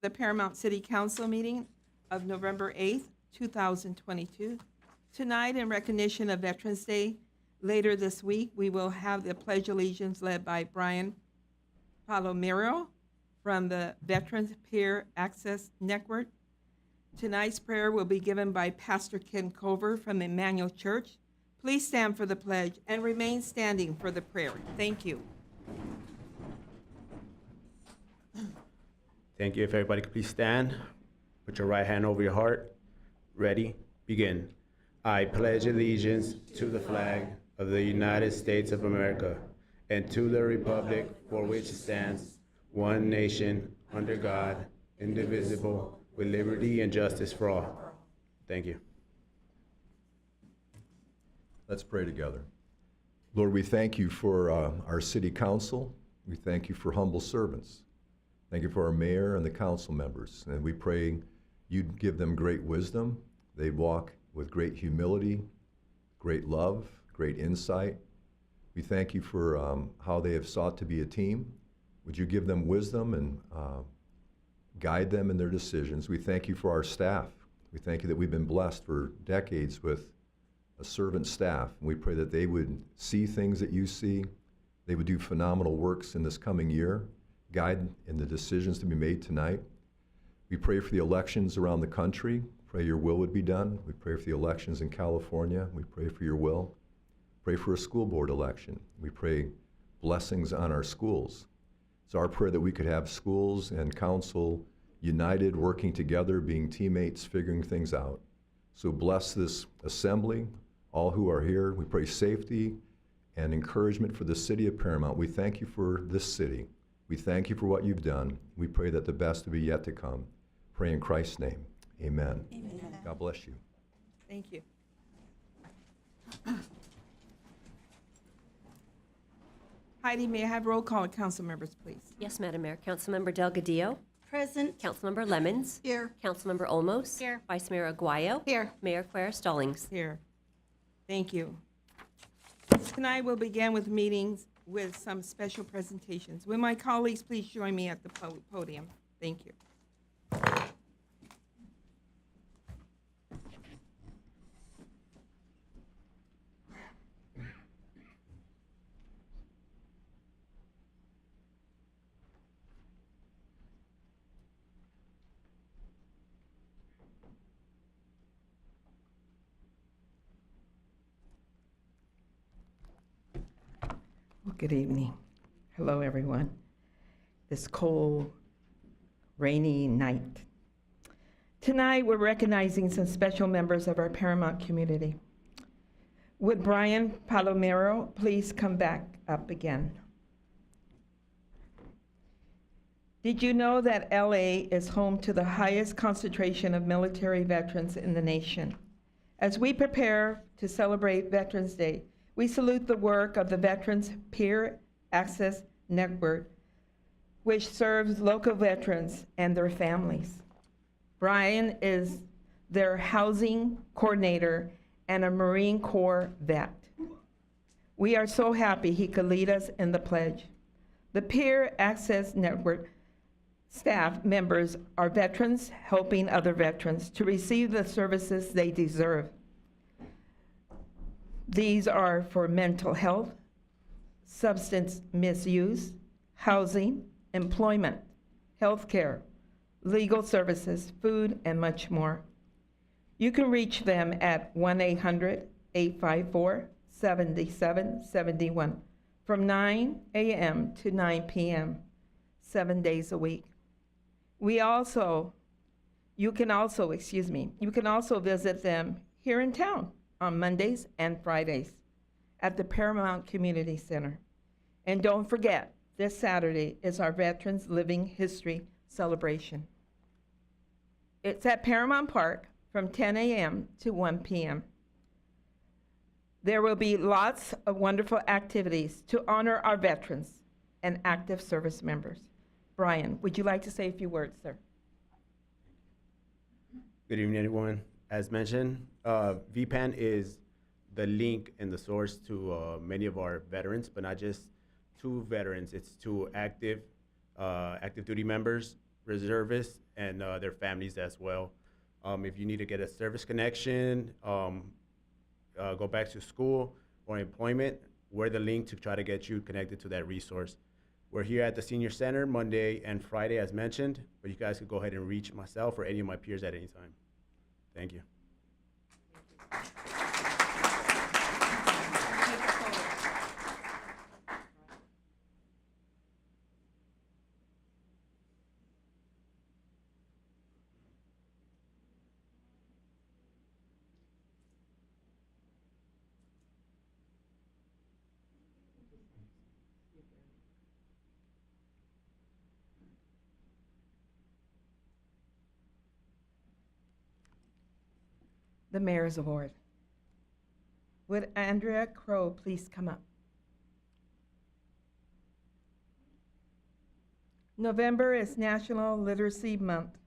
the Paramount City Council meeting of November 8th, 2022. Tonight, in recognition of Veterans Day, later this week, we will have the Pledge of Allegiance led by Brian Palomero from the Veterans Peer Access Network. Tonight's prayer will be given by Pastor Ken Cover from Emmanuel Church. Please stand for the pledge and remain standing for the prayer. Thank you. Thank you. If everybody could please stand, put your right hand over your heart. Ready, begin. I pledge allegiance to the flag of the United States of America and to the republic for which it stands, one nation, under God, indivisible, with liberty and justice for all. Thank you. Let's pray together. Lord, we thank you for our city council. We thank you for humble servants. Thank you for our mayor and the council members. And we pray you'd give them great wisdom. They walk with great humility, great love, great insight. We thank you for how they have sought to be a team. Would you give them wisdom and guide them in their decisions? We thank you for our staff. We thank you that we've been blessed for decades with a servant staff. And we pray that they would see things that you see. They would do phenomenal works in this coming year, guide in the decisions to be made tonight. We pray for the elections around the country. Pray your will would be done. We pray for the elections in California. We pray for your will. Pray for a school board election. We pray blessings on our schools. It's our prayer that we could have schools and council united, working together, being teammates, figuring things out. So bless this assembly, all who are here. We pray safety and encouragement for the city of Paramount. We thank you for this city. We thank you for what you've done. We pray that the best will be yet to come. Pray in Christ's name. Amen. Amen. God bless you. Thank you. Heidi, may I have roll call of council members, please? Yes, Madam Mayor. Councilmember Delgadillo. Present. Councilmember Lemons. Here. Councilmember Olmos. Here. Vice Mayor Aguayo. Here. Mayor Clara Stallings. Here. Thank you. Tonight we'll begin with meetings with some special presentations. Will my colleagues please join me at the podium? Thank you. Well, good evening. Hello, everyone. This cold, rainy night. Tonight, we're recognizing some special members of our Paramount community. Would Brian Palomero please come back up again? Did you know that LA is home to the highest concentration of military veterans in the nation? As we prepare to celebrate Veterans Day, we salute the work of the Veterans Peer Access Network, which serves local veterans and their families. Brian is their housing coordinator and a Marine Corps vet. We are so happy he could lead us in the pledge. The Peer Access Network staff members are veterans helping other veterans to receive the services they deserve. These are for mental health, substance misuse, housing, employment, healthcare, legal services, food, and much more. You can reach them at 1-800-854-7771 from 9 a.m. to 9 p.m., 7 days a week. You can also visit them here in town on Mondays and Fridays at the Paramount Community Center. And don't forget, this Saturday is our Veterans Living History Celebration. It's at Paramount Park from 10 a.m. to 1 p.m. There will be lots of wonderful activities to honor our veterans and active service members. Brian, would you like to say a few words, sir? Good evening, everyone. As mentioned, VPAN is the link and the source to many of our veterans, but not just to veterans. It's to active duty members reservists and their families as well. If you need to get a service connection, go back to school or employment, we're the link to try to get you connected to that resource. We're here at the Senior Center Monday and Friday as mentioned, but you guys could go ahead and reach myself or any of my peers at any time. Thank you. The Mayor's Award. Would Andrea Crow please come up? November is National Literacy Month.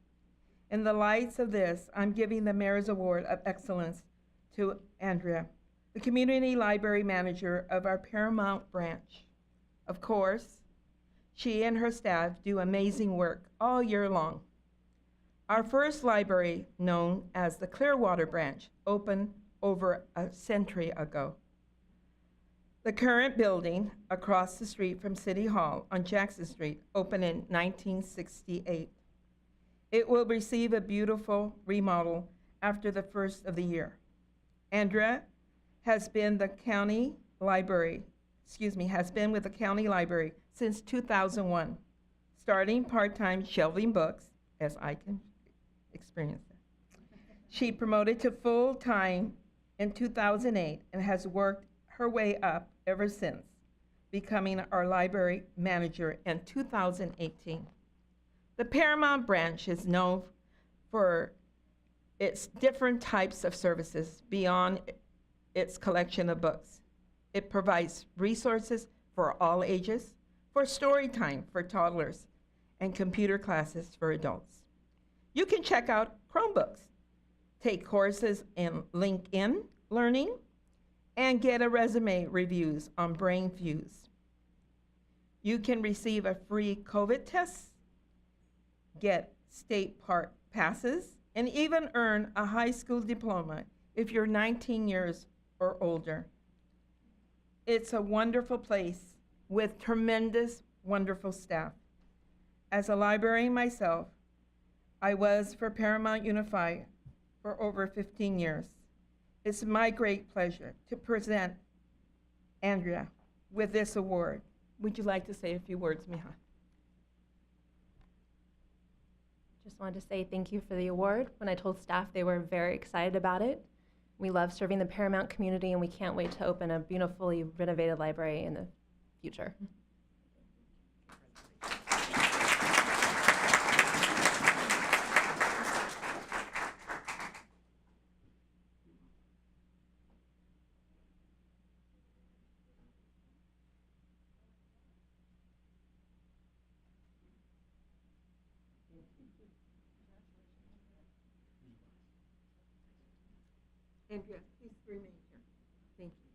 In the lights of this, I'm giving the Mayor's Award of Excellence to Andrea, the Community Library Manager of our Paramount branch. Of course, she and her staff do amazing work all year long. Our first library, known as the Clearwater Branch, opened over a century ago. The current building across the street from City Hall on Jackson Street opened in 1968. It will receive a beautiful remodel after the first of the year. Andrea has been with the county library since 2001, starting part-time shelving books, as I can experience that. She promoted to full-time in 2008 and has worked her way up ever since, becoming our library manager in 2018. The Paramount branch is known for its different types of services beyond its collection of books. It provides resources for all ages, for story time for toddlers, and computer classes for adults. You can check out Chromebooks, take courses in LinkedIn Learning, and get a resume reviews on BrainFuse. You can receive a free COVID test, get state park passes, and even earn a high school diploma if you're 19 years or older. It's a wonderful place with tremendous, wonderful staff. As a librarian myself, I was for Paramount Unified for over 15 years. It's my great pleasure to present Andrea with this award. Would you like to say a few words, Miha? Just wanted to say thank you for the award. When I told staff, they were very excited about it. We love serving the Paramount community, and we can't wait to open a beautifully renovated library in the future. Andrea, please remain here. Thank you.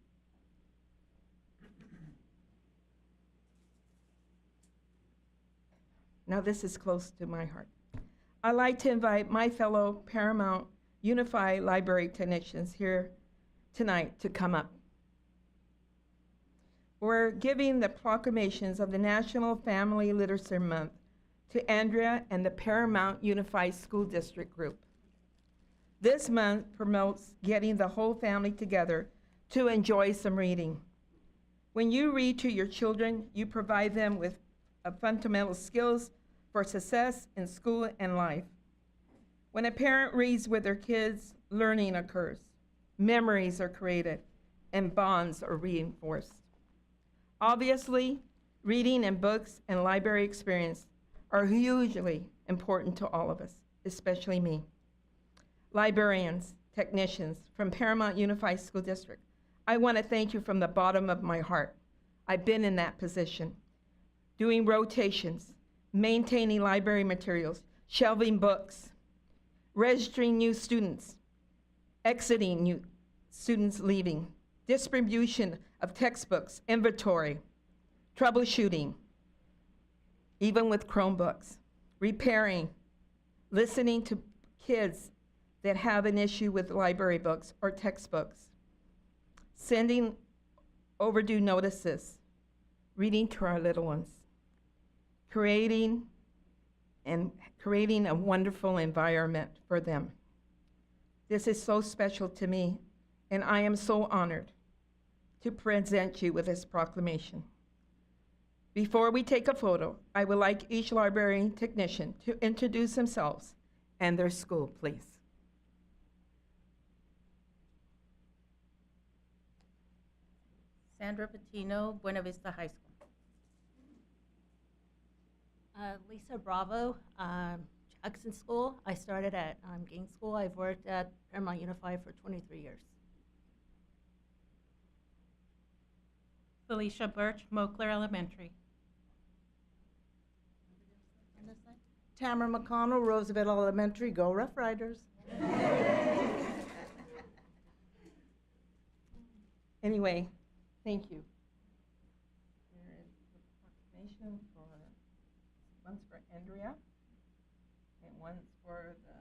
Now this is close to my heart. I'd like to invite my fellow Paramount Unified Library technicians here tonight to come up. We're giving the proclamations of the National Family Literacy Month to Andrea and the Paramount Unified School District Group. This month promotes getting the whole family together to enjoy some reading. When you read to your children, you provide them with fundamental skills for success in school and life. When a parent reads with their kids, learning occurs, memories are created, and bonds are reinforced. Obviously, reading and books and library experience are hugely important to all of us, especially me. Librarians, technicians from Paramount Unified School District, I want to thank you from the bottom of my heart. I've been in that position, doing rotations, maintaining library materials, shelving books, registering new students, exiting new students leaving, distribution of textbooks, inventory, troubleshooting, even with Chromebooks. repairing, listening to kids that have an issue with library books or textbooks, sending overdue notices, reading to our little ones, creating a wonderful environment for them. This is so special to me, and I am so honored to present you with this proclamation. Before we take a photo, I would like each library technician to introduce themselves and their school, please. Sandra Patino, Buena Vista High School. Lisa Bravo, Jackson School. I started at Gaines School. I've worked at Paramount Unified for 23 years. Felicia Birch, Moakler Elementary. Tamara McConnell, Roosevelt Elementary. Go Rough Riders. Anyway, thank you. Here is the proclamation for, one's for Andrea, and one's for the,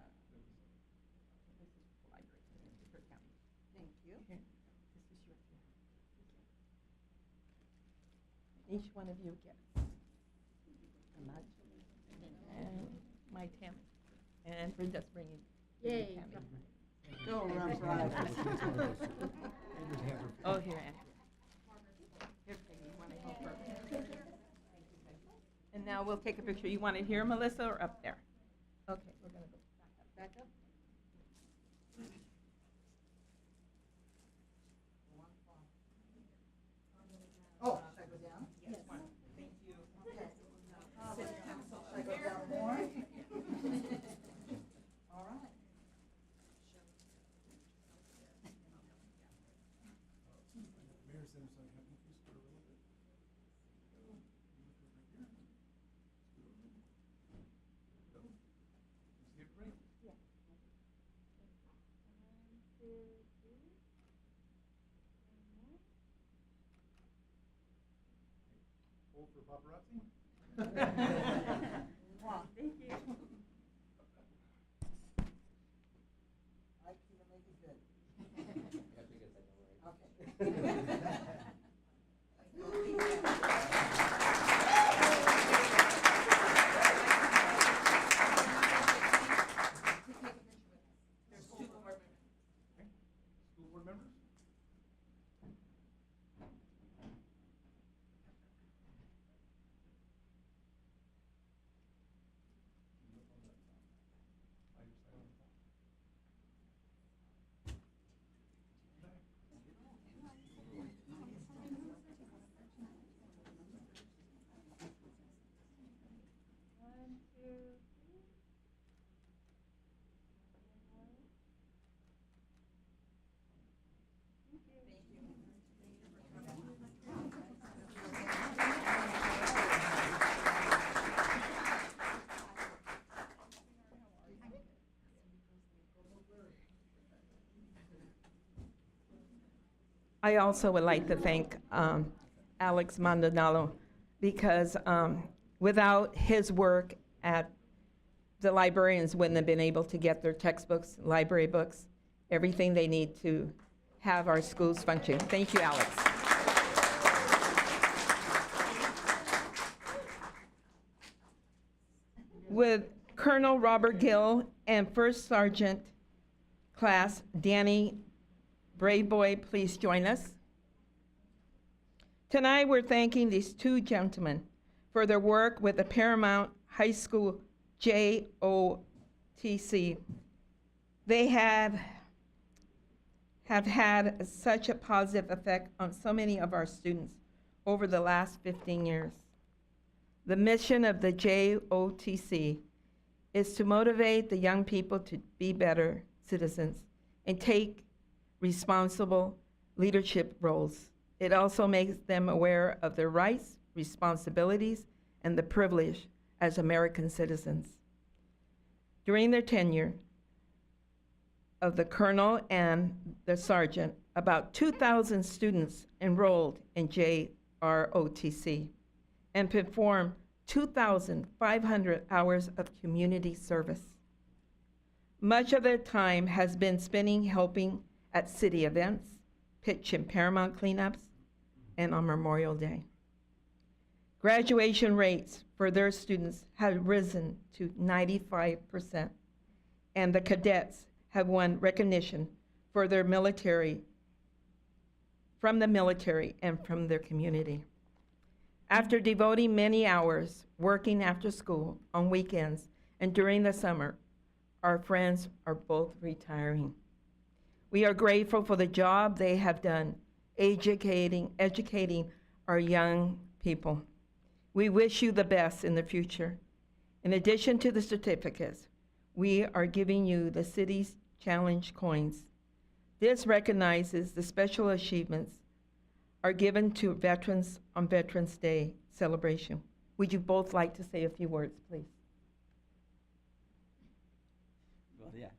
this is for library, for county. Thank you. Here, this is yours. Each one of you gets a mug. And my Tammy. And we're just bringing Yay. Tammy. Go Rough Riders. Oh, here, Andrea. Here, Peggy, you want to help her? And now we'll take a picture. You want it here, Melissa, or up there? Okay, we're going to go back up. Oh, should I go down? Yes, one. Thank you. Should I go down more? All right. Hold for paparazzi. Thank you. I can make it good. Okay. School board members? I also would like to thank Alex Maldonado because without his work at the librarians wouldn't have been able to get their textbooks, library books, everything they need to have our schools function. Thank you, Alex. With Colonel Robert Gill and First Sergeant Class Danny Brave Boy, please join us. Tonight, we're thanking these two gentlemen for their work with the Paramount High School JOTC. They have had such a positive effect on so many of our students over the last 15 years. The mission of the JOTC is to motivate the young people to be better citizens and take responsible leadership roles. It also makes them aware of their rights, responsibilities, and the privilege as American citizens. During their tenure of the colonel and the sergeant, about 2,000 students enrolled in JROTC and performed 2,500 hours of community service. Much of their time has been spending helping at city events, Pitch and Paramount cleanups, and on Memorial Day. Graduation rates for their students have risen to 95%, and the cadets have won recognition for their military, from the military and from their community. After devoting many hours working after school, on weekends, and during the summer, our friends are both retiring. We are grateful for the job they have done educating our young people. We wish you the best in the future. In addition to the certificates, we are giving you the city's challenge coins. This recognizes the special achievements are given to veterans on Veterans Day celebration. Would you both like to say a few words, please? Well, yeah.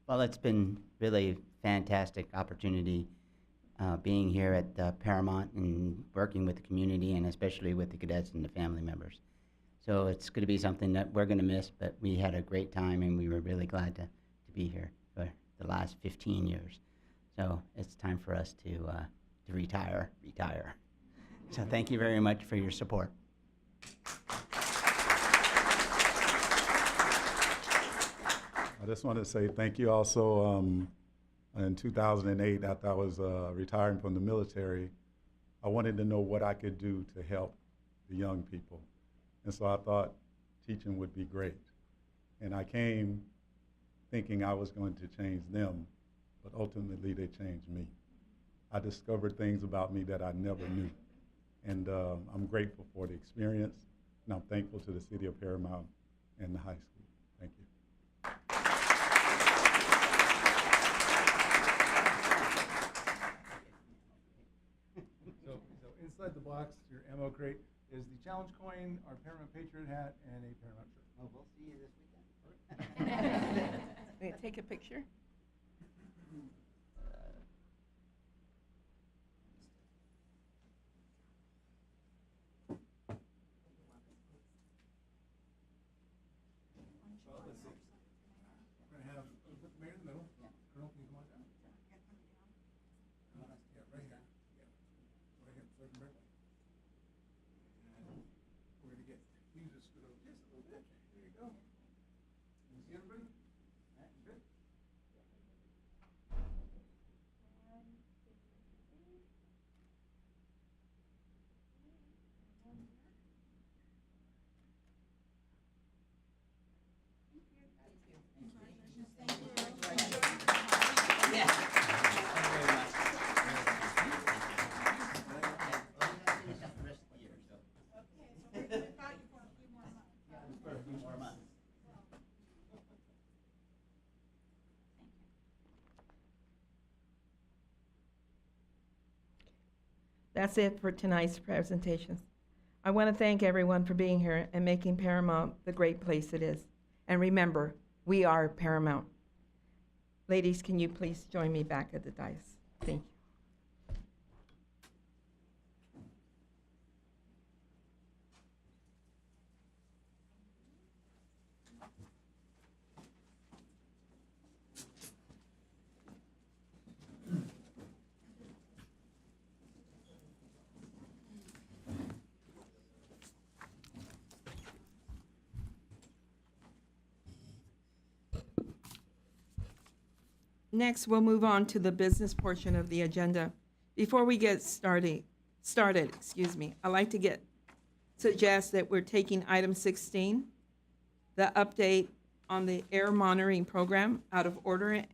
Well, it's been really fantastic opportunity being here at Paramount and working with the community and especially with the cadets and the family members. So it's going to be something that we're going to miss, but we had a great time and we were really glad to be here for the last 15 years. So it's time for us to retire. So thank you very much for your support. I just wanted to say thank you also. In 2008, after I was retiring from the military, I wanted to know what I could do to help the young people. And so I thought teaching would be great. And I came thinking I was going to change them, but ultimately they changed me. I discovered things about me that I never knew. And I'm grateful for the experience, and I'm thankful to the city of Paramount and the high school. Thank you. So inside the box, your ammo crate, is the challenge coin, our Paramount Patriot hat, and a Paramount shirt. Oh, we'll see you this weekend. May I take a picture? We're going to have, put the mayor in the middle. Colonel, can you come on down? Yeah, right here. Yeah. Right here, so I can break it. And we're going to get, you just scoot over just a little bit. There you go. Can you see everybody? All right, good. That's it for tonight's presentations. I want to thank everyone for being here and making Paramount the great place it is. And remember, we are Paramount. Ladies, can you please join me back at the dais? Thank you. Next, we'll move on to the business portion of the agenda. Before we get started, I'd like to suggest that we're taking item 16, the update on the air monitoring program, out of order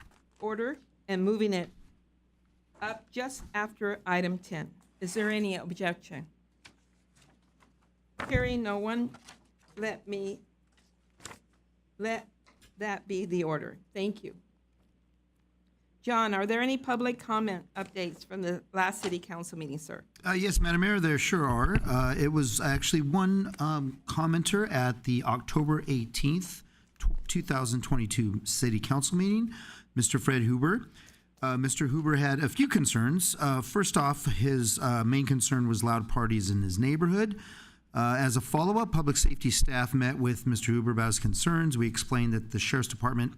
and moving it up just after item 10. Is there any objection? Hearing no one, let that be the order. Thank you. John, are there any public comment updates from the last city council meeting, sir? Yes, Madam Mayor, there sure are. It was actually one commenter at the October 18th, 2022 city council meeting, Mr. Fred Huber. Mr. Huber had a few concerns. First off, his main concern was loud parties in his neighborhood. As a follow-up, public safety staff met with Mr. Huber about his concerns. We explained that the Sheriff's Department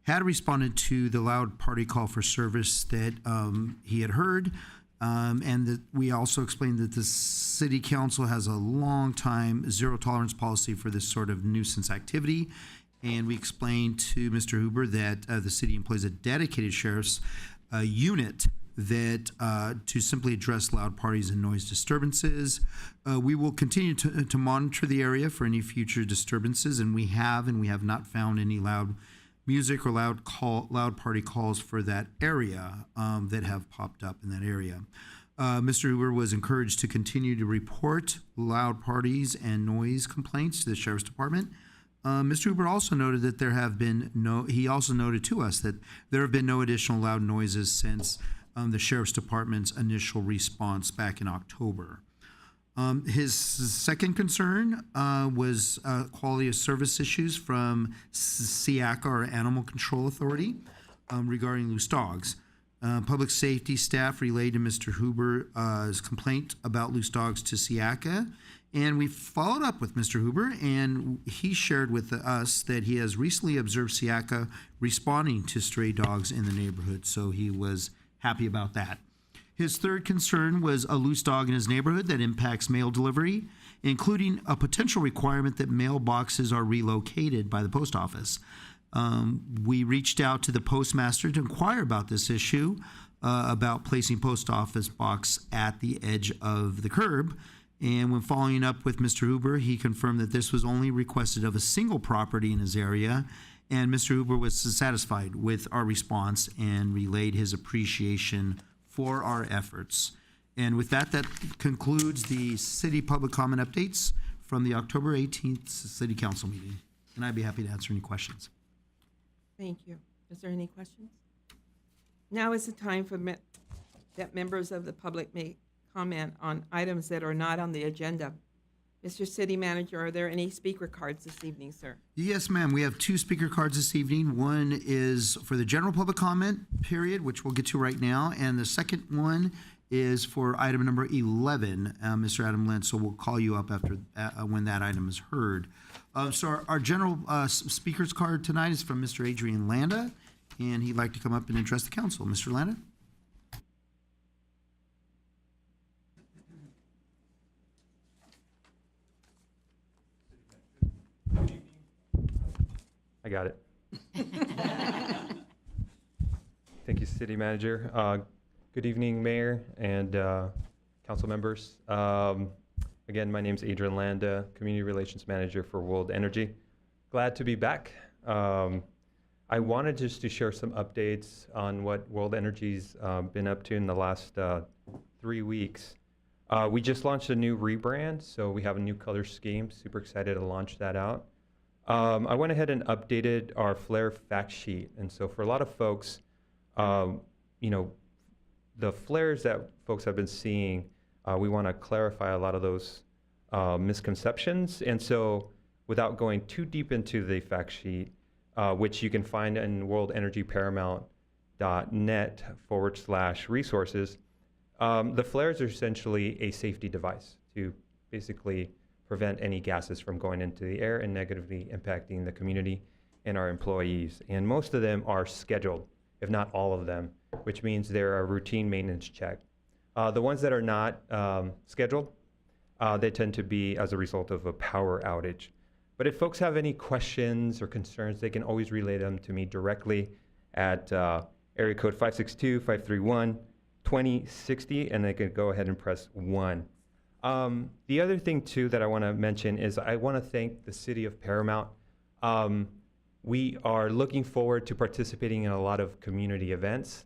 had responded to the loud party call for service that he had heard, and that we also explained that the City Council has a long-time zero-tolerance policy for this sort of nuisance activity. And we explained to Mr. Huber that the city employs a dedicated sheriff's unit that to simply address loud parties and noise disturbances. We will continue to monitor the area for any future disturbances, and we have not found any loud music or loud party calls for that area that have popped up in that area. Mr. Huber was encouraged to continue to report loud parties and noise complaints to the Sheriff's Department. Mr. Huber also noted that he also noted to us that there have been no additional loud noises since the Sheriff's Department's initial response back in October. His second concern was quality of service issues from SEACA, or Animal Control Authority, regarding loose dogs. Public safety staff relayed to Mr. Huber's complaint about loose dogs to SEACA, and we followed up with Mr. Huber, and he shared with us that he has recently observed SEACA responding to stray dogs in the neighborhood, so he was happy about that. His third concern was a loose dog in his neighborhood that impacts mail delivery, including a potential requirement that mailboxes are relocated by the post office. We reached out to the postmaster to inquire about this issue, about placing post office box at the edge of the curb. And when following up with Mr. Huber, he confirmed that this was only requested of a single property in his area, and Mr. Huber was satisfied with our response and relayed his appreciation for our efforts. And with that, that concludes the city public comment updates from the October 18th City Council meeting. And I'd be happy to answer any questions. Thank you. Is there any questions? Now is the time for that members of the public may comment on items that are not on the agenda. Mr. City Manager, are there any speaker cards this evening, sir? Yes, ma'am. We have two speaker cards this evening. One is for the general public comment period, which we'll get to right now. And the second one is for item number 11, Mr. Adam Lentz. So we'll call you up after when that item is heard. So our general speaker's card tonight is from Mr. Adrian Landa, and he'd like to come up and address the council. Mr. Landa? I got it. Thank you, City Manager. Good evening, Mayor and council members. Again, my name's Adrian Landa, Community Relations Manager for World Energy. Glad to be back. I wanted just to share some updates on what World Energy's been up to in the last 3 weeks. We just launched a new rebrand, so we have a new color scheme. Super excited to launch that out. I went ahead and updated our flare fact sheet. And so for a lot of folks, you know, the flares that folks have been seeing, we want to clarify a lot of those misconceptions. And so without going too deep into the fact sheet, which you can find in worldenergyparamount.net/resources, the flares are essentially a safety device to basically prevent any gases from going into the air and negatively impacting the community and our employees. And most of them are scheduled, if not all of them, which means they're a routine maintenance check. The ones that are not scheduled, they tend to be as a result of a power outage. But if folks have any questions or concerns, they can always relay them to me directly at area code 562-531-2060, and they can go ahead and press 1. The other thing, too, that I want to mention is I want to thank the City of Paramount. We are looking forward to participating in a lot of community events.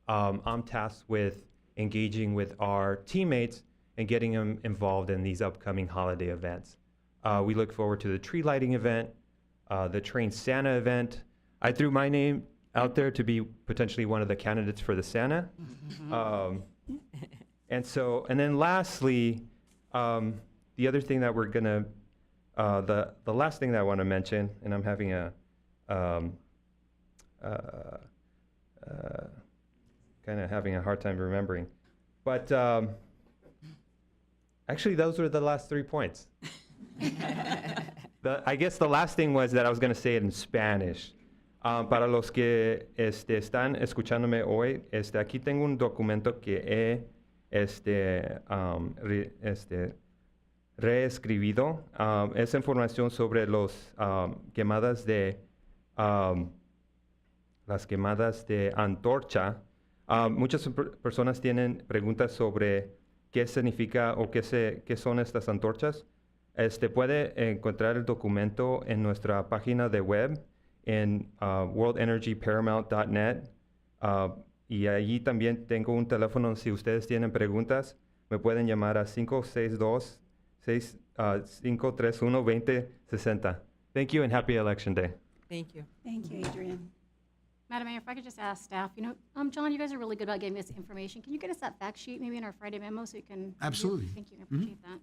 I'm tasked with engaging with our teammates and getting them involved in these upcoming holiday events. We look forward to the tree lighting event, the Train Santa event. I threw my name out there to be potentially one of the candidates for the Santa. And then lastly, the other thing that we're gonna, the last thing that I want to mention, and I'm having a kind of having a hard time remembering, but Actually, those were the last 3 points. I guess the last thing was that I was going to say it in Spanish. Para los que están escuchándome hoy, aquí tengo un documento que he reescribido. Es información sobre las quemadas de antorcha. Muchas personas tienen preguntas sobre qué significa o qué son estas antorchas. Puede encontrar el documento en nuestra página de web en worldenergyparamount.net. Y allí también tengo un teléfono. Si ustedes tienen preguntas, me pueden llamar a 562-531-2060. Thank you and happy Election Day. Thank you. Thank you, Adrian. Madam Mayor, if I could just ask staff, John, you guys are really good about giving us information. Can you get us that fact sheet maybe in our Friday memo so we can? Absolutely. Thank you, I appreciate that.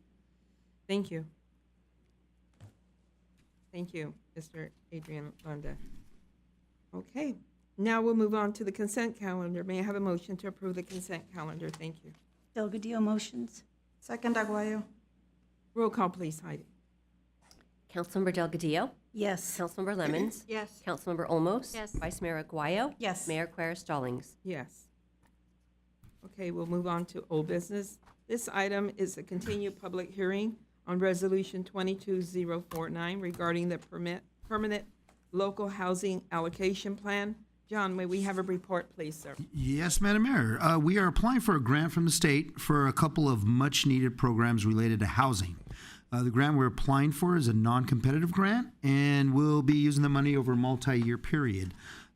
Thank you. Thank you, Mr. Adrian Landa. Okay, now we'll move on to the consent calendar. May I have a motion to approve the consent calendar? Thank you. Delgadillo motions. Second, Aguayo. Roll call, please, Heidi. Councilmember Delgadillo? Yes. Councilmember Lemmons? Yes. Councilmember Olmos? Yes. Vice Mayor Aguayo? Yes. Mayor Quer Stallings? Yes. Okay, we'll move on to old business. This item is a continued public hearing on Resolution 22049 regarding the permanent local housing allocation plan. John, may we have a report, please, sir? Yes, Madam Mayor. We are applying for a grant from the state for a couple of much-needed programs related to housing. The grant we're applying for is a non-competitive grant, and we'll be using the money over a multi-year period.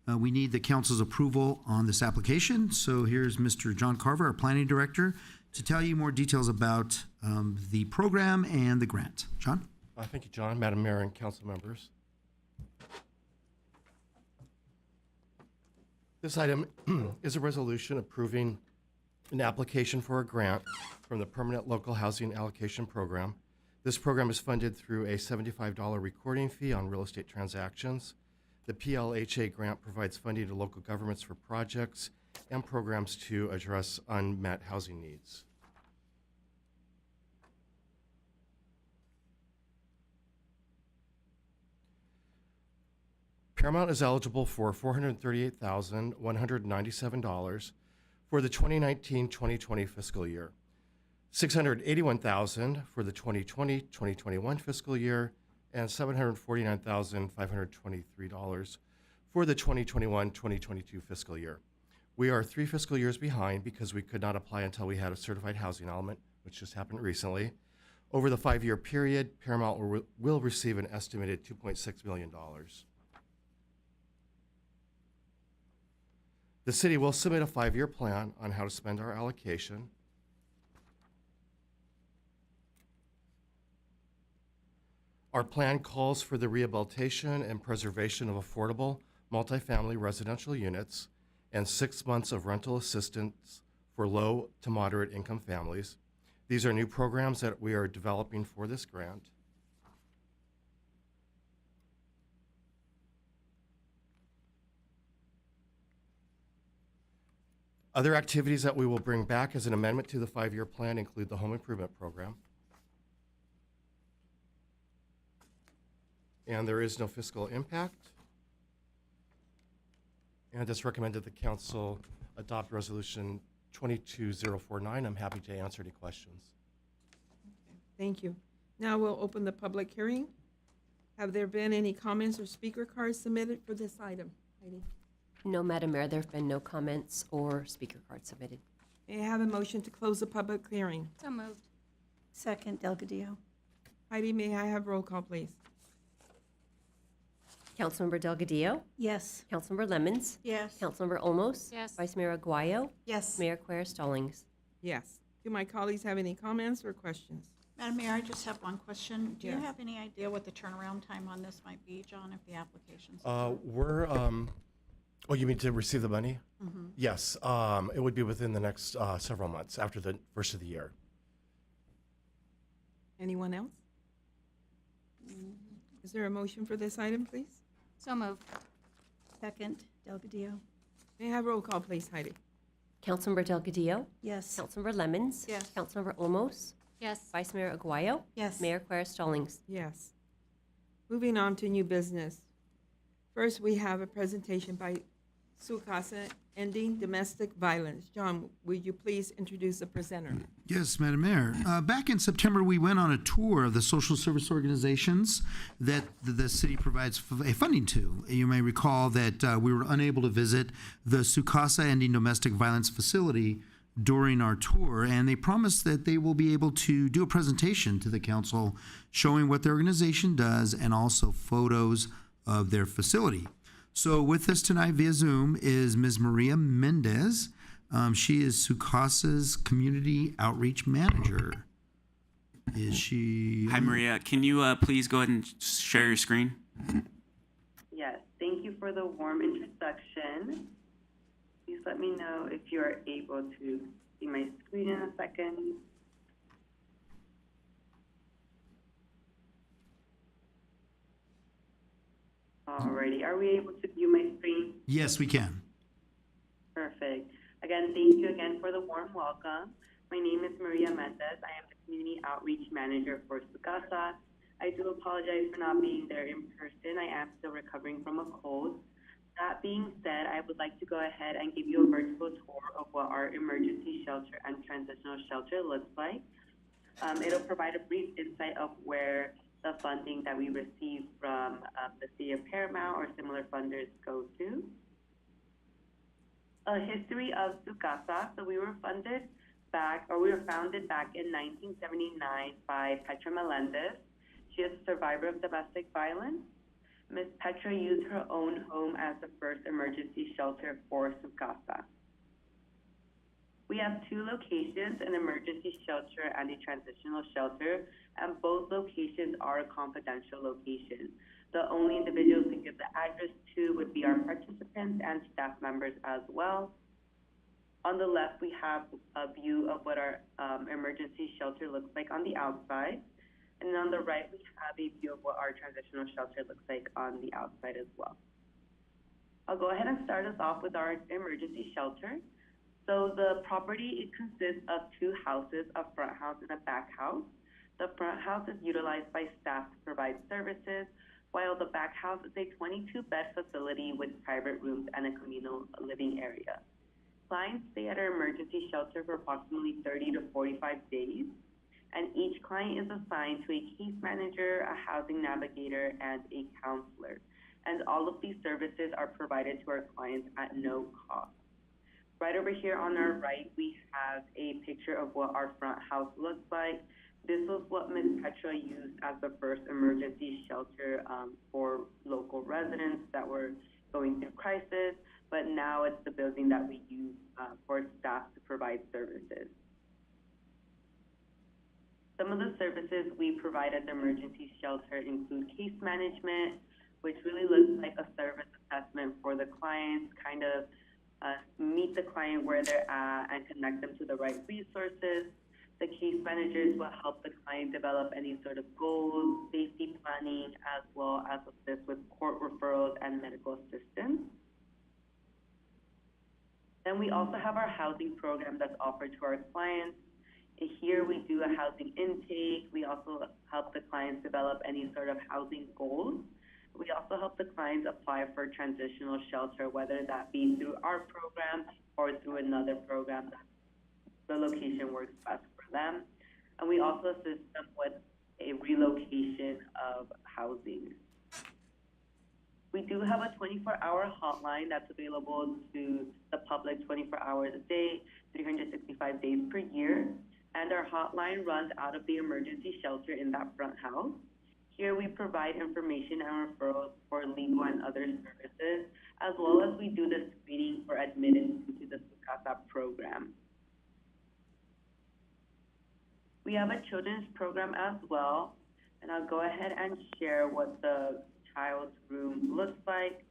We need the council's approval on this application, so here's Mr. John Carver, our planning director, to tell you more details about the program and the grant. John? Thank you, John, Madam Mayor, and council members. This item is a resolution approving an application for a grant from the Permanent Local Housing Allocation Program. This program is funded through a $75 recording fee on real estate transactions. The PLHA grant provides funding to local governments for projects and programs to address unmet housing needs. Paramount is eligible for $438,197 for the 2019-2020 fiscal year, $681,000 for the 2020-2021 fiscal year, and $749,523 for the 2021-2022 fiscal year. We are 3 fiscal years behind because we could not apply until we had a certified housing element, which just happened recently. Over the 5-year period, Paramount will receive an estimated $2.6 million. The city will submit a 5-year plan on how to spend our allocation. Our plan calls for the rehabilitation and preservation of affordable multifamily residential units and 6 months of rental assistance for low to moderate income families. These are new programs that we are developing for this grant. Other activities that we will bring back as an amendment to the 5-year plan include the home improvement program. And there is no fiscal impact. And it's recommended the council adopt resolution 22049. I'm happy to answer any questions. Thank you. Now we'll open the public hearing. Have there been any comments or speaker cards submitted for this item? Heidi? No, Madam Mayor, there have been no comments or speaker cards submitted. May I have a motion to close the public hearing? So moved. Second, Delgadillo. Heidi, may I have roll call, please? Councilmember Delgadillo? Yes. Councilmember Lemmons? Yes. Councilmember Olmos? Yes. Vice Mayor Aguayo? Yes. Mayor Quer Stallings? Yes. Do my colleagues have any comments or questions? Madam Mayor, I just have one question. Do you Yes. have any idea what the turnaround time on this might be, John, if the application's? Oh, you mean to receive the money? Yes, it would be within the next several months after the first of the year. Anyone else? Is there a motion for this item, please? So moved. Second, Delgadillo. May I have roll call, please, Heidi? Councilmember Delgadillo? Yes. Councilmember Lemmons? Yes. Councilmember Olmos? Yes. Vice Mayor Aguayo. Yes. Mayor Querem-Stallings. Yes. Moving on to new business. First, we have a presentation by Sukasa Ending Domestic Violence. John, would you please introduce the presenter? Yes, Madam Mayor. Back in September, we went on a tour of the social service organizations that the city provides funding to. You may recall that we were unable to visit the Sukasa Ending Domestic Violence facility during our tour, and they promised that they will be able to do a presentation to the council showing what their organization does and also photos of their facility. So with us tonight via Zoom is Ms. Maria Mendez. She is Sukasa's Community Outreach Manager. Is she? Hi, Maria. Can you please go ahead and share your screen? Yes, thank you for the warm introduction. Please let me know if you're able to see my screen in a second. Alrighty, are we able to view my screen? Yes, we can. Perfect. Again, thank you again for the warm welcome. My name is Maria Mendez. I am the Community Outreach Manager for Sukasa. I do apologize for not being there in person. I am still recovering from a cold. That being said, I would like to go ahead and give you a virtual tour of what our emergency shelter and transitional shelter looks like. It'll provide a brief insight of where the funding that we receive from the City of Paramount or similar funders go to. A history of Sukasa. So we were founded back in 1979 by Petra Melendez. She is a survivor of domestic violence. Ms. Petra used her own home as the first emergency shelter for Sukasa. We have two locations, an emergency shelter and a transitional shelter, and both locations are confidential locations. The only individuals to give the address to would be our participants and staff members as well. On the left, we have a view of what our emergency shelter looks like on the outside. And on the right, we have a view of what our transitional shelter looks like on the outside as well. I'll go ahead and start us off with our emergency shelter. So the property, it consists of two houses, a front house and a back house. The front house is utilized by staff to provide services, while the back house is a 22-bed facility with private rooms and a communal living area. Clients stay at our emergency shelter for approximately 30 to 45 days. And each client is assigned to a case manager, a housing navigator, and a counselor. And all of these services are provided to our clients at no cost. Right over here on our right, we have a picture of what our front house looks like. This was what Ms. Petra used as the first emergency shelter for local residents that were going through crisis, but now it's the building that we use for staff to provide services. Some of the services we provide at the emergency shelter include case management, which really looks like a service assessment for the clients, kind of meet the client where they're at and connect them to the right resources. The case managers will help the client develop any sort of goals, safety planning, as well as assist with court referrals and medical assistance. Then we also have our housing program that's offered to our clients. Here we do a housing intake. We also help the clients develop any sort of housing goals. We also help the clients apply for transitional shelter, whether that be through our program or through another program that the location works best for them. And we also assist them with a relocation of housing. We do have a 24-hour hotline that's available to the public 24 hours a day, 365 days per year. And our hotline runs out of the emergency shelter in that front house. Here we provide information and referrals for legal and other services, as well as we do the screening for admittance into the Sukasa program. We have a children's program as well, and I'll go ahead and share what the child's room looks like.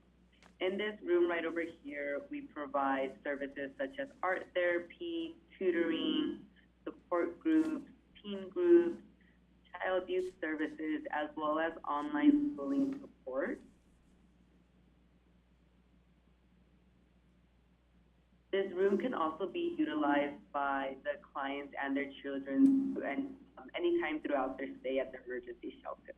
In this room right over here, we provide services such as art therapy, tutoring, support groups, teen groups, child youth services, as well as online schooling support. This room can also be utilized by the clients and their children and anytime throughout their stay at the emergency shelter.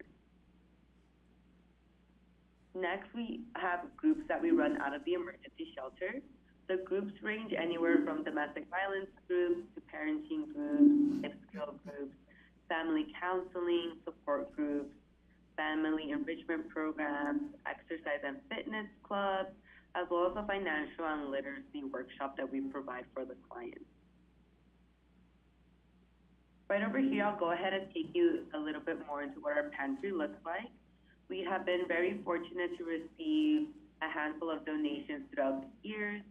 Next, we have groups that we run out of the emergency shelter. The groups range anywhere from domestic violence groups to parenting groups, life skill groups, family counseling, support groups, family enrichment programs, exercise and fitness clubs, as well as a financial and literacy workshop that we provide for the clients. Right over here, I'll go ahead and take you a little bit more into what our pantry looks like. We have been very fortunate to receive a handful of donations throughout the years.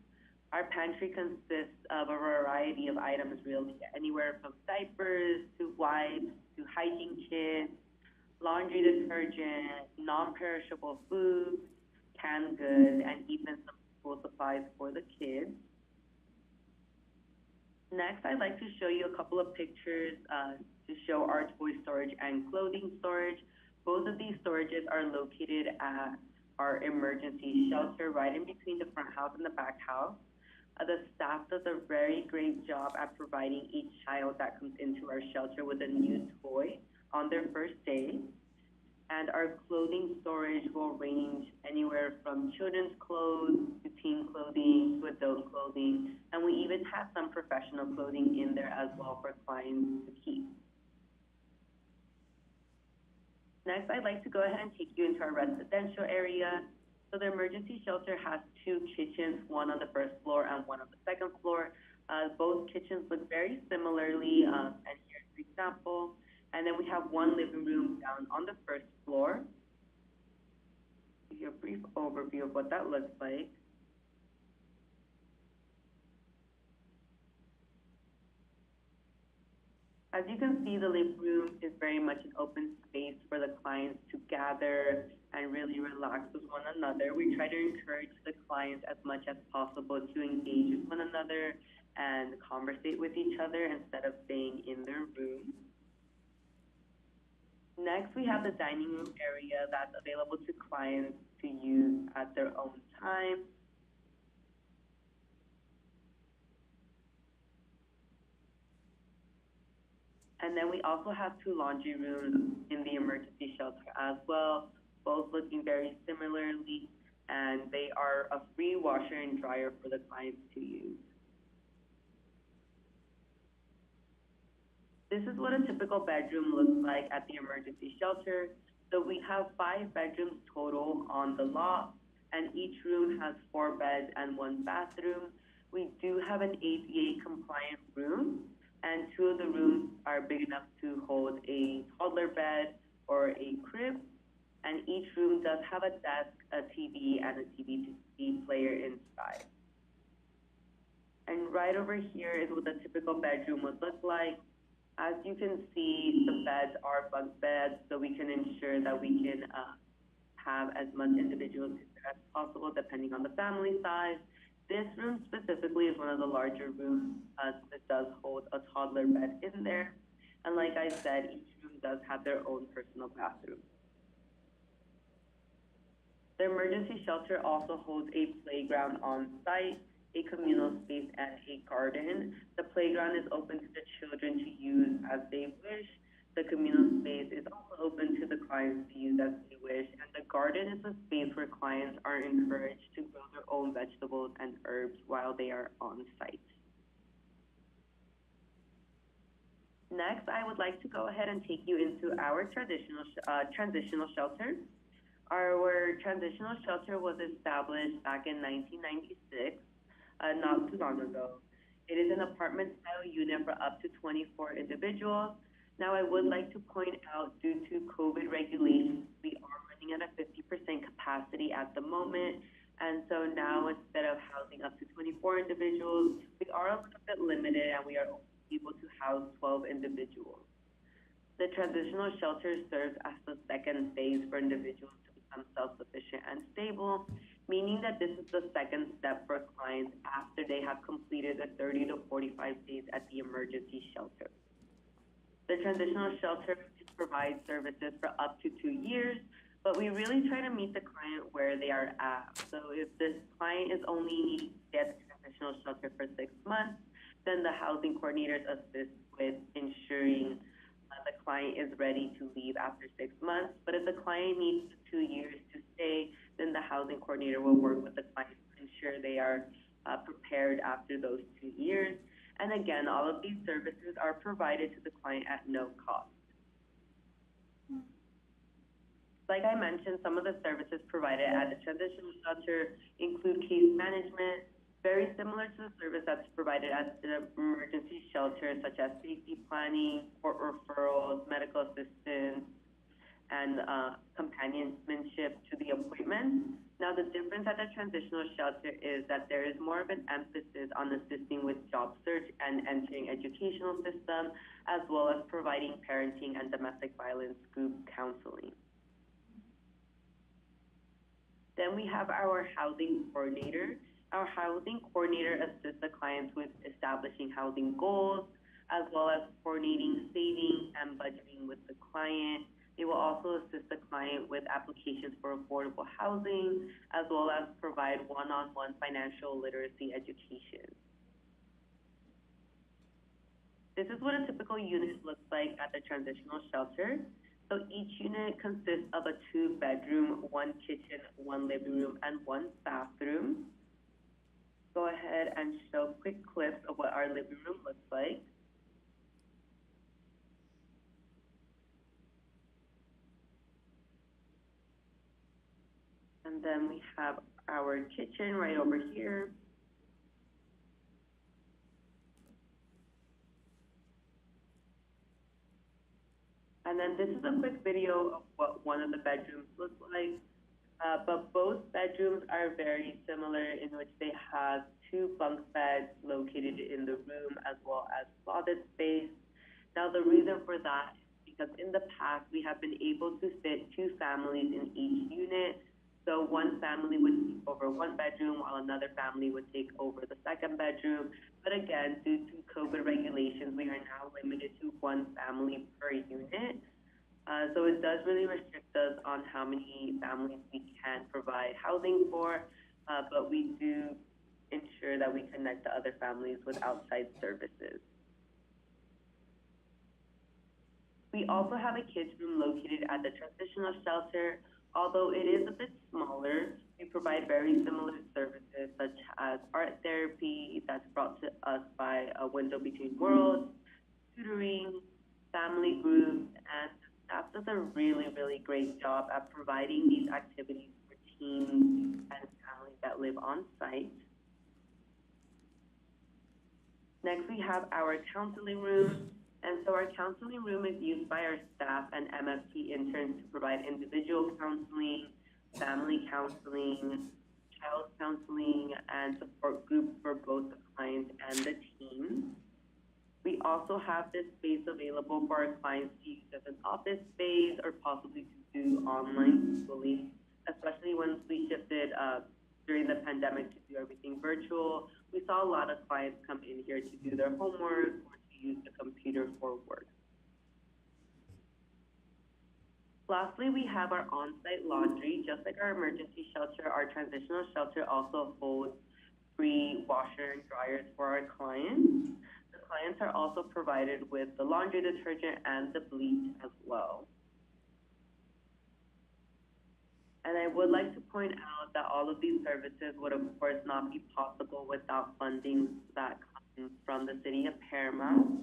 Our pantry consists of a variety of items, really, anywhere from diapers to wipes to hygiene kits, laundry detergent, non-perishable foods, canned goods, and even some school supplies for the kids. Next, I'd like to show you a couple of pictures to show our toy storage and clothing storage. Both of these storages are located at our emergency shelter right in between the front house and the back house. The staff does a very great job at providing each child that comes into our shelter with a new toy on their first day. And our clothing storage will range anywhere from children's clothes to teen clothing to adult clothing. And we even have some professional clothing in there as well for clients to keep. Next, I'd like to go ahead and take you into our residential area. So the emergency shelter has two kitchens, one on the first floor and one on the second floor. Both kitchens look very similarly, and here's an example. And then we have one living room down on the first floor. Give you a brief overview of what that looks like. As you can see, the living room is very much an open space for the clients to gather and really relax with one another. We try to encourage the clients as much as possible to engage with one another and conversate with each other instead of staying in their room. Next, we have the dining room area that's available to clients to use at their own time. And then we also have two laundry rooms in the emergency shelter as well, both looking very similarly, and they are a free washer and dryer for the clients to use. This is what a typical bedroom looks like at the emergency shelter. So we have 5 bedrooms total on the lot, and each room has 4 beds and 1 bathroom. We do have an ADA compliant room, and 2 of the rooms are big enough to hold a toddler bed or a crib, and each room does have a desk, a TV, and a DVD player inside. And right over here is what the typical bedroom would look like. As you can see, the beds are bunk beds, so we can ensure that we can have as much individuals as possible depending on the family size. This room specifically is one of the larger rooms that does hold a toddler bed in there. And like I said, each room does have their own personal bathroom. The emergency shelter also holds a playground on site, a communal space, and a garden. The playground is open to the children to use as they wish. The communal space is also open to the clients to use as they wish. And the garden is a space where clients are encouraged to grow their own vegetables and herbs while they are on site. Next, I would like to go ahead and take you into our transitional shelter. Our transitional shelter was established back in 1996. Not too long ago. It is an apartment-style unit for up to 24 individuals. Now, I would like to point out, due to COVID regulations, we are running at a 50% capacity at the moment. And so now, instead of housing up to 24 individuals, we are a little bit limited, and we are only able to house 12 individuals. The transitional shelter serves as the second phase for individuals to become self-sufficient and stable, meaning that this is the second step for clients after they have completed the 30 to 45 days at the emergency shelter. The transitional shelter provides services for up to 2 years, but we really try to meet the client where they are at. So if this client is only needing to get the transitional shelter for 6 months, then the housing coordinators assist with ensuring the client is ready to leave after 6 months. But if the client needs 2 years to stay, then the housing coordinator will work with the client to ensure they are prepared after those 2 years. And again, all of these services are provided to the client at no cost. Like I mentioned, some of the services provided at the transitional shelter include case management, very similar to the service that's provided at the emergency shelter, such as safety planning, court referrals, medical assistance, and companionship to the appointment. Now, the difference at the transitional shelter is that there is more of an emphasis on assisting with job search and entering educational system, as well as providing parenting and domestic violence group counseling. Then we have our housing coordinator. Our housing coordinator assists the clients with establishing housing goals, as well as coordinating saving and budgeting with the client. They will also assist the client with applications for affordable housing, as well as provide one-on-one financial literacy education. This is what a typical unit looks like at the transitional shelter. So each unit consists of a 2-bedroom, 1 kitchen, 1 living room, and 1 bathroom. Go ahead and show quick clips of what our living room looks like. And then we have our kitchen right over here. And then this is a quick video of what one of the bedrooms looks like. But both bedrooms are very similar in which they have 2 bunk beds located in the room as well as closet space. Now the reason for that is because in the past we have been able to fit 2 families in each unit. So one family would take over 1 bedroom while another family would take over the 2nd bedroom. But again, due to COVID regulations, we are now limited to 1 family per unit. So it does really restrict us on how many families we can provide housing for, but we do ensure that we connect the other families with outside services. We also have a kids room located at the transitional shelter. Although it is a bit smaller, we provide very similar services such as art therapy that's brought to us by A Window Between Worlds, tutoring, family groups, and staff does a really, really great job at providing these activities for teens and families that live on site. Next, we have our counseling room. And so our counseling room is used by our staff and MFT interns to provide individual counseling, family counseling, child counseling, and support groups for both the clients and the team. We also have this space available for our clients to use as an office space or possibly to do online schooling, especially when we shifted during the pandemic to do everything virtual. We saw a lot of clients come in here to do their homework or to use the computer for work. Lastly, we have our on-site laundry. Just like our emergency shelter, our transitional shelter also holds free washer and dryers for our clients. The clients are also provided with the laundry detergent and the bleach as well. And I would like to point out that all of these services would of course not be possible without funding that comes from the City of Paramount.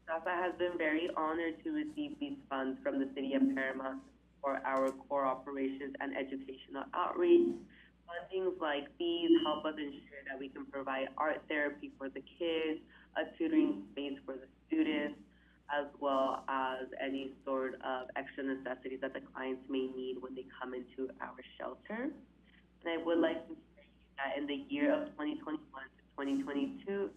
SAFA has been very honored to receive these funds from the City of Paramount for our core operations and educational outreach. Fundings like these help us ensure that we can provide art therapy for the kids, a tutoring space for the students, as well as any sort of extra necessities that the clients may need when they come into our shelter. And I would like to say that in the year of 2021 to 2022,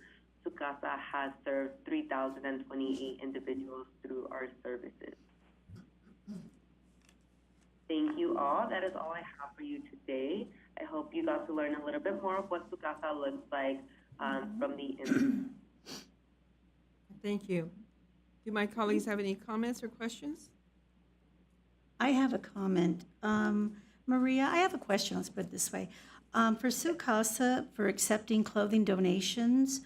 Sukasa has served 3,028 individuals through our services. Thank you all. That is all I have for you today. I hope you got to learn a little bit more of what Sukasa looks like from the inside. Thank you. Do my colleagues have any comments or questions? I have a comment. Maria, I have a question. Let's put it this way. For Sukasa, for accepting clothing donations,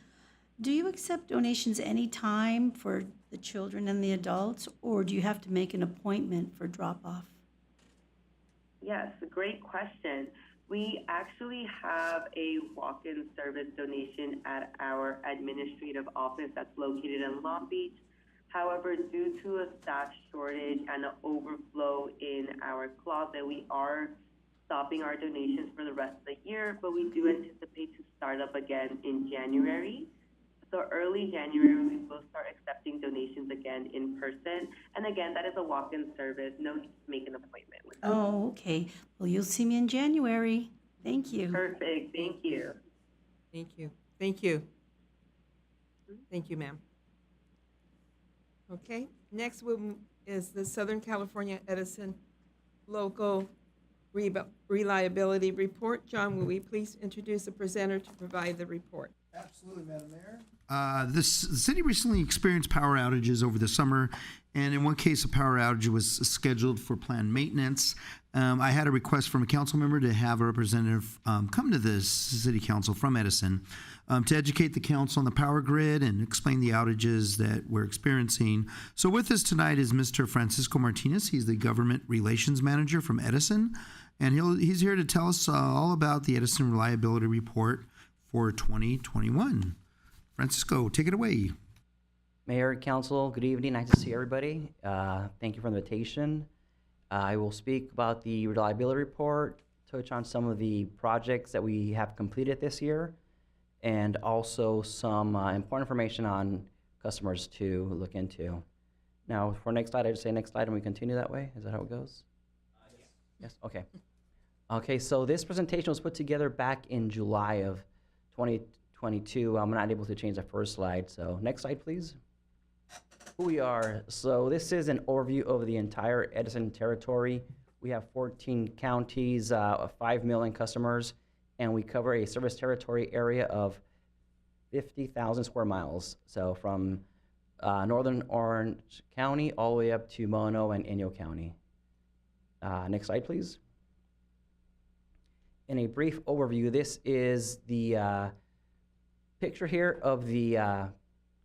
do you accept donations anytime for the children and the adults, or do you have to make an appointment for drop-off? Yes, great question. We actually have a walk-in service donation at our administrative office that's located in Long Beach. However, due to a staff shortage and an overflow in our closet, we are stopping our donations for the rest of the year, but we do anticipate to start up again in January. So early January, we will start accepting donations again in person. And again, that is a walk-in service. No need to make an appointment with us. Oh, okay. Well, you'll see me in January. Thank you. Perfect. Thank you. Thank you. Thank you. Thank you, ma'am. Okay, next is the Southern California Edison Local Reliability Report. John, will we please introduce the presenter to provide the report? Absolutely, Madam Mayor. The city recently experienced power outages over the summer, and in one case, a power outage was scheduled for planned maintenance. I had a request from a council member to have a representative come to the city council from Edison to educate the council on the power grid and explain the outages that we're experiencing. So with us tonight is Mr. Francisco Martinez. He's the government relations manager from Edison, and he's here to tell us all about the Edison Reliability Report for 2021. Francisco, take it away. Mayor, Council, good evening. Nice to see everybody. Thank you for the invitation. I will speak about the reliability report, touch on some of the projects that we have completed this year, and also some important information on customers to look into. Now, for next slide, I just say next slide and we continue that way. Is that how it goes? Yes. Yes, okay. Okay, so this presentation was put together back in July of 2022. I'm not able to change the first slide, so next slide, please. Who we are. So this is an overview of the entire Edison territory. We have 14 counties, 5 million customers, and we cover a service territory area of 50,000 square miles. So from northern Orange County all the way up to Mono and Inyo County. Next slide, please. In a brief overview, this is the picture here of the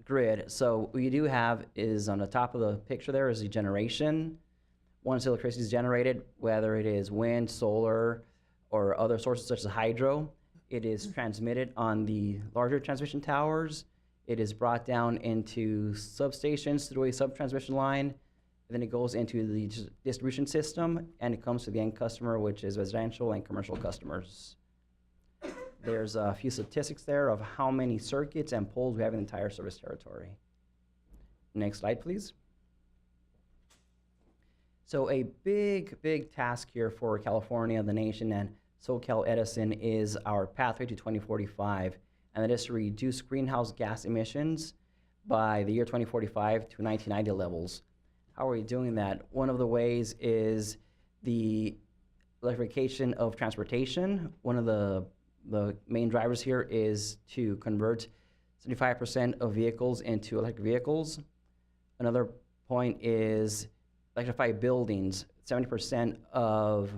grid. So what you do have is on the top of the picture there is the generation. Once electricity is generated, whether it is wind, solar, or other sources such as hydro, it is transmitted on the larger transmission towers. It is brought down into substations through a sub-transmission line, and then it goes into the distribution system, and it comes to the end customer, which is residential and commercial customers. There's a few statistics there of how many circuits and poles we have in the entire service territory. Next slide, please. So a big task here for California, the nation, and SoCal Edison is our pathway to 2045, and that is to reduce greenhouse gas emissions by the year 2045 to 1990 levels. How are we doing that? One of the ways is the electrification of transportation. One of the main drivers here is to convert 75% of vehicles into electric vehicles. Another point is electrify buildings. 70% of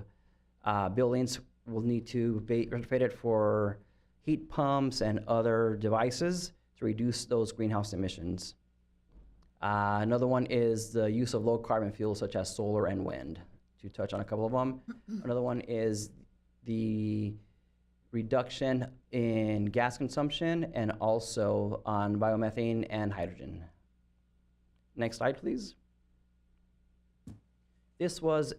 buildings will need to be retrofitted for heat pumps and other devices to reduce those greenhouse emissions. Another one is the use of low carbon fuels such as solar and wind, to touch on a couple of them. Another one is the reduction in gas consumption and also on biomethane and hydrogen. Next slide, please. This was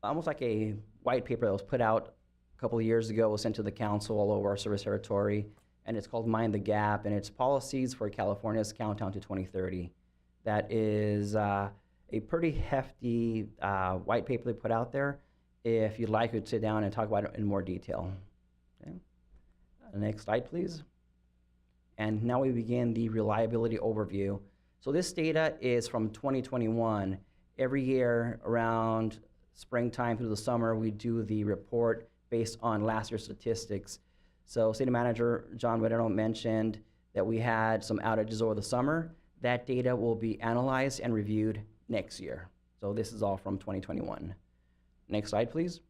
almost like a white paper that was put out a couple of years ago. It was sent to the council all over our service territory, and it's called Mind the Gap, and it's policies for California's countdown to 2030. That is a pretty hefty white paper they put out there. If you'd like, we'd sit down and talk about it in more detail. Okay. Next slide, please. And now we begin the reliability overview. So this data is from 2021. Every year around springtime through the summer, we do the report based on last year's statistics. So City Manager John Guerrero mentioned that we had some outages over the summer. That data will be analyzed and reviewed next year. So this is all from 2021. Next slide, please.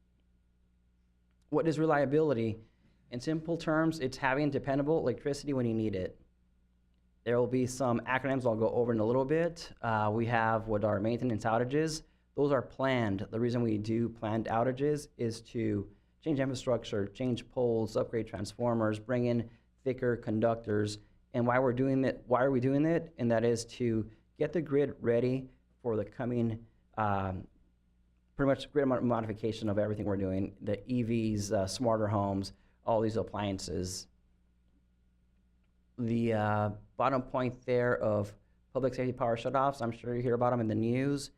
What is reliability? In simple terms, it's having dependable electricity when you need it. There will be some acronyms I'll go over in a little bit. We have what are maintenance outages. Those are planned. The reason we do planned outages is to change infrastructure, change poles, upgrade transformers, bring in thicker conductors. And why we're doing it, why are we doing it? And that is to get the grid ready for the coming, pretty much grid modification of everything we're doing, the EVs, smarter homes, all these appliances. The bottom point there of public safety power shutoffs, I'm sure you hear about them in the news.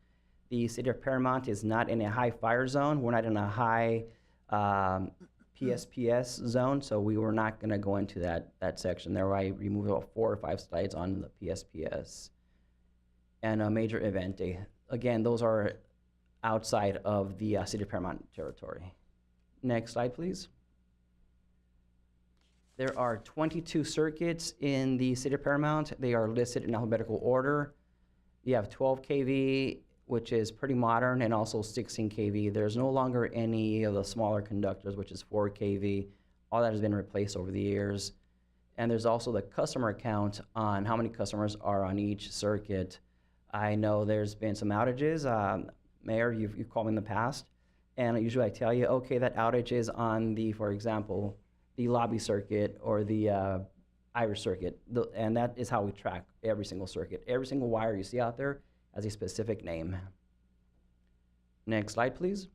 The city of Paramount is not in a high fire zone. We're not in a high PSPS zone, so we were not going to go into that section there. I removed about 4 or 5 slides on the PSPS. And a major event day. Again, those are outside of the city of Paramount territory. Next slide, please. There are 22 circuits in the city of Paramount. They are listed in alphabetical order. You have 12 kV, which is pretty modern, and also 16 kV. There's no longer any of the smaller conductors, which is 4 kV. All that has been replaced over the years. And there's also the customer count on how many customers are on each circuit. I know there's been some outages. Mayor, you've called me in the past, and usually I tell you, okay, that outage is on the, for example, the lobby circuit or the Irish circuit, and that is how we track every single circuit. Every single wire you see out there has a specific name. Next slide, please.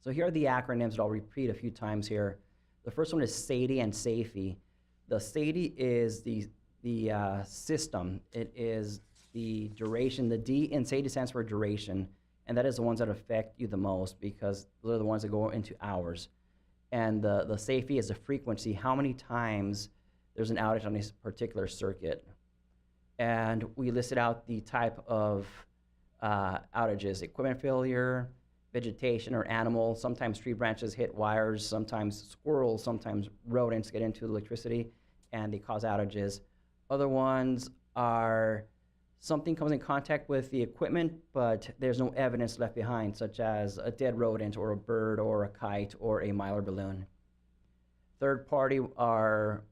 So here are the acronyms that I'll repeat a few times here. The first one is SAIDI and SAFE. The SAIDI is the system. It is the duration. The D in SAIDI stands for duration, and that is the ones that affect you the most because those are the ones that go into hours. And the SAFE is the frequency, how many times there's an outage on this particular circuit. And we listed out the type of outages: equipment failure, vegetation or animal, sometimes tree branches hit wires, sometimes squirrels, sometimes rodents get into electricity and they cause outages. Other ones are something comes in contact with the equipment, but there's no evidence left behind, such as a dead rodent or a bird or a kite or a Mylar balloon. Third party are,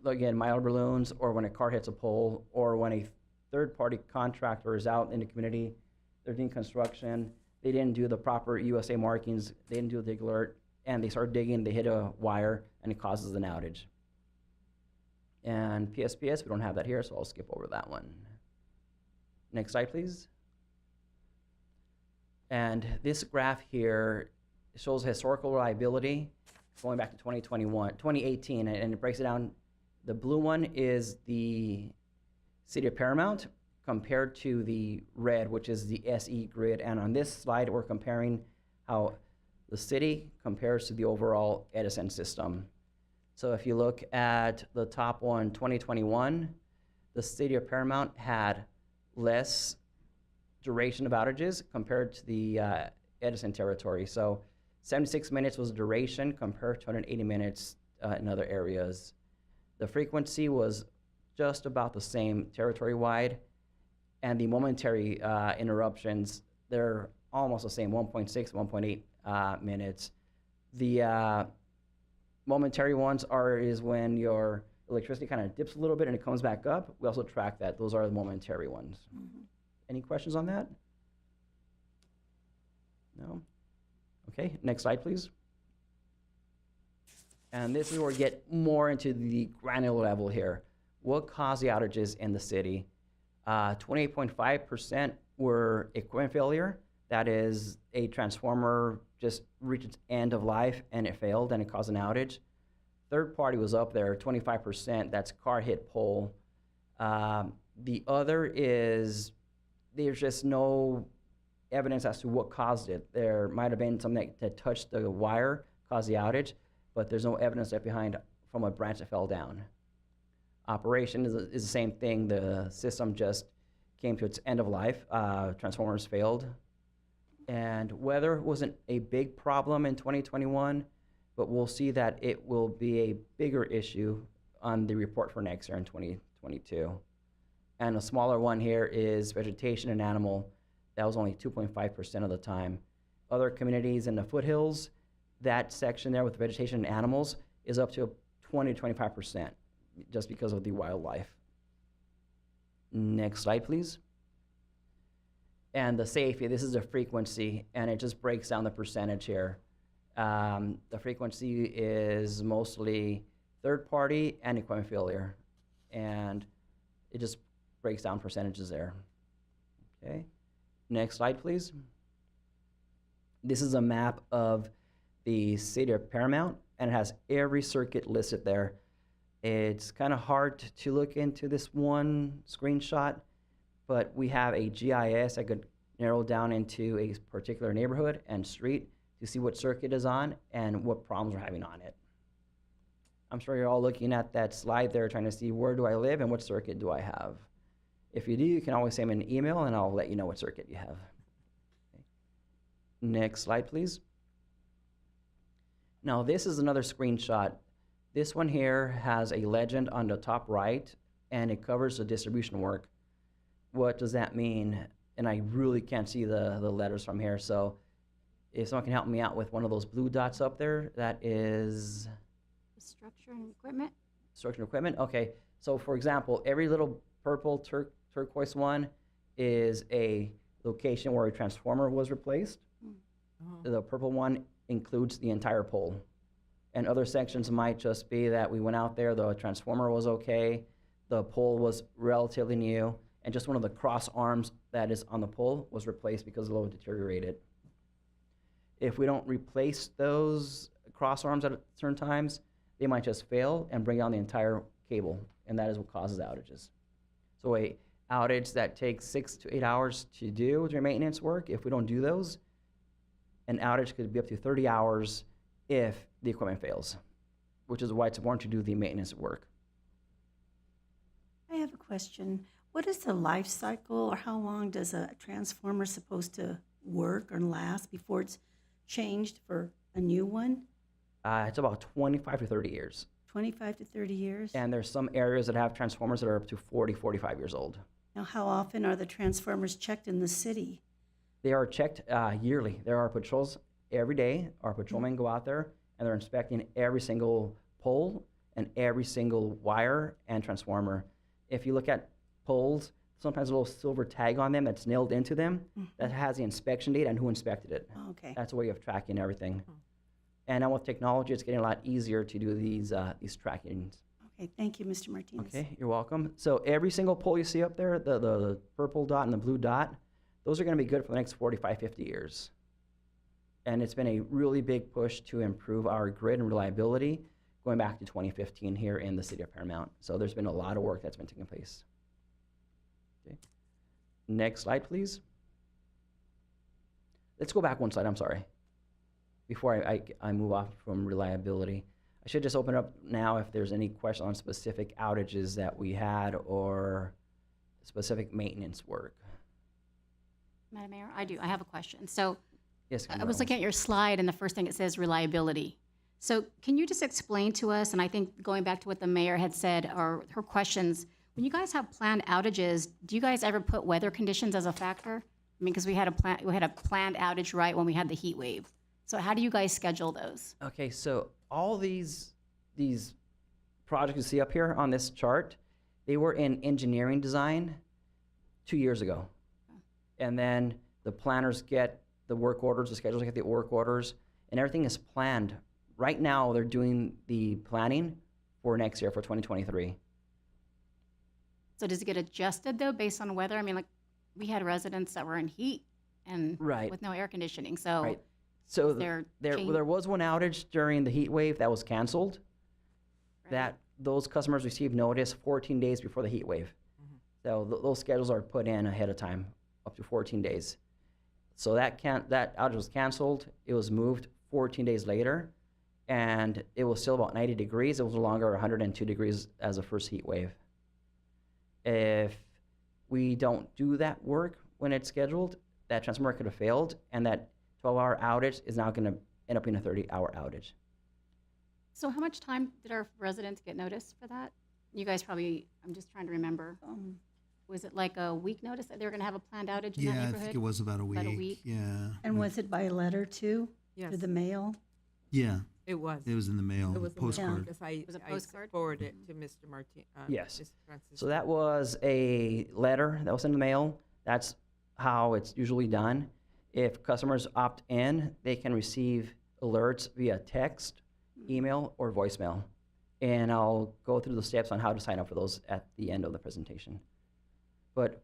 again, Mylar balloons, or when a car hits a pole, or when a third party contractor is out in the community, they're doing construction, they didn't do the proper USA markings, they didn't do the dig alert, and they start digging, they hit a wire, and it causes an outage. And PSPS, we don't have that here, so I'll skip over that one. Next slide, please. And this graph here shows historical reliability going back to 2018, and it breaks it down. The blue one is the city of Paramount compared to the red, which is the SE grid. And on this slide, we're comparing how the city compares to the overall Edison system. So if you look at the top one, 2021, the city of Paramount had less duration of outages compared to the Edison territory. So 76 minutes was duration compared to 180 minutes in other areas. The frequency was just about the same territory-wide, and the momentary interruptions, they're almost the same, 1.6, 1.8 minutes. The momentary ones is when your electricity kind of dips a little bit and it comes back up. We also track that. Those are the momentary ones. Mm-hmm. Any questions on that? No? Okay, next slide, please. And this is where we get more into the granular level here. What caused the outages in the city? 28.5% were equipment failure. That is, a transformer just reached its end of life and it failed and it caused an outage. Third party was up there, 25%. That's car hit pole. The other is there's just no evidence as to what caused it. There might have been something that touched the wire, caused the outage, but there's no evidence left behind from a branch that fell down. Operation is the same thing. The system just came to its end of life. Transformers failed. And weather wasn't a big problem in 2021, but we'll see that it will be a bigger issue on the report for next year in 2022. And a smaller one here is vegetation and animal. That was only 2.5% of the time. Other communities in the foothills, that section there with vegetation and animals is up to 20 to 25%, just because of the wildlife Next slide, please. And the safety, this is a frequency, and it just breaks down the percentage here. The frequency is mostly third party and equipment failure, and it just breaks down percentages there. Okay, next slide, please. This is a map of the city of Paramount, and it has every circuit listed there. It's kind of hard to look into this one screenshot, but we have a GIS that could narrow down into a particular neighborhood and street to see what circuit is on and what problems we're having on it. I'm sure you're all looking at that slide there trying to see where do I live and what circuit do I have. If you do, you can always send me an email and I'll let you know what circuit you have. Okay. Next slide, please. Now this is another screenshot. This one here has a legend on the top right, and it covers the distribution work. What does that mean? And I really can't see the letters from here, so if someone can help me out with one of those blue dots up there, that is... Structure and equipment? Structure and equipment, okay. So for example, every little purple turquoise one is a location where a transformer was replaced. The purple one includes the entire pole. And other sections might just be that we went out there, the transformer was okay, the pole was relatively new, and just one of the cross arms that is on the pole was replaced because the load deteriorated. If we don't replace those cross arms at certain times, they might just fail and bring down the entire cable, and that is what causes outages. So a outage that takes 6 to 8 hours to do during maintenance work, if we don't do those, an outage could be up to 30 hours if the equipment fails, which is why it's important to do the maintenance work. I have a question. What is the life cycle, or how long does a transformer supposed to work or last before it's changed for a new one? It's about 25 to 30 years. 25 to 30 years? And there's some areas that have transformers that are up to 40, 45 years old. Now, how often are the transformers checked in the city? They are checked yearly. There are patrols every day. Our patrolmen go out there and they're inspecting every single pole and every single wire and transformer. If you look at poles, sometimes a little silver tag on them that's nailed into them that has the inspection date and who inspected it. Oh, okay. That's a way of tracking everything. And now with technology, it's getting a lot easier to do these trackings. Okay, thank you, Mr. Martinez. Okay, you're welcome. So every single pole you see up there, the purple dot and the blue dot, those are going to be good for the next 45, 50 years. And it's been a really big push to improve our grid and reliability going back to 2015 here in the city of Paramount. So there's been a lot of work that's been taking place. Okay. Next slide, please. Let's go back one slide, I'm sorry. Before I move off from reliability, I should just open up now if there's any question on specific outages that we had or specific maintenance work. Madam Mayor, I do. I have a question. So Yes, I was looking at your slide, and the first thing it says reliability. So can you just explain to us, and I think going back to what the mayor had said, or her questions, when you guys have planned outages, do you guys ever put weather conditions as a factor? I mean, because we had a planned outage right when we had the heat wave. So how do you guys schedule those? Okay, so all these projects you see up here on this chart, they were in engineering design 2 years ago. And then the planners get the work orders, the schedules get the work orders, and everything is planned. Right now, they're doing the planning for next year, for 2023. So does it get adjusted, though, based on weather? I mean, like, we had residents that were in heat and with no air conditioning, so So there was one outage during the heat wave that was canceled. That those customers received notice 14 days before the heat wave. So those schedules are put in ahead of time, up to 14 days. So that outage was canceled. It was moved 14 days later, and it was still about 90 degrees. It was no longer 102 degrees as the first heat wave. If we don't do that work when it's scheduled, that transformer could have failed, and that 12-hour outage is now going to end up being a 30-hour outage. So how much time did our residents get notice for that? You guys probably, I'm just trying to remember. Was it like a week notice that they were going to have a planned outage in that Yeah, neighborhood? I think it was about a week. About a week? Yeah. And was it by letter too? Yes. Through the mail? Yeah. It was. It was in the mail, It was in the mail, postcard. because It was a I postcard? forwarded it to Mr. Martin. Yes. Mr. Francisco. So that was a letter that was in the mail. That's how it's usually done. If customers opt in, they can receive alerts via text, email, or voicemail. And I'll go through the steps on how to sign up for those at the end of the presentation. But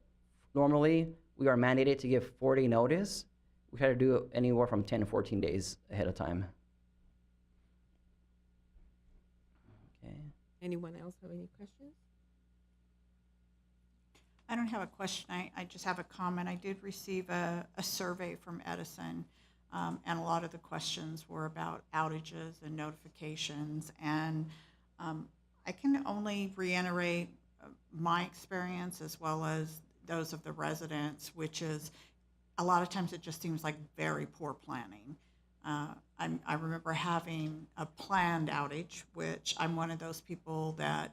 normally, we are mandated to give 4-day notice. We try to do it anywhere from 10 to 14 days ahead of time. Okay. Anyone else have any questions? I don't have a question. I just have a comment. I did receive a survey from Edison, and a lot of the questions were about outages and notifications. And I can only reiterate my experience as well as those of the residents, which is a lot of times it just seems like very poor planning. I remember having a planned outage, which I'm one of those people that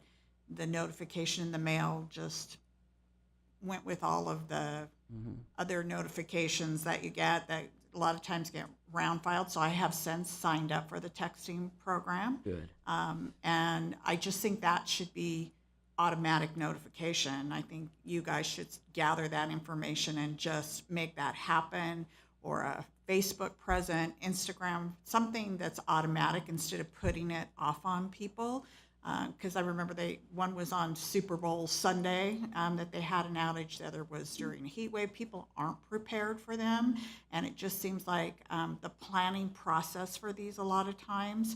the notification in the mail just went with all of the other notifications that you get that a lot of times get round filed. So I have since signed up for the texting program. Good. And I just think that should be automatic notification. I think you guys should gather that information and just make that happen, or a Facebook present, Instagram, something that's automatic instead of putting it off on people. Because I remember one was on Super Bowl Sunday that they had an outage. The other was during a heat wave. People aren't prepared for them, and it just seems like the planning process for these a lot of times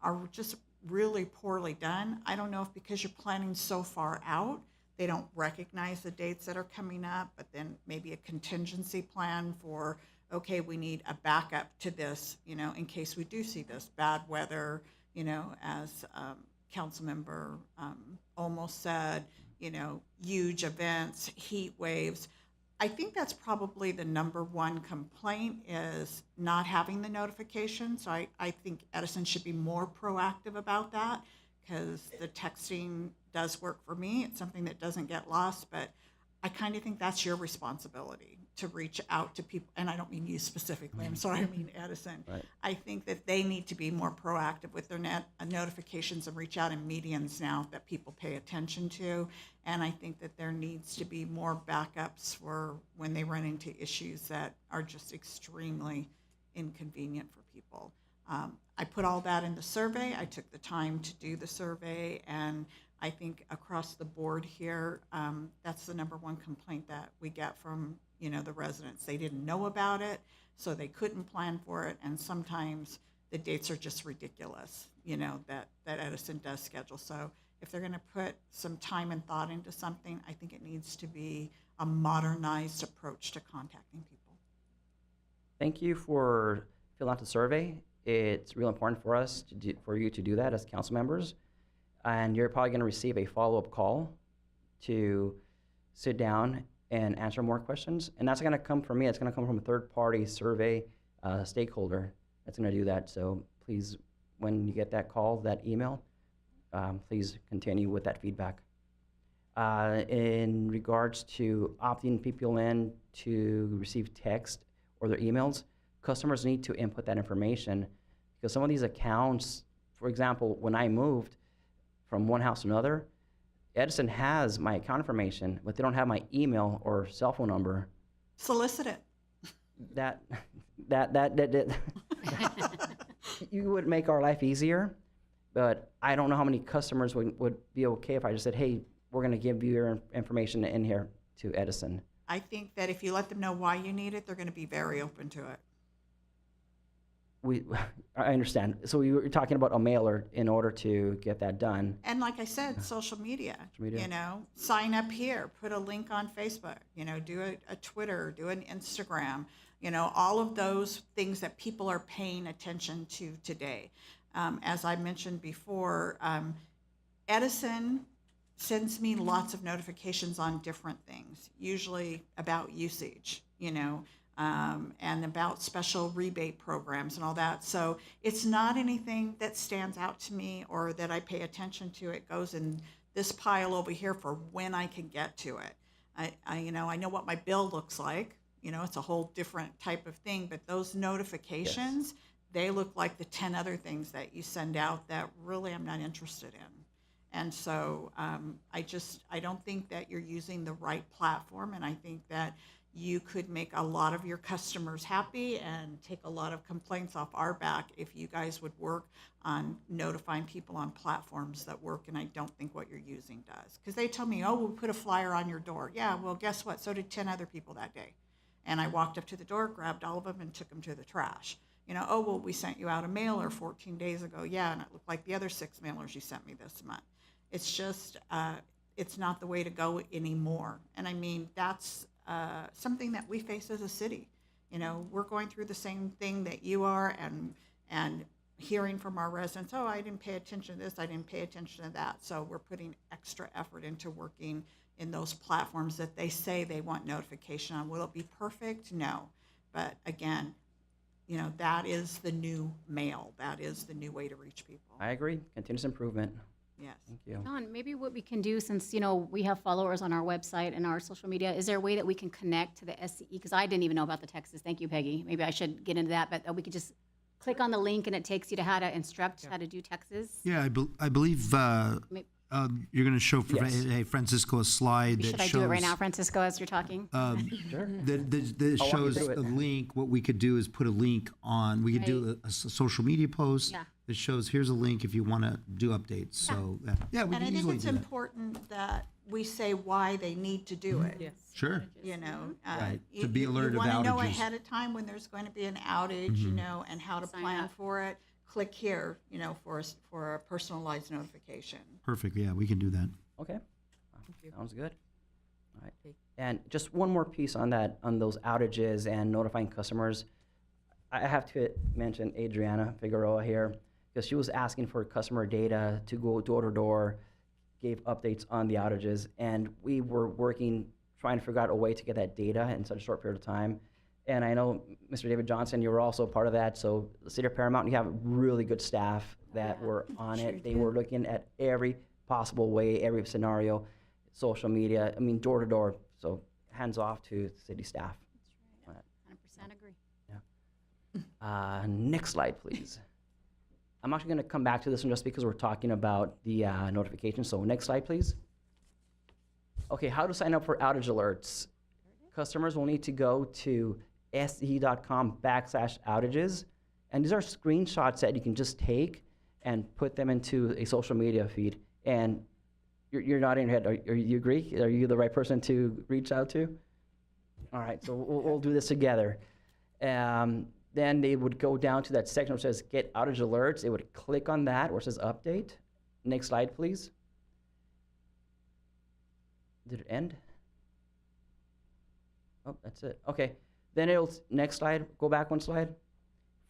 are just really poorly done. I don't know if because you're planning so far out, they don't recognize the dates that are coming up, but then maybe a contingency plan for, okay, we need a backup to this, in case we do see this bad weather, as Councilmember almost said, huge events, heat waves. I think that's probably the number one complaint, is not having the notification. So I think Edison should be more proactive about that, because the texting does work for me. It's something that doesn't get lost, but I kind of think that's your responsibility to reach out to people. And I don't mean you specifically, I'm sorry, I mean Edison. Right. I think that they need to be more proactive with their notifications and reach out in medians now that people pay attention to. And I think that there needs to be more backups for when they run into issues that are just extremely inconvenient for people. I put all that in the survey. I took the time to do the survey, and I think across the board here, that's the number one complaint that we get from the residents. They didn't know about it, so they couldn't plan for it, and sometimes the dates are just ridiculous, that Edison does schedule. So if they're gonna put some time and thought into something, I think it needs to be a modernized approach to contacting people. Thank you for filling out the survey. It's real important for us for you to do that as council members. And you're probably going to receive a follow-up call to sit down and answer more questions. And that's going to come from me. It's going to come from a third-party survey stakeholder that's going to do that. So please, when you get that call, that email, please continue with that feedback. In regards to opting people in to receive text or their emails, customers need to input that information, because some of these accounts, for example, when I moved from one house to another, Edison has my account information, but they don't have my email or cell phone number. Solicit it. That you would make our life easier, but I don't know how many customers would be okay if I just said, hey, we're going to give you your information in here to Edison. I think that if you let them know why you need it, they're gonna be very open to it. I understand. So we were talking about a mailer in order to get that done. And like I said, social media, sign up here, put a link on Facebook, do a Twitter, do an Instagram, all of those things that people are paying attention to today. As I mentioned before, Edison sends me lots of notifications on different things, usually about usage, and about special rebate programs and all that. So it's not anything that stands out to me or that I pay attention to. It goes in this pile over here for when I can get to it. I know what my bill looks like. It's a whole different type of thing, but those notifications, they look like the 10 other things that you send out that really I'm not interested in. And so I don't think that you're using the right platform, and I think that you could make a lot of your customers happy and take a lot of complaints off our back if you guys would work on notifying people on platforms that work, and I don't think what you're using does. Because they tell me, oh, we'll put a flyer on your door. Yeah, well, guess what? So did 10 other people that day. And I walked up to the door, grabbed all of them, and took them to the trash. You know, oh, well, we sent you out a mailer 14 days ago. Yeah, and it looked like the other 6 mailers you sent me this month. It's just, it's not the way to go anymore. And I mean, that's something that we face as a city. You know, we're going through the same thing that you are, and hearing from our residents, oh, I didn't pay attention to this, I didn't pay attention to that. So we're putting extra effort into working in those platforms that they say they want notification on. Will it be perfect? No. But again, you know, that is the new mail. That is the new way to reach people. I agree. Continuous improvement. Yes. Thank you. Don, maybe what we can do, since, you know, we have followers on our website and our social media, is there a way that we can connect to the SCE? Because I didn't even know about the Texas. Thank you, Peggy. Maybe I should get into that, but we could just click on the link and it takes you to how to instruct how to do Texas. Yeah, I believe you're going to show Yes. hey, Francisco a slide that Should I shows. do it right now, Francisco, as you're talking? Sure. That I'll walk you shows through it. a link. What we could do is put a link on. We could do a social media post Yeah. that shows here's a link if you want to do updates. So yeah, we And can I think easily it's do that. important that we say why they need to do it. Yes. Sure. You know, Right, to be alert you of want to know outages. ahead of time when there's going to be an outage, you know, and how to Sign plan up. for it. Click here, you know, for a personalized notification. Perfect. Yeah, we can do that. Okay. you. Sounds good. All right. And just one more piece on that, on those outages and notifying customers. I have to mention Adriana Figueroa here, because she was asking for customer data to go door to door, gave updates on the outages, and we were working, trying to figure out a way to get that data in such a short period of time. And I know, Mr. David Johnson, you were also part of that. So the City of Paramount, you have really good staff that were on it. They were looking at every possible way, every scenario, social media, I mean, door to door. So hands off to city staff. 100% agree. Next slide, please. I'm actually going to come back to this one just because we're talking about the notification. So next slide, please. Okay, how to sign up for outage alerts. Customers will need to go to se.com/outages. And these are screenshots that you can just take and put them into a social media feed. And you're nodding your head. Are you agree? Are you the right person to reach out to? All right, so we'll do this together. Then they would go down to that section which says Get Outage Alerts. They would click on that where it says Update. Next slide, please. Did it end? Oh, that's it. Okay. Then next slide, go back one slide.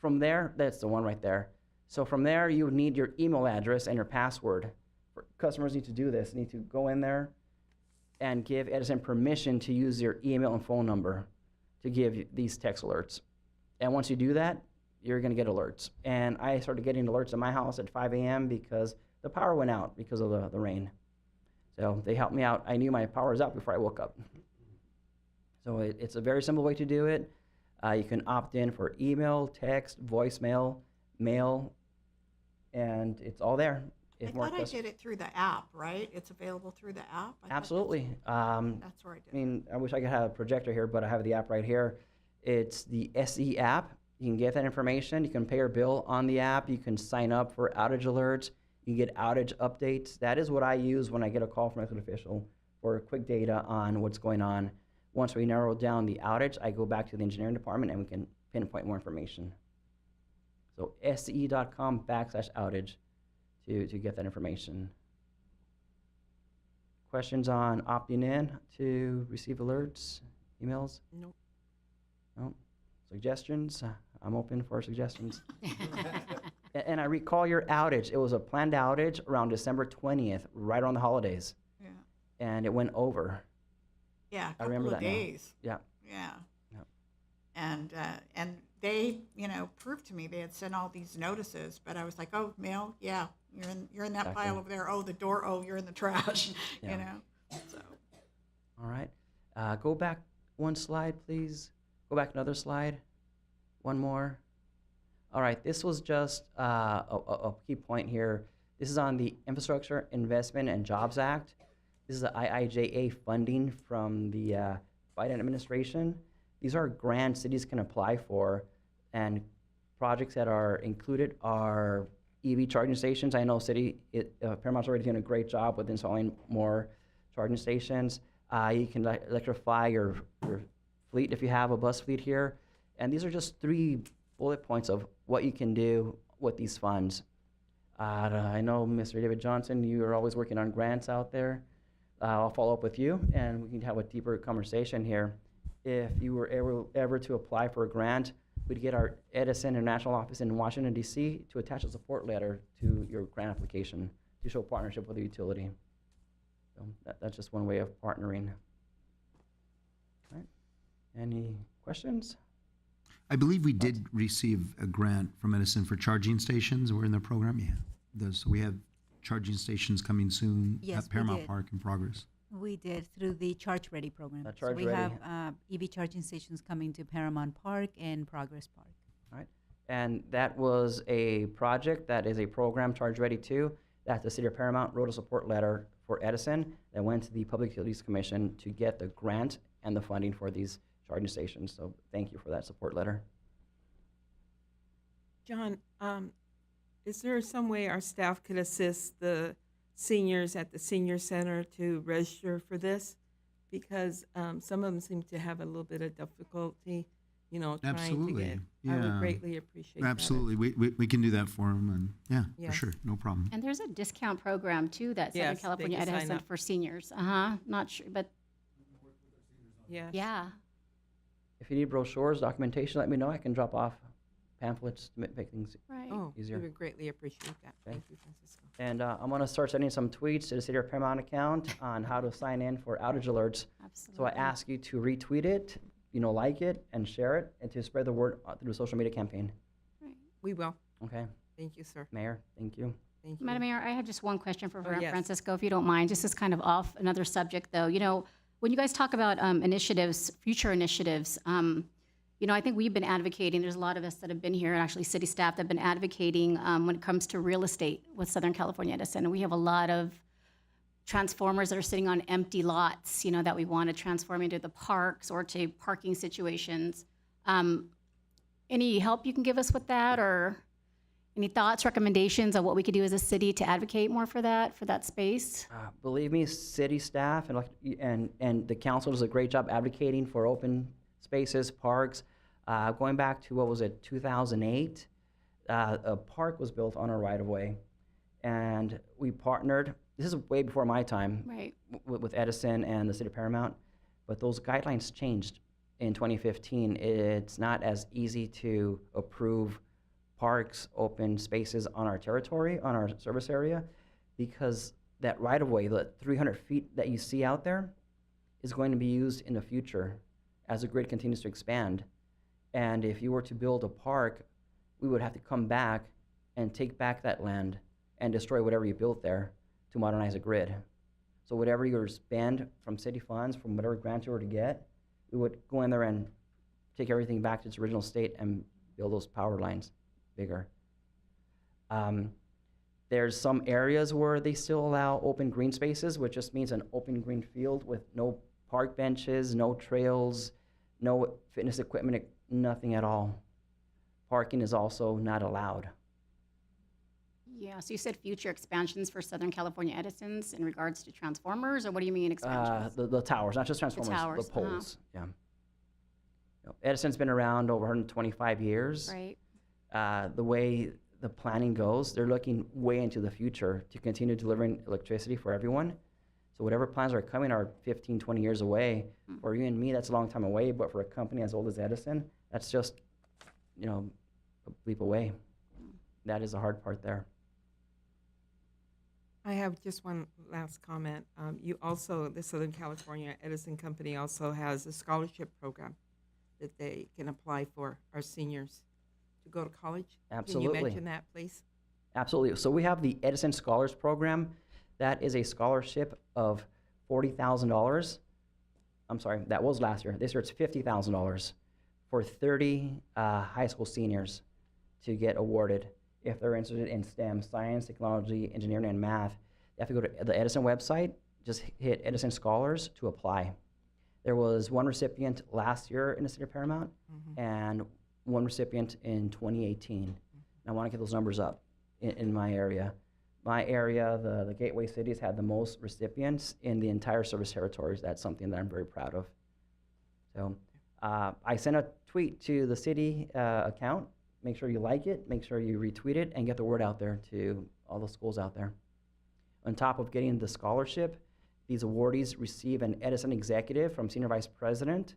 From there, that's the one right there. So from there, you would need your email address and your password. Customers need to do this, need to go in there and give Edison permission to use your email and phone number to give these text alerts. And once you do that, you're gonna get alerts. And I started getting alerts in my house at 5 a.m. because the power went out because of the rain. So they helped me out. I knew my power was out before I woke up. So it's a very simple way to do it. You can opt in for email, text, voicemail, mail, and it's all there. I thought I did it through the app, right? It's available through the app? I thought Absolutely. That's where I did I mean, I wish I could have a projector here, but I have the app right here. It's the SE app. You can get that information. You can pay your bill on the app. You can sign up for outage alerts. You can get outage updates. That is what I use when I get a call from an elected official for quick data on what's going on. Once we narrow down the outage, I go back to the engineering department and we can pinpoint more information. So se.com/outage to get that information. Questions on opting in to receive alerts, emails? Nope. No? Suggestions? I'm open for suggestions. And I recall your outage. It was a planned outage around December 20th, right around the holidays. Yeah. And it went over. Yeah, I a remember couple of that now. days. Yeah. Yeah. Yep. And they, you know, proved to me they had sent all these notices, but I was like, oh, mail, yeah, you're in that Exactly. pile over there. Oh, the door, oh, you're in the trash. Yeah. You know. So All right. Go back one slide, please. Go back another slide. One more. All right, this was just a key point here. This is on the Infrastructure Investment and Jobs Act. This is the IIJA funding from the Biden administration. These are grants cities can apply for, and projects that are included are EV charging stations. I know Paramount's already doing a great job with installing more charging stations. You can electrify your fleet if you have a bus fleet here. And these are just 3 bullet points of what you can do with these funds. I know, Mr. David Johnson, you are always working on grants out there. I'll follow up with you, and we can have a deeper conversation here. If you were ever to apply for a grant, we'd get our Edison International Office in Washington, D.C. to attach a support letter to your grant application to show partnership with the utility. So that's just one way of partnering. All right. Any questions? I believe we did receive a grant from Edison for charging stations. We're in the program, yeah. So we have charging stations coming soon Yes, at Paramount we did. Park in progress. We did through the Charge Ready program. The So Charge we Ready. have EV charging stations coming to Paramount Park and Progress Park. All right. And that was a project that is a program, Charge Ready 2, that the City of Paramount wrote a support letter for Edison that went to the Public Utilities Commission to get the grant and the funding for these charging stations. So thank you for that support letter. John, is there some way our staff could assist the seniors at the senior center to register for this? Because some of them seem to have a little bit of difficulty, trying to Absolutely. get. Yeah. I would greatly appreciate that. Absolutely. We can do that for them, and yeah, Yes. for sure, no problem. And there's a discount program too that Southern Yes, they California can has sign sent up. for seniors. Not sure, but Yes. yeah. If you need brochures, documentation, let me know. I can drop off pamphlets to make things Right. Oh, easier. we would greatly appreciate that. Okay. Thank you, Francisco. And I'm going to start sending some tweets to the City of Paramount account on how to sign in for outage alerts. Absolutely. So I ask you to retweet it, like it, and share it, and to spread the word through a social media campaign. We will. Okay, Thank you, sir. Mayor, thank you. Thank you. Madam Mayor, I have just one question for Oh, yes. Francisco, if you don't mind. This is kind of off another subject, though. When you guys talk about initiatives, future initiatives, I think we've been advocating, there's a lot of us that have been here, and actually city staff that have been advocating when it comes to real estate with Southern California Edison. And we have a lot of transformers that are sitting on empty lots, that we want to transform into the parks or to parking situations. Any help you can give us with that, or any thoughts, recommendations on what we could do as a city to advocate more for that space? Believe me, city staff and the council does a great job advocating for open spaces, parks. Going back to, 2008, a park was built on a right-of-way, and we partnered. This is way before my time, Right. with Edison and the City of Paramount, but those guidelines changed in 2015. It's not as easy to approve parks, open spaces on our territory, on our service area, because that right-of-way, the 300 feet that you see out there, is going to be used in the future as the grid continues to expand. And if you were to build a park, we would have to come back and take back that land and destroy whatever you built there to modernize the grid. So whatever you spend from city funds, from whatever grant you were to get, we would go in there and take everything back to its original state and build those power lines bigger. There's some areas where they still allow open green spaces, which just means an open green field with no park benches, no trails, no fitness equipment, nothing at all. Parking is also not allowed. Yeah, so you said future expansions for Southern California Edison's in regards to transformers, or what do you mean expansions? The towers, not just transformers, towers, the poles. Yeah. Edison's been around over 125 years. Right. The way the planning goes, they're looking way into the future to continue delivering electricity for everyone. So whatever plans are coming are 15, 20 years away. For you and me, that's a long time away, but for a company as old as Edison, that's just, a leap away. That is the hard part there. I have just one last comment. The Southern California Edison Company also has a scholarship program that they can apply for our seniors to go to college. Absolutely. Can you mention that, please? Absolutely. So we have the Edison Scholars Program. That is a scholarship of $40,000. I'm sorry, that was last year. This year it's $50,000 for 30 high school seniors. to get awarded. If they're interested in STEM, science, technology, engineering, and math, they have to go to the Edison website, just hit Edison Scholars to apply. There was one recipient last year in the city of Paramount and one recipient in 2018. I want to get those numbers up in my area. My area, the Gateway Cities, had the most recipients in the entire service territories. That's something that I'm very proud of. So I sent a tweet to the city account. Make sure you like it, make sure you retweet it, and get the word out there to all the schools out there. On top of getting the scholarship, these awardees receive an Edison executive from Senior Vice President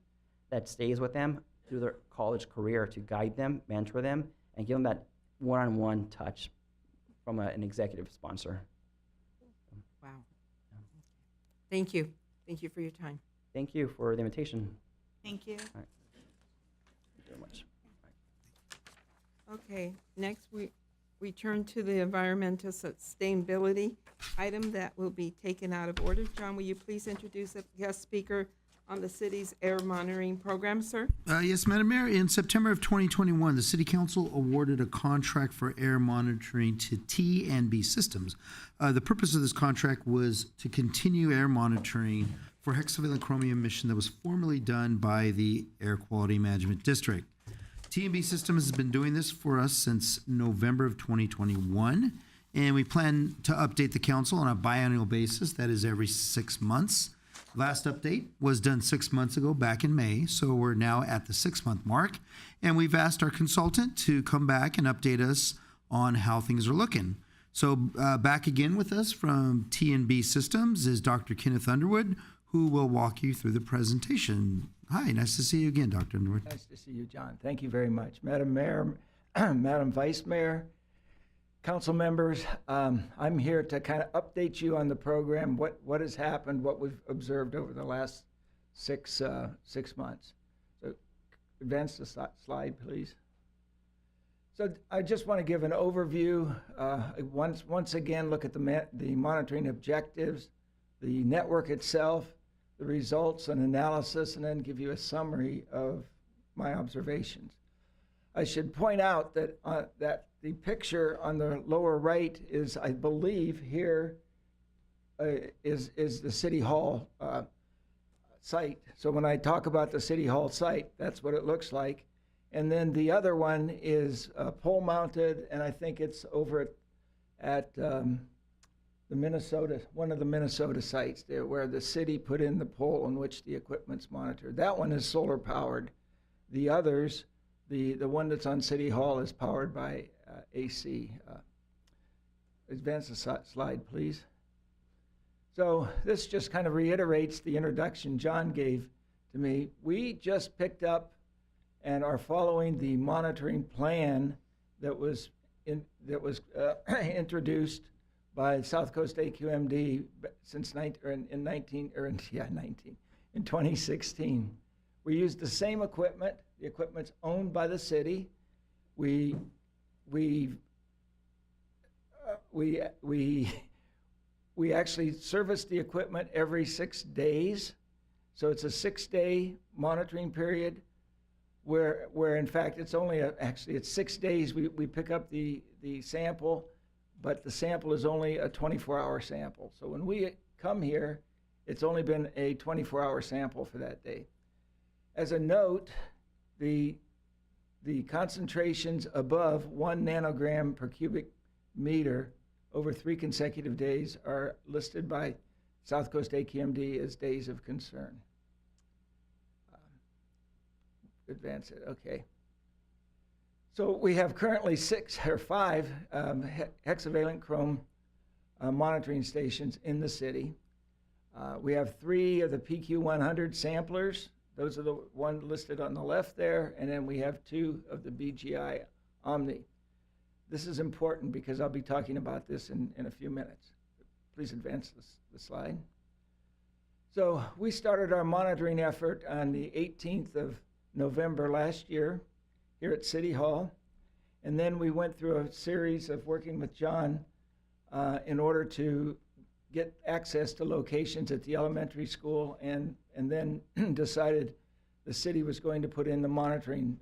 that stays with them through their college career to guide them, mentor them, and give them that one-on-one touch from an executive sponsor. Wow. Thank you. Thank you for your time. Thank you for the invitation. Thank you. All right. Thank you very much. Okay, next we turn to the environmental sustainability item that will be taken out of order. John, will you please introduce a guest speaker on the city's air monitoring program, sir? Yes, Madam Mayor. In September of 2021, the City Council awarded a contract for air monitoring to T&B Systems. The purpose of this contract was to continue air monitoring for hexavalent chromium emission that was formerly done by the Air Quality Management District. T&B Systems has been doing this for us since November of 2021, and we plan to update the council on a biannual basis, that is every 6 months. Last update was done 6 months ago, back in May, so we're now at the 6-month mark, and we've asked our consultant to come back and update us on how things are looking. So back again with us from T&B Systems is Dr. Kenneth Underwood, who will walk you through the presentation. Hi, nice to see you again, Dr. Underwood. Nice to see you, John. Thank you very much. Madam Mayor, Madam Vice Mayor, council members, I'm here to kind of update you on the program, what has happened, what we've observed over the last six months. So advance the slide, please. So I just want to give an overview. Once again, look at the monitoring objectives, the network itself, the results and analysis, and then give you a summary of my observations. I should point out that that the picture on the lower right is, I believe, here is the City Hall site. So when I talk about the City Hall site, that's what it looks like. And then the other one is pole mounted, and I think it's over at the Minnesota, one of the Minnesota sites there, where the city put in the pole on which the equipment's monitored. That one is solar powered. The others, the one that's on City Hall is powered by AC. Advance the slide, please. So this just kind of reiterates the introduction John gave to me. We just picked up and are following the monitoring plan that was introduced by South Coast AQMD since 2016. We used the same equipment. The equipment's owned by the city. We actually service the equipment every 6 days. So it's a 6-day monitoring period where in fact it's only actually it's 6 days we pick up the sample, but the sample is only a 24-hour sample. So when we come here, it's only been a 24-hour sample for that day. As a note, the concentrations above 1 nanogram per cubic meter over 3 consecutive days are listed by South Coast AQMD as days of concern. Advance it, okay. So we have currently 5 hexavalent chrome monitoring stations in the city. We have 3 of the PQ100 samplers. Those are the ones listed on the left there, and then we have 2 of the BGI Omni. This is important because I'll be talking about this in a few minutes. Please advance the slide. So we started our monitoring effort on the 18th of November last year here at City Hall, and then we went through a series of working with John in order to get access to locations at the elementary school, and then decided the city was going to put in the monitoring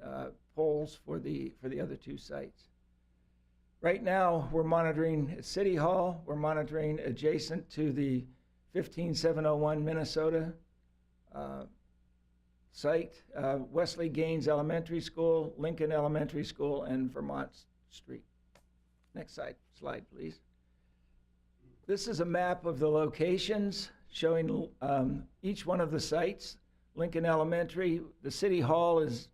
poles for the other 2 sites. Right now, we're monitoring at City Hall, we're monitoring adjacent to the 15701 Minnesota site, Wesley Gaines Elementary School, Lincoln Elementary School, and Vermont Street. Next slide, please. This is a map of the locations showing each one of the sites. Lincoln Elementary, the City Hall is,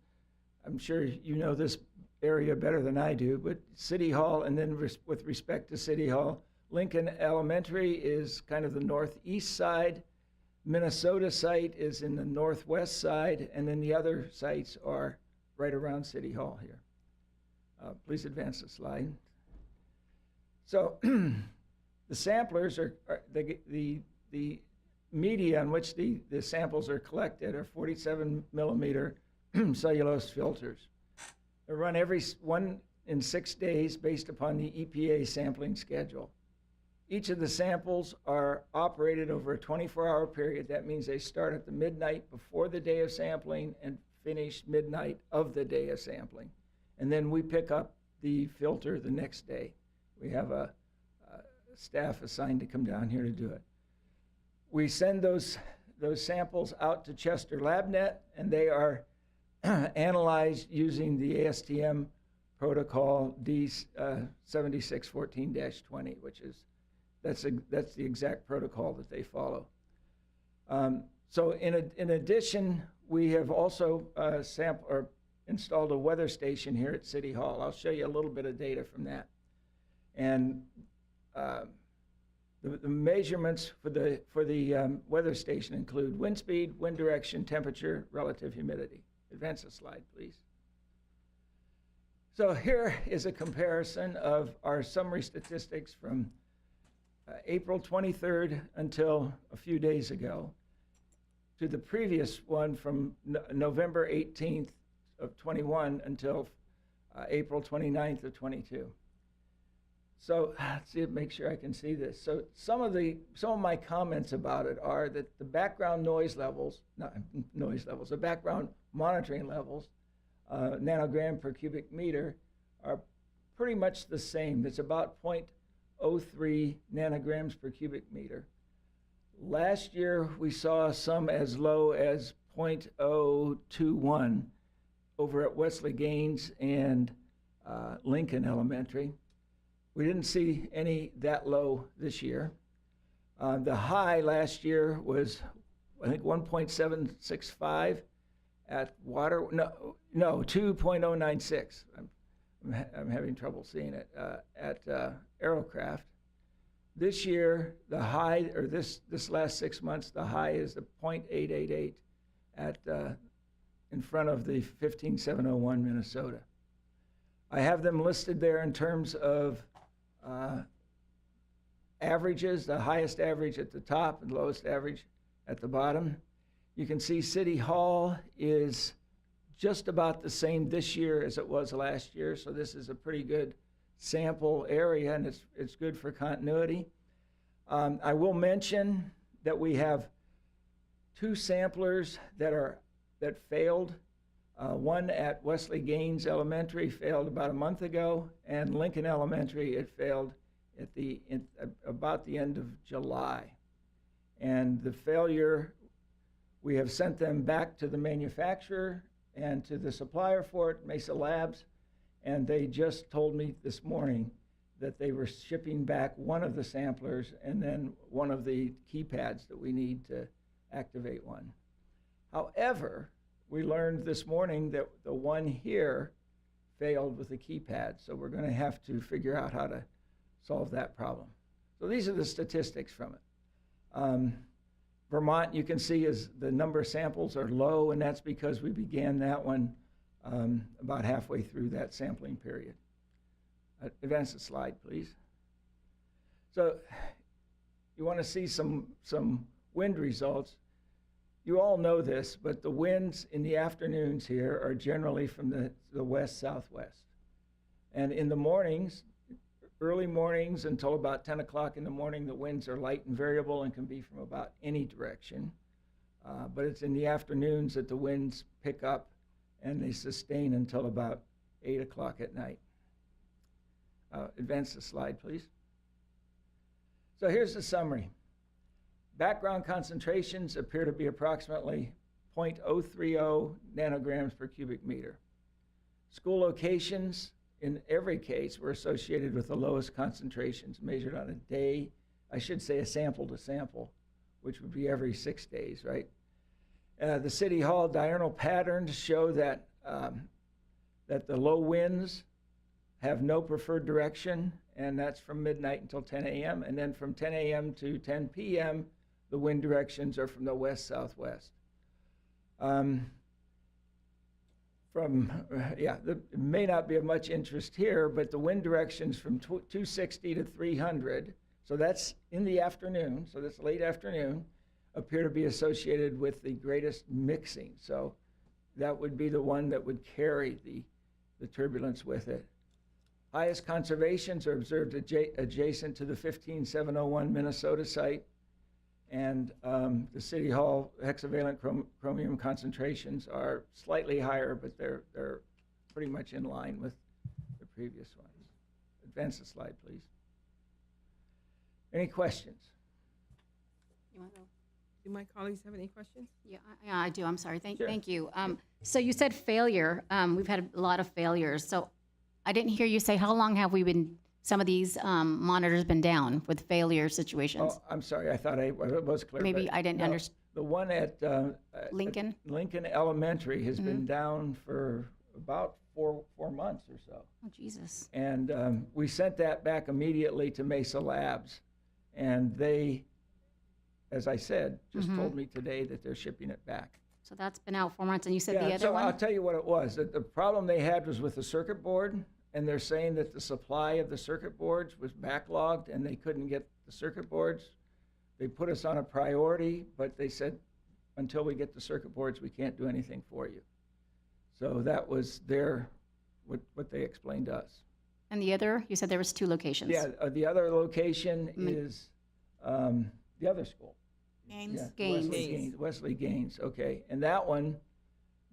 I'm sure you know this area better than I do, but City Hall, and then with respect to City Hall, Lincoln Elementary is kind of the northeast side. Minnesota site is in the northwest side, and then the other sites are right around City Hall here. Please advance the slide. So the samplers are the media on which the samples are collected are 47 millimeter cellulose filters. They run every 1 in 6 days based upon the EPA sampling schedule. Each of the samples are operated over a 24-hour period. That means they start at the midnight before the day of sampling and finish midnight of the day of sampling. And then we pick up the filter the next day. We have a staff assigned to come down here to do it. We send those samples out to Chester LabNet, and they are analyzed using the ASTM protocol D7614-20, which is that's the exact protocol that they follow. So in addition, we have also installed a weather station here at City Hall. I'll show you a little bit of data from that. And the measurements for the weather station include wind speed, wind direction, temperature, relative humidity. Advance the slide, please. So here is a comparison of our summary statistics from April 23rd until a few days ago to the previous one from November 18th of 21 until April 29th of 22. So let's see, make sure I can see this. So some of my comments about it are that the background the background monitoring levels, nanogram per cubic meter, are pretty much the same. It's about 0.03 nanograms per cubic meter. Last year, we saw some as low as 0.021 over at Wesley Gaines and Lincoln Elementary. We didn't see any that low this year. The high last year was, I think, 1.765 at water, no, 2.096. I'm having trouble seeing it, at Aerocraft. This year, the high, or this last 6 months, the high is the 0.888 at, in front of the 15701 Minnesota. I have them listed there in terms of averages, the highest average at the top and lowest average at the bottom. You can see City Hall is just about the same this year as it was last year, so this is a pretty good sample area, and it's good for continuity. I will mention that we have 2 samplers that failed. One at Wesley Gaines Elementary failed about a month ago, and Lincoln Elementary, it failed at about the end of July. And the failure, we have sent them back to the manufacturer and to the supplier for it, Mesa Labs, and they just told me this morning that they were shipping back one of the samplers and then one of the keypads that we need to activate one. However, we learned this morning that the one here failed with the keypad, so we're going to have to figure out how to solve that problem. So these are the statistics from it. Vermont, you can see, is the number of samples are low, and that's because we began that one about halfway through that sampling period. Advance the slide, please. So you want to see some wind results. You all know this, but the winds in the afternoons here are generally from the west-southwest. And in the mornings, early mornings until about 10 o'clock in the morning, the winds are light and variable and can be from about any direction. But it's in the afternoons that the winds pick up and they sustain until about 8 o'clock at night. Advance the slide, please. So here's the summary. Background concentrations appear to be approximately 0.030 nanograms per cubic meter. School locations, in every case, were associated with the lowest concentrations measured on a day, I should say a sample to sample, which would be every 6 days, right? The City Hall diurnal patterns show that, that the low winds have no preferred direction, and that's from midnight until 10 a.m. And then from 10 a.m. to 10 p.m., the wind directions are from the west-southwest. There may not be of much interest here, but the wind directions from 260 to 300, so that's in the afternoon, so that's late afternoon, appear to be associated with the greatest mixing. So that would be the one that would carry the turbulence with it. Highest conservations are observed adjacent to the 15701 Minnesota site, and the City Hall hexavalent chromium concentrations are slightly higher, but they're pretty much in line with the previous ones. Advance the slide, please. Any questions? You want to go? Do my colleagues have any questions? Yeah, I do. I'm sorry. Sure. Thank you. So you said failure. We've had a lot of failures. So I didn't hear you say how long have we been, some of these monitors been down with failure situations? Oh, I'm sorry. I thought I was clear. Maybe but I didn't no, understand. The one at Lincoln? Lincoln Elementary has been down for about four months or so. Oh, Jesus. And we sent that back immediately to Mesa Labs. And they, as I said, just told me today that they're shipping it back. So that's been out 4 months, and you said the other so one? I'll tell you what it was. The problem they had was with the circuit board, and they're saying that the supply of the circuit boards was backlogged and they couldn't get the circuit boards. They put us on a priority, but they said, until we get the circuit boards, we can't do anything for you. So that was what they explained to us. And the other, you said there was 2 locations. Yeah, the other location is the other school. Gaines? Yeah, Gaines. Wesley Gaines, okay. And that one,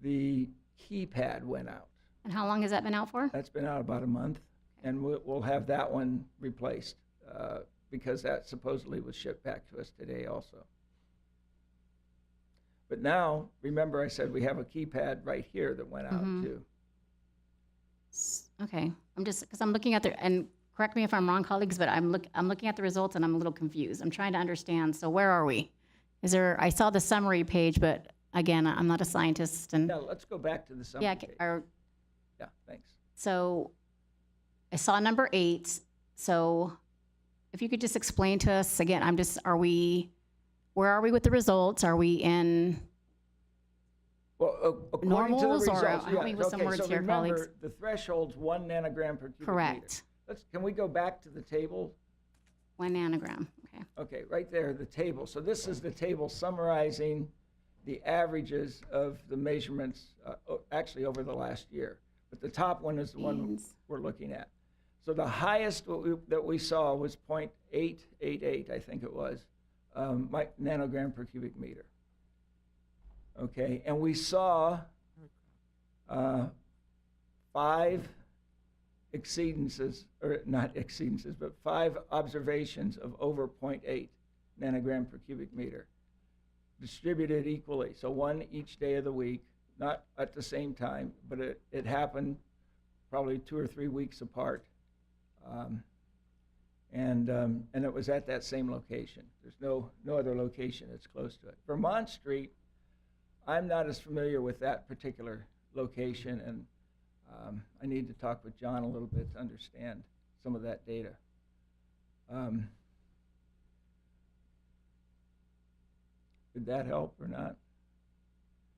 the keypad went out. And how long has that been out for? That's been out about a month, and we'll have that one replaced because that supposedly was shipped back to us today also. But now, remember I said we have a keypad right here that went out too. Okay, I'm just, because I'm looking at the, and correct me if I'm wrong, colleagues, but I'm looking at the results and I'm a little confused. I'm trying to understand, so where are we? I saw the summary page, but again, I'm not a scientist and. Now, let's go back to the summary Yeah, page. Yeah, thanks. So I saw number 8, so if you could just explain to us, again, where are we with the results? Are we in Well, according normals, to the or results, help me with some words so here, remember, colleagues? the threshold's 1 nanogram per cubic Correct. meter. Can we go back to the table? 1 nanogram? Okay. Okay, right there, the table. So this is the table summarizing the averages of the measurements, actually over the last year. But the top one is the one we're looking at. So the highest that we saw was 0.888, I think it was, nanogram per cubic meter. Okay, and we saw 5 exceedances, or not exceedances, but 5 observations of over 0.8 nanogram per cubic meter, distributed equally. So 1 each day of the week, not at the same time, but it happened probably 2 or 3 weeks apart. And it was at that same location. There's no other location that's close to it. Vermont Street, I'm not as familiar with that particular location, and I need to talk with John a little bit to understand some of that data. Did that help or not?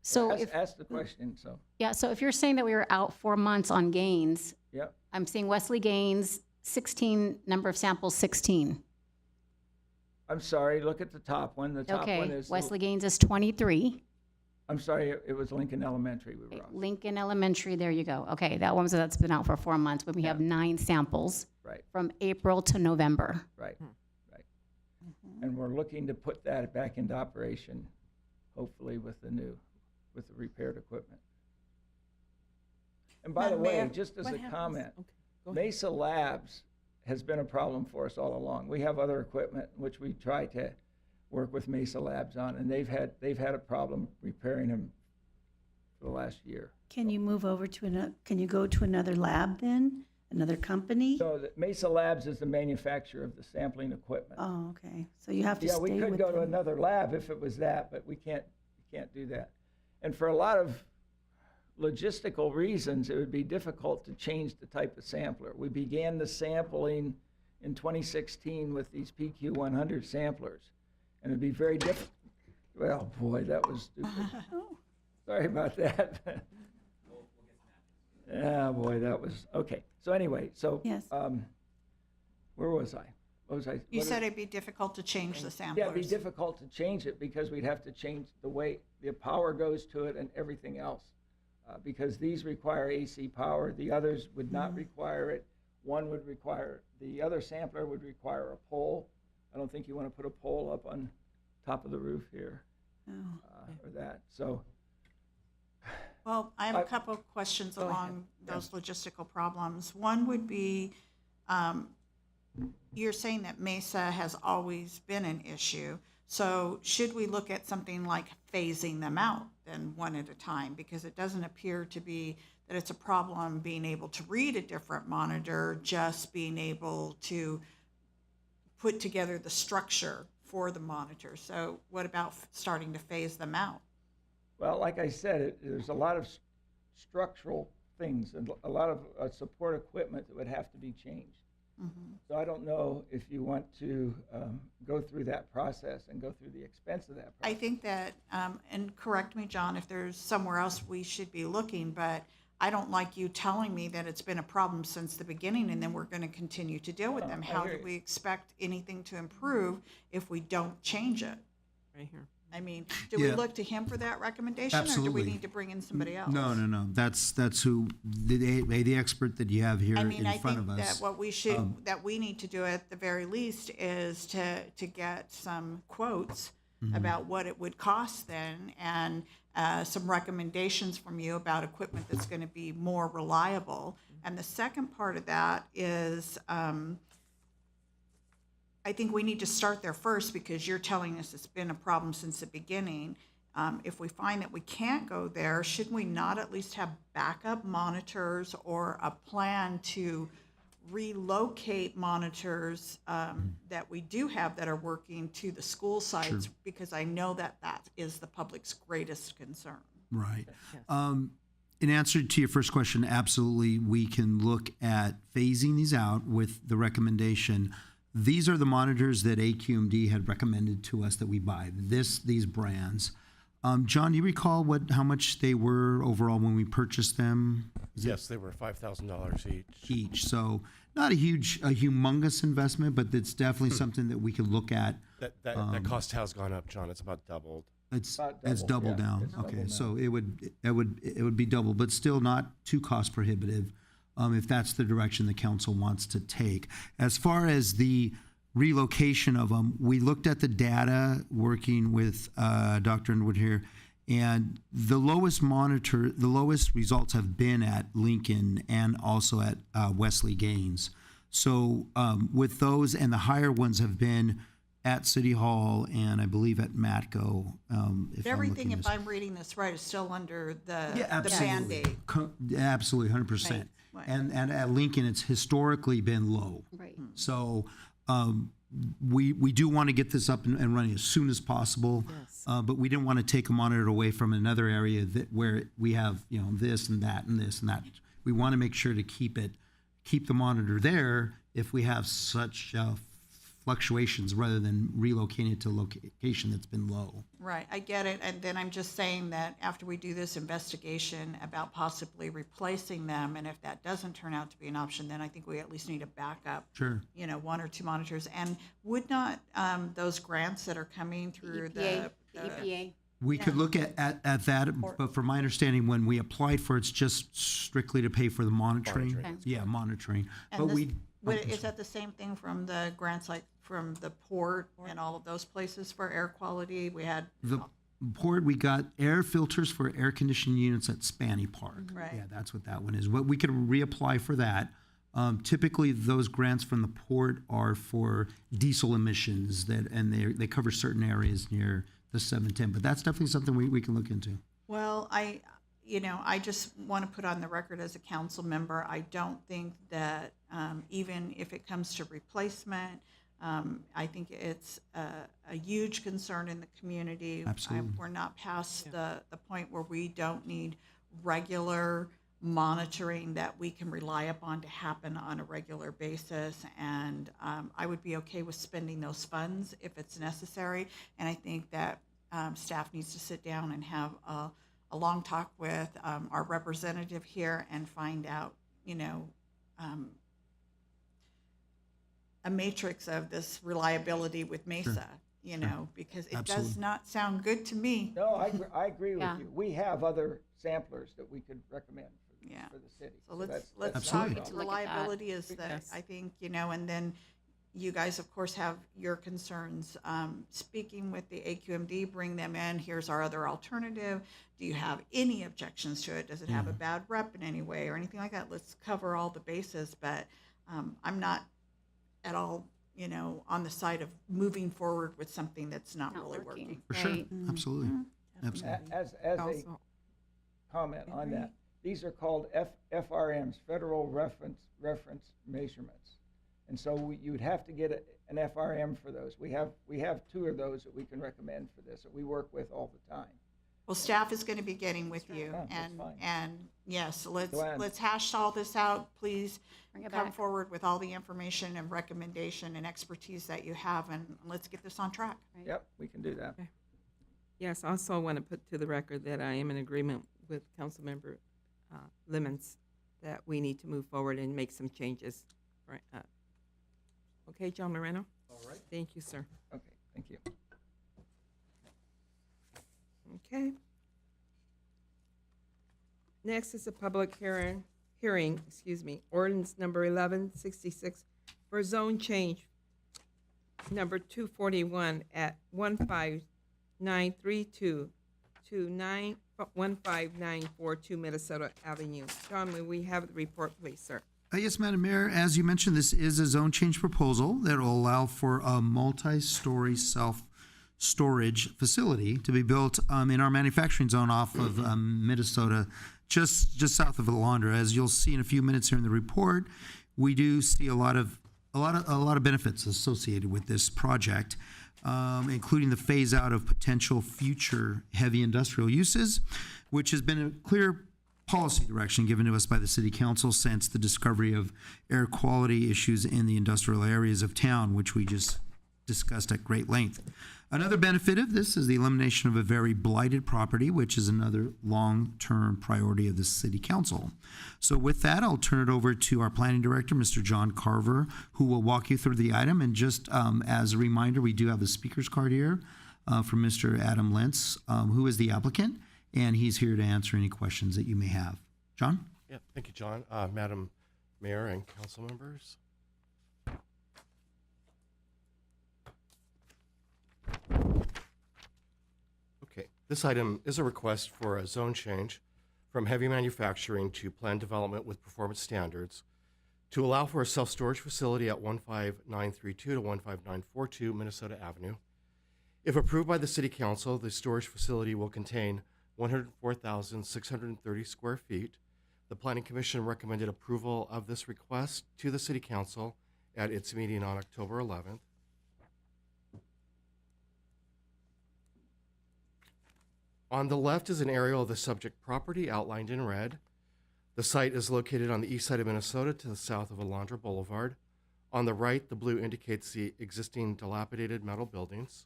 So ask the question. So yeah, so if you're saying that we were out 4 months on Gaines, yep. I'm seeing Wesley Gaines, 16, number of samples 16. I'm sorry, look at the top one. The top one is Wesley Gaines is 23. I'm sorry, it was Lincoln Elementary we were on. Lincoln Elementary, there you go. Okay, that's been out for 4 months, but we have 9 samples from April to November. Right. And we're looking to put that back into operation, hopefully with the repaired equipment. And by the way, Mayor, just as what a happens- comment, Okay, go ahead. Mesa Labs has been a problem for us all along. We have other equipment which we try to work with Mesa Labs on, and they've had a problem repairing them for the last year. Can you move over to can you go to another lab then? Another company? So Mesa Labs is the manufacturer of the sampling equipment. Oh, okay. So you have to Yeah, stay we could with go to them. another lab if it was that, but we can't do that. And for a lot of logistical reasons, it would be difficult to change the type of sampler. We began the sampling in 2016 with these PQ100 samplers, and it'd be very difficult. Well, boy, that was stupid. Sorry about that. Yeah, boy, that was, okay. So anyway, so, Yes. Where was I? What was I? You what said did- it'd be difficult to change the samplers. Yeah, it'd be difficult to change it because we'd have to change the way the power goes to it and everything else. Because these require AC power, the others would not require it. One would require, the other sampler would require a pole. I don't think you want to put a pole up on top of the roof here or that. So, Well, I have a couple of questions Go ahead. along those logistical problems. One would be, you're saying that Mesa has always been an issue. So should we look at something like phasing them out then one at a time? Because it doesn't appear to be that it's a problem being able to read a different monitor, just being able to put together the structure for the monitor. So what about starting to phase them out? well, like I said, there's a lot of structural things and a lot of support equipment that would have to be changed. So I don't know if you want to go through that process and go through the expense of that I process. think that, and correct me, John, if there's somewhere else we should be looking, but I don't like you telling me that it's been a problem since the beginning and then we're going to continue to deal with them. I How hear do you. we expect anything to improve if we don't change it? Right here. I mean, do we Yeah. look to him for that recommendation or do Absolutely. we need to bring in somebody else? No. That's who, the expert that you have here I mean, in I front think of that us. what we should, that we need to do at the very least is to get some quotes Mhm. about what it would cost then and some recommendations from you about equipment that's going to be more reliable. And the second part of that is, I think we need to start there first because you're telling us it's been a problem since the beginning. If we find that we can't go there, should we not at least have backup monitors or a plan to relocate monitors that we do have that are working to the school sites? Sure. Because I know that that is the public's greatest concern. Right. In answer to your first question, absolutely, we can look at phasing these out with the recommendation. These are the monitors that AQMD had recommended to us that we buy, these brands. John, do you recall how much they were overall when we purchased them? Yes, they were $5,000 each. So not a humongous investment, but it's definitely something that we could look at. That cost has gone up, John. It's about doubled. It's About double double, yeah. down. It's double Okay, now. so it would be double, but still not too cost prohibitive, if that's the direction the council wants to take. As far as the relocation of them, we looked at the data working with Dr. Underwood here, and the lowest results have been at Lincoln and also at Wesley Gaines. So with those, and the higher ones have been at City Hall and I believe at Matco. Everything, if I'm reading this right, is still under the absolutely. Band-Aid. Absolutely, 100%. Right. And at Lincoln, it's historically been low. Right. So we do want to get this up and running as soon as possible. Yes. But we didn't want to take a monitor away from another area where we have this and that and this and that. We want to make sure to keep the monitor there if we have such fluctuations rather than relocating it to a location that's been low. Right, I get it, and then I'm just saying that after we do this investigation about possibly replacing them, and if that doesn't turn out to be an option, then I think we at least need a backup. Sure. One or two monitors, and would not those grants that are coming through The EPA. We could look at that, but from my understanding, when we applied for it, it's just strictly to pay for the monitoring. Monitoring. Okay. Yeah, monitoring. And But this, is that the same thing from the grants, like from the port and all of those places for air quality? We had the port, we got air filters for air conditioning units at Spanny Park. Right. Yeah, that's what that one is. What we could reapply for that. Typically, those grants from the port are for diesel emissions and they cover certain areas near the 710. But that's definitely something we can look into. Well, I just want to put on the record as a council member, I don't think that even if it comes to replacement, I think it's a huge concern in the community. Absolutely. We're not past the point where we don't need regular monitoring that we can rely upon to happen on a regular basis. And I would be okay with spending those funds if it's necessary. And I think that staff needs to sit down and have a long talk with our representative here and find out, a matrix of this reliability with Mesa, because it does Absolutely. not sound good to me. No, I agree with Yeah. you. We have other samplers that we could recommend for the city. So let's that's talk, Absolutely. Get to look at that. reliability is that, Yes. I think, and then you guys, of course, have your concerns. Speaking with the AQMD, bring them in. Here's our other alternative. Do you have any objections to it? Does it have a bad rep in any way or anything like that? Let's cover all the bases, but I'm not at all, on the side of moving forward with something that's not really working. For sure. Right. Absolutely. Absolutely. As a Also- comment on that, these are called FRMs, Federal Reference Measurements. And so you would have to get an FRM for those. We have 2 of those that we can recommend for this, that we work with all the time. Well, staff is going to be getting with you, Yeah, that's fine. and yes, Glad. let's hash all this out. Please Bring it come back. forward with all the information and recommendation and expertise that you have, and let's get this on track. Yep, we can do that. Yes, I also want to put to the record that I am in agreement with Councilmember Lemons that we need to move forward and make some changes. Right. Okay, John Moreno? All right. Thank you, sir. Okay, thank you. Okay. Next is a public hearing, ordinance number 1166 for zone change number 241 at 15932 to 15942 Minnesota Avenue. John, may we have the report, please, sir? Yes, Madam Mayor, as you mentioned, this is a zone change proposal that will allow for a multi-story self-storage facility to be built in our manufacturing zone off of Minnesota, just south of Alondra. As you'll see in a few minutes here in the report, we do see a lot of benefits associated with this project, including the phase out of potential future heavy industrial uses, which has been a clear policy direction given to us by the City Council since the discovery of air quality issues in the industrial areas of town, which we just discussed at great length. Another benefit of this is the elimination of a very blighted property, which is another long-term priority of the City Council. So with that, I'll turn it over to our Planning Director, Mr. John Carver, who will walk you through the item. And just as a reminder, we do have the speaker's card here from Mr. Adam Lentz, who is the applicant, and he's here to answer any questions that you may have. John? Yeah, thank you, John. Madam Mayor and council members. Okay, this item is a request for a zone change from heavy manufacturing to planned development with performance standards to allow for a self-storage facility at 15932 to 15942 Minnesota Avenue. If approved by the City Council, the storage facility will contain 104,630 square feet. The Planning Commission recommended approval of this request to the City Council at its meeting on October 11th. On the left is an aerial of the subject property outlined in red. The site is located on the east side of Minnesota to the south of Alondra Boulevard. On the right, the blue indicates the existing dilapidated metal buildings.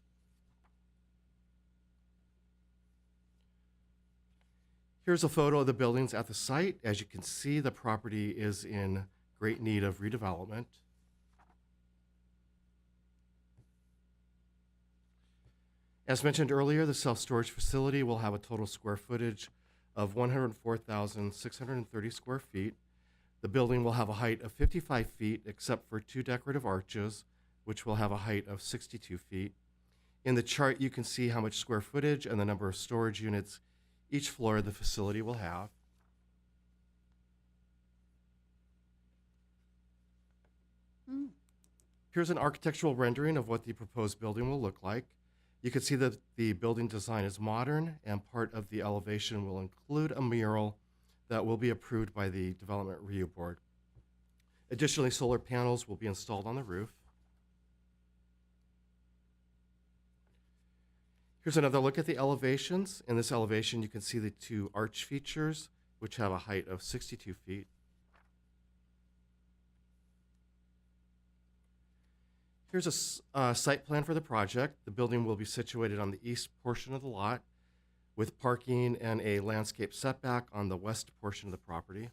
Here's a photo of the buildings at the site. As you can see, the property is in great need of redevelopment. As mentioned earlier, the self-storage facility will have a total square footage of 104,630 square feet. The building will have a height of 55 feet, except for 2 decorative arches, which will have a height of 62 feet. In the chart, you can see how much square footage and the number of storage units each floor of the facility will have. Here's an architectural rendering of what the proposed building will look like. You can see that the building design is modern, and part of the elevation will include a mural that will be approved by the Development Review Board. Additionally, solar panels will be installed on the roof. Here's another look at the elevations. In this elevation, you can see the two arch features, which have a height of 62 feet. Here's a site plan for the project. The building will be situated on the east portion of the lot with parking and a landscape setback on the west portion of the property.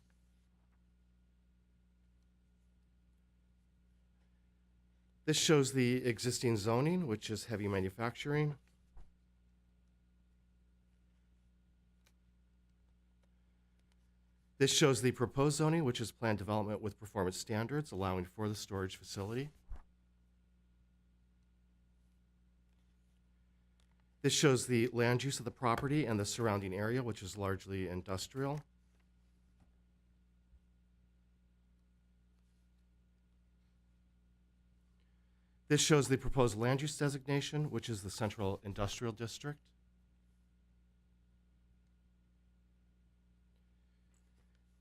This shows the existing zoning, which is heavy manufacturing. This shows the proposed zoning, which is planned development with performance standards, allowing for the storage facility. This shows the land use of the property and the surrounding area, which is largely industrial. This shows the proposed land use designation, which is the Central Industrial District.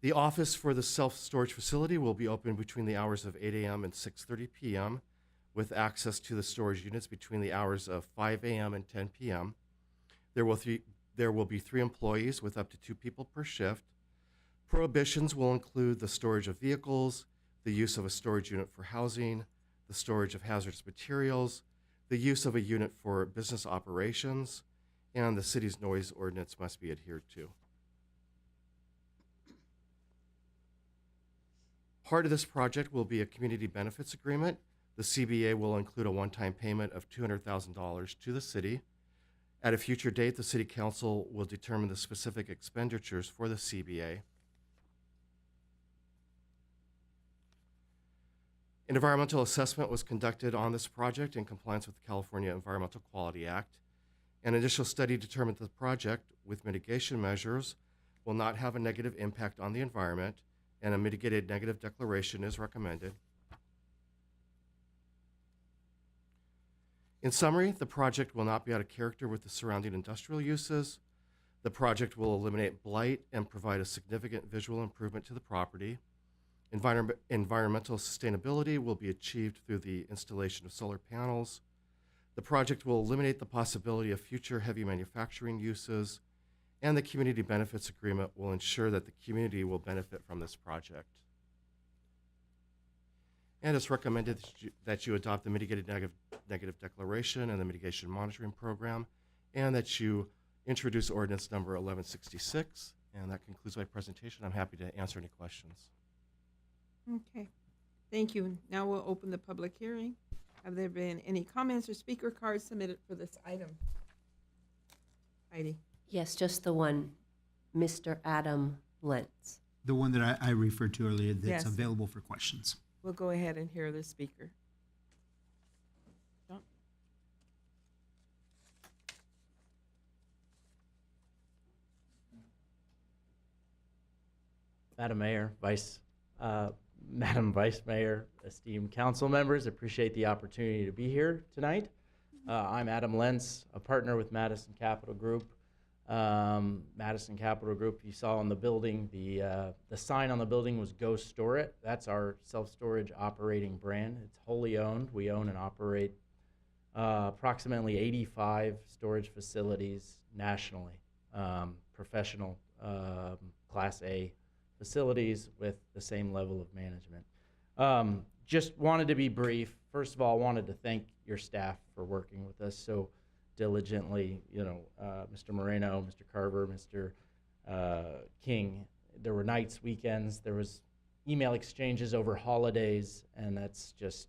The office for the self-storage facility will be open between the hours of 8 a.m. and 6:30 p.m. with access to the storage units between the hours of 5 a.m. and 10 p.m. There will be 3 employees with up to 2 people per shift. Prohibitions will include the storage of vehicles, the use of a storage unit for housing, the storage of hazardous materials, the use of a unit for business operations, and the city's noise ordinance must be adhered to. Part of this project will be a community benefits agreement. The CBA will include a one-time payment of $200,000 to the city. At a future date, the City Council will determine the specific expenditures for the CBA. An environmental assessment was conducted on this project in compliance with the California Environmental Quality Act. An initial study determined that the project, with mitigation measures, will not have a negative impact on the environment, and a mitigated negative declaration is recommended. In summary, the project will not be out of character with the surrounding industrial uses. The project will eliminate blight and provide a significant visual improvement to the property. Environmental sustainability will be achieved through the installation of solar panels. The project will eliminate the possibility of future heavy manufacturing uses, and the community benefits agreement will ensure that the community will benefit from this project. And it's recommended that you adopt the mitigated negative declaration and the mitigation monitoring program, and that you introduce ordinance number 1166. And that concludes my presentation. I'm happy to answer any questions. Okay, thank you. Now we'll open the public hearing. Have there been any comments or speaker cards submitted for this item? Heidi? Yes, just the one, Mr. Adam Lentz. The one that I referred to earlier that's Yes. available for questions. We'll go ahead and hear the speaker. John? Madam Mayor, Madam Vice Mayor, esteemed council members, appreciate the opportunity to be here tonight. I'm Adam Lentz, a partner with Madison Capital Group. Madison Capital Group, you saw on the building, the sign on the building was Go Store It. That's our self-storage operating brand. It's wholly owned. We own and operate approximately 85 storage facilities nationally, professional Class A facilities with the same level of management. Just wanted to be brief. First of all, wanted to thank your staff for working with us so diligently, Mr. Moreno, Mr. Carver, Mr. King. There were nights, weekends, there was email exchanges over holidays, and that's just,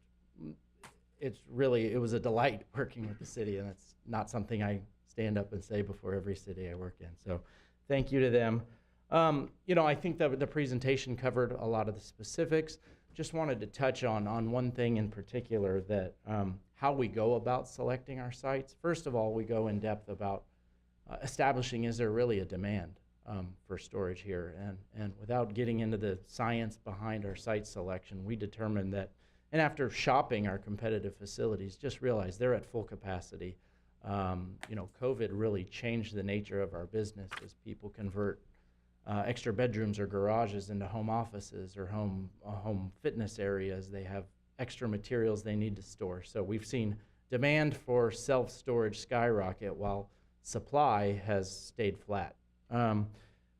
it was a delight working with the city, and that's not something I stand up and say before every city I work in. So thank you to them. I think that the presentation covered a lot of the specifics. Just wanted to touch on one thing in particular, that how we go about selecting our sites. First of all, we go in depth about establishing, is there really a demand for storage here? And without getting into the science behind our site selection, we determined that and after shopping our competitive facilities, just realized they're at full capacity. COVID really changed the nature of our business as people convert extra bedrooms or garages into home offices or home fitness areas. They have extra materials they need to store. So we've seen demand for self-storage skyrocket while supply has stayed flat.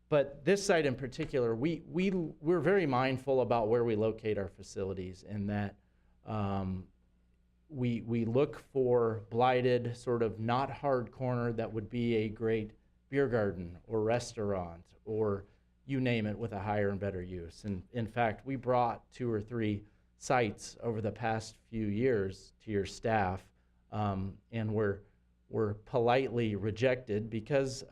But this site in particular, we're very mindful about where we locate our facilities, in that we look for blighted, sort of not hard corner that would be a great beer garden or restaurant or you name it, with a higher and better use. And in fact, we brought 2 or 3 sites over the past few years to your staff, and were politely rejected because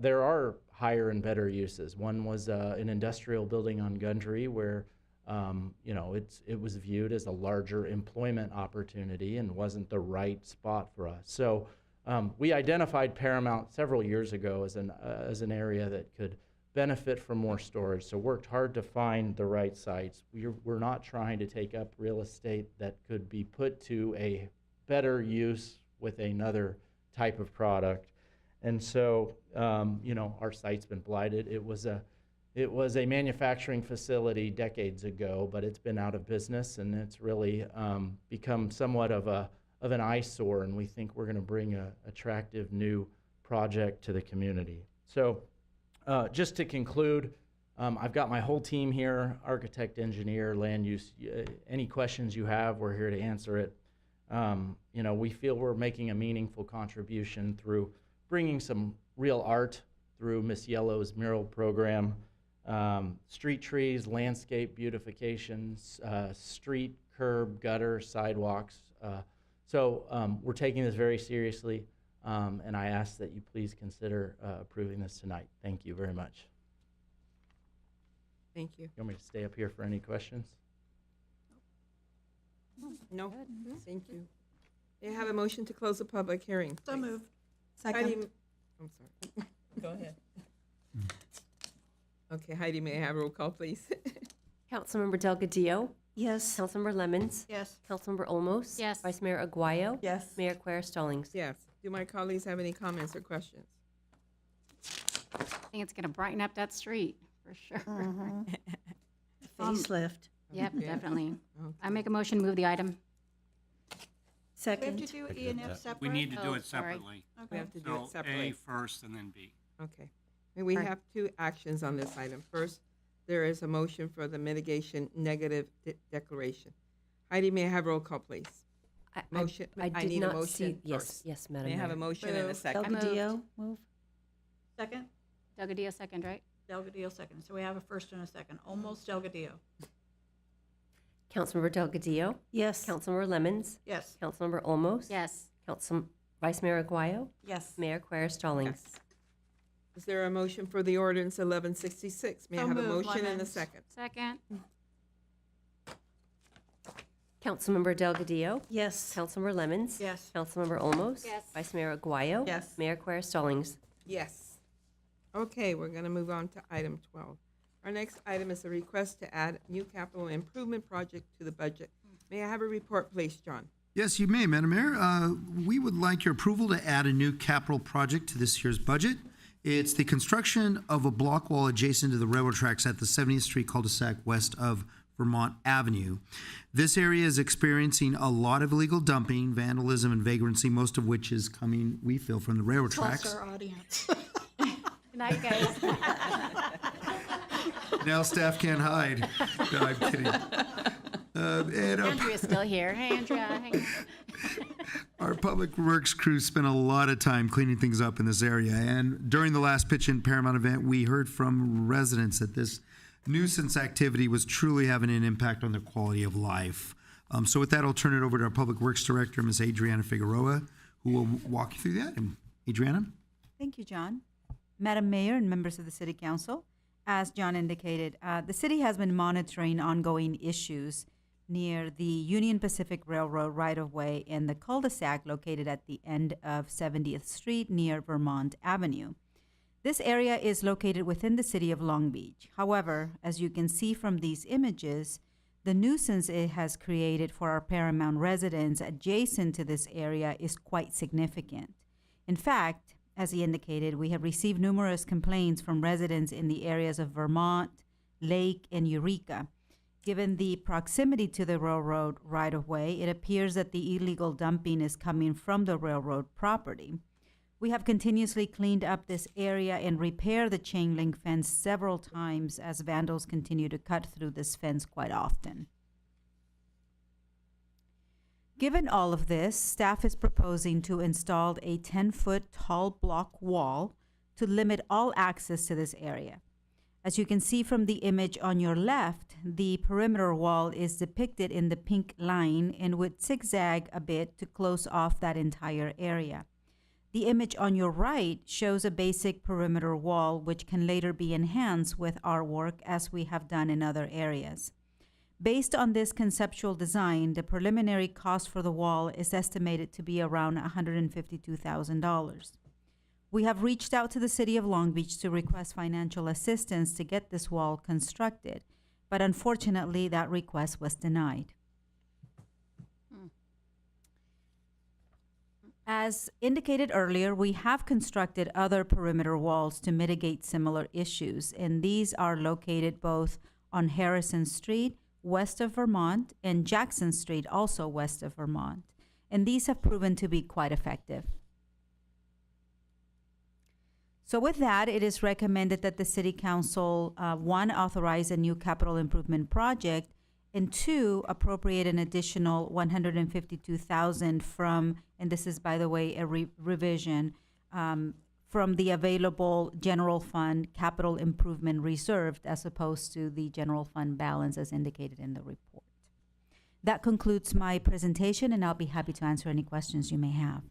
there are higher and better uses. One was an industrial building on Gundry where it was viewed as a larger employment opportunity and wasn't the right spot for us. So we identified Paramount several years ago as an area that could benefit from more storage. So worked hard to find the right sites. We're not trying to take up real estate that could be put to a better use with another type of product. And so, our site's been blighted. It was a manufacturing facility decades ago, but it's been out of business, and it's really become somewhat of an eyesore, and we think we're going to bring an attractive new project to the community. So just to conclude, I've got my whole team here, architect, engineer, land use. Any questions you have, we're here to answer it. We feel we're making a meaningful contribution through bringing some real art through Miss Yellow's mural program, street trees, landscape beautifications, street, curb, gutter, sidewalks. So we're taking this very seriously, and I ask that you please consider approving this tonight. Thank you very much. Thank you. You want me to stay up here for any questions? No, thank you. May I have a motion to close the public hearing? So please? moved. Heidi, I'm sorry. Go ahead. Okay, Heidi, may I have a roll call, please? Councilmember Delgadillo? Yes. Councilmember Lemons? Yes. Councilmember Olmos? Yes. Vice Mayor Aguayo? Yes. Mayor Quer Stallings? Yes. Do my colleagues have any comments or questions? I think it's going to brighten up that street, for sure. Facelift. Yep, Okay. definitely. Okay. I make a motion to move the item. We have Second. to do E and F separate? We need to do Oh, it sorry. separately. We have to do it So A separately. first and then B. Okay. And we Alright. have 2 actions on this item. First, there is a motion for the mitigation negative declaration. Heidi, may I have roll call, please? Motion. I did need a not motion see. Yes, first. yes, Madam May I have a Mayor. motion and a Move. second? Delgadillo, move. Second? Delgadillo, second, right? Delgadillo, second. So we have a first and a second. Almost Delgadillo. Councilmember Delgadillo? Yes. Councilmember Lemons? Yes. Councilmember Olmos? Yes. Vice Mayor Aguayo? Yes. Mayor Quer Stallings? Yes. Is there a motion for the ordinance 1166? May I So have a moved, motion and a Lemons. second? Second. Councilmember Delgadillo? Yes. Councilmember Lemons? Yes. Councilmember Olmos? Yes. Vice Mayor Aguayo? Yes. Mayor Quer Stallings? Yes. Okay, we're going to move on to item 12. Our next item is a request to add new capital improvement project to the budget. May I have a report, please, John? Yes, you may, Madam Mayor. We would like your approval to add a new capital project to this year's budget. It's the construction of a block wall adjacent to the railroad tracks at the 70th Street cul-de-sac west of Vermont Avenue. This area is experiencing a lot of illegal dumping, vandalism, and vagrancy, most of which is coming, we feel, from the railroad Plus tracks. our audience. Good night, guys. Now staff can't hide. No, I'm kidding. Andrea's still here. Hey, Andrea. Hang on. Our public works crew spent a lot of time cleaning things up in this area, and during the last Pitch in Paramount event, we heard from residents that this nuisance activity was truly having an impact on their quality of life. So with that, I'll turn it over to our public works director, Ms. Adriana Figueroa, who will walk you through that. And Adriana? Thank you, John. Madam Mayor and members of the City Council, as John indicated, the city has been monitoring ongoing issues near the Union Pacific Railroad right-of-way in the cul-de-sac located at the end of 70th Street near Vermont Avenue. This area is located within the city of Long Beach. However, as you can see from these images, The nuisance it has created for our Paramount residents adjacent to this area is quite significant. In fact, as he indicated, we have received numerous complaints from residents in the areas of Vermont, Lake, and Eureka. Given the proximity to the railroad right-of-way, it appears that the illegal dumping is coming from the railroad property. We have continuously cleaned up this area and repaired the chain link fence several times as vandals continue to cut through this fence quite often. Given all of this, staff is proposing to install a 10-foot tall block wall to limit all access to this area. As you can see from the image on your left, the perimeter wall is depicted in the pink line and would zigzag a bit to close off that entire area. The image on your right shows a basic perimeter wall which can later be enhanced with artwork as we have done in other areas. Based on this conceptual design, the preliminary cost for the wall is estimated to be around $152,000. We have reached out to the City of Long Beach to request financial assistance to get this wall constructed, but unfortunately that request was denied. As indicated earlier, we have constructed other perimeter walls to mitigate similar issues, and these are located both on Harrison Street, west of Vermont, and Jackson Street, also west of Vermont, and these have proven to be quite effective. So with that, it is recommended that the City Council, one, authorize a new capital improvement project, and two, appropriate an additional $152,000 from, and this is, by the way, a revision, from the available general fund capital improvement reserved as opposed to the general fund balance as indicated in the report. That concludes my presentation, and I'll be happy to answer any questions you may have.